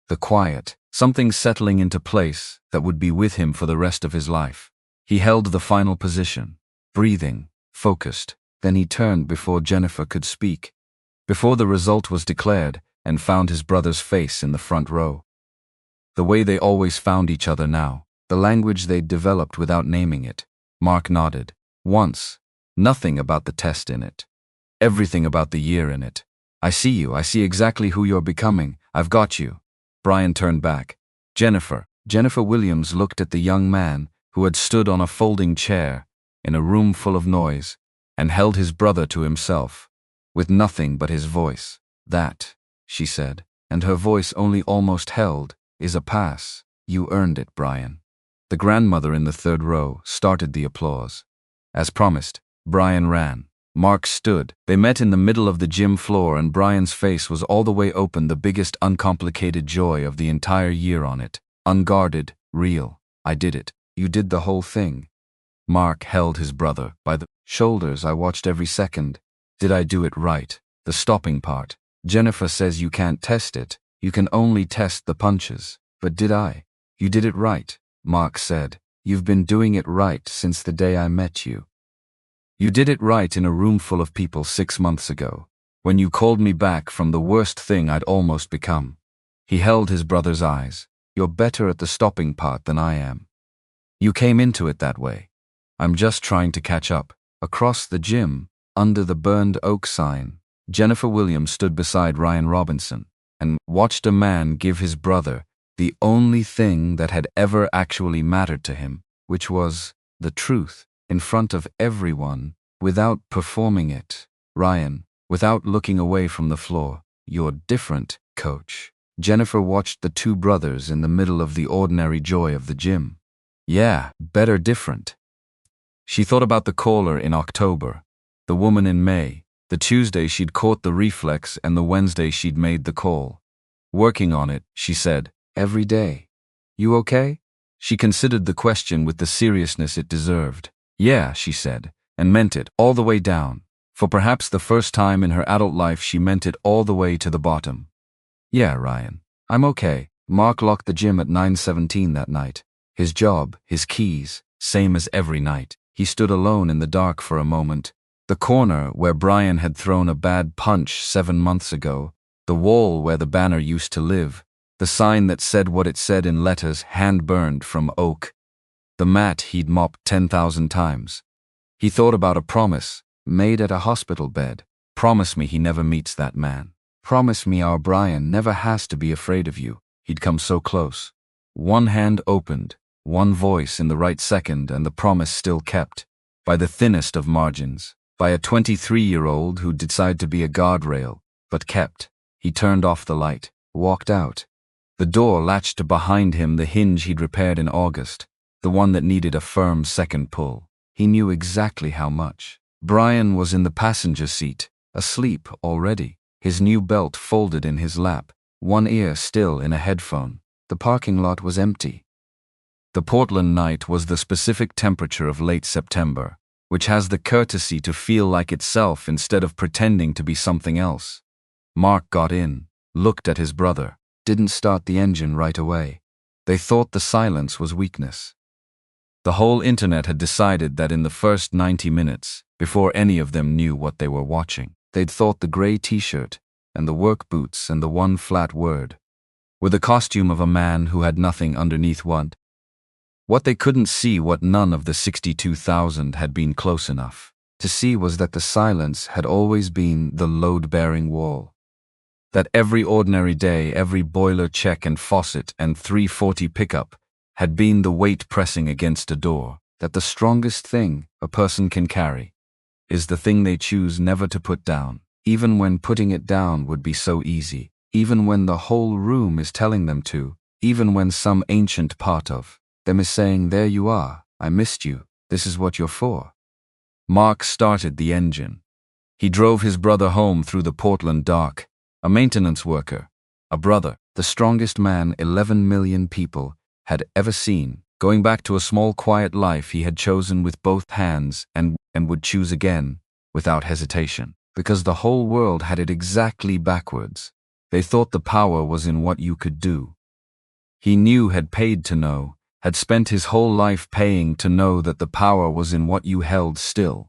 A: The quiet, something settling into place that would be with him for the rest of his life. He held the final position, breathing, focused. Then he turned before Jennifer could speak, before the result was declared, and found his brother's face in the front row. The way they always found each other now, the language they'd developed without naming it. Mark nodded. Once. Nothing about the test in it. Everything about the year in it. I see you. I see exactly who you're becoming. I've got you. Brian turned back. Jennifer. Jennifer Williams looked at the young man who had stood on a folding chair in a room full of noise and held his brother to himself, with nothing but his voice. That, she said, and her voice only almost held, is a pass. You earned it, Brian. The grandmother in the third row started the applause. As promised, Brian ran. Mark stood. They met in the middle of the gym floor and Brian's face was all the way open, the biggest uncomplicated joy of the entire year on it. Unguarded, real. I did it. You did the whole thing. Mark held his brother by the shoulders. I watched every second. Did I do it right? The stopping part. Jennifer says you can't test it. You can only test the punches. But did I? You did it right, Mark said. You've been doing it right since the day I met you. You did it right in a room full of people 6 months ago, when you called me back from the worst thing I'd almost become. He held his brother's eyes. You're better at the stopping part than I am. You came into it that way. I'm just trying to catch up. Across the gym, under the burned oak sign, Jennifer Williams stood beside Ryan Robinson and watched a man give his brother the only thing that had ever actually mattered to him, which was the truth, in front of everyone, without performing it. Ryan, without looking away from the floor, you're different, coach. Jennifer watched the two brothers in the middle of the ordinary joy of the gym. Yeah, better different. She thought about the caller in October, the woman in May, the Tuesday she'd caught the reflex and the Wednesday she'd made the call. Working on it, she said, every day. You okay? She considered the question with the seriousness it deserved. Yeah, she said, and meant it all the way down. For perhaps the first time in her adult life she meant it all the way to the bottom. Yeah, Ryan. I'm okay. Mark locked the gym at 9:17 that night. His job, his keys, same as every night. He stood alone in the dark for a moment. The corner where Brian had thrown a bad punch 7 months ago, the wall where the banner used to live, the sign that said what it said in letters hand-burned from oak, the mat he'd mopped 10,000 times. He thought about a promise, made at a hospital bed. Promise me he never meets that man. Promise me our Brian never has to be afraid of you. He'd come so close. One hand opened, one voice in the right second, and the promise still kept, by the thinnest of margins, by a 23-year-old who'd decided to be a guardrail, but kept. He turned off the light, walked out. The door latched behind him, the hinge he'd repaired in August, the one that needed a firm second pull. He knew exactly how much. Brian was in the passenger seat, asleep already, his new belt folded in his lap, one ear still in a headphone. The parking lot was empty. The Portland night was the specific temperature of late September, which has the courtesy to feel like itself instead of pretending to be something else. Mark got in, looked at his brother, didn't start the engine right away. They thought the silence was weakness. The whole internet had decided that in the first 90 minutes, before any of them knew what they were watching, they'd thought the gray t-shirt and the work boots and the one flat word were the costume of a man who had nothing underneath one. What they couldn't see, what none of the 62,000 had been close enough to see, was that the silence had always been the load-bearing wall. That every ordinary day, every boiler check and faucet and 340 pickup had been the weight pressing against a door. That the strongest thing a person can carry is the thing they choose never to put down, even when putting it down would be so easy, even when the whole room is telling them to, even when some ancient part of them is saying, "There you are, I missed you, this is what you're for." Mark started the engine. He drove his brother home through the Portland dark, a maintenance worker, a brother, the strongest man 11 million people had ever seen, going back to a small quiet life he had chosen with both hands and would choose again without hesitation, because the whole world had it exactly backwards. They thought the power was in what you could do. He knew, had paid to know, had spent his whole life paying to know that the power was in what you held still.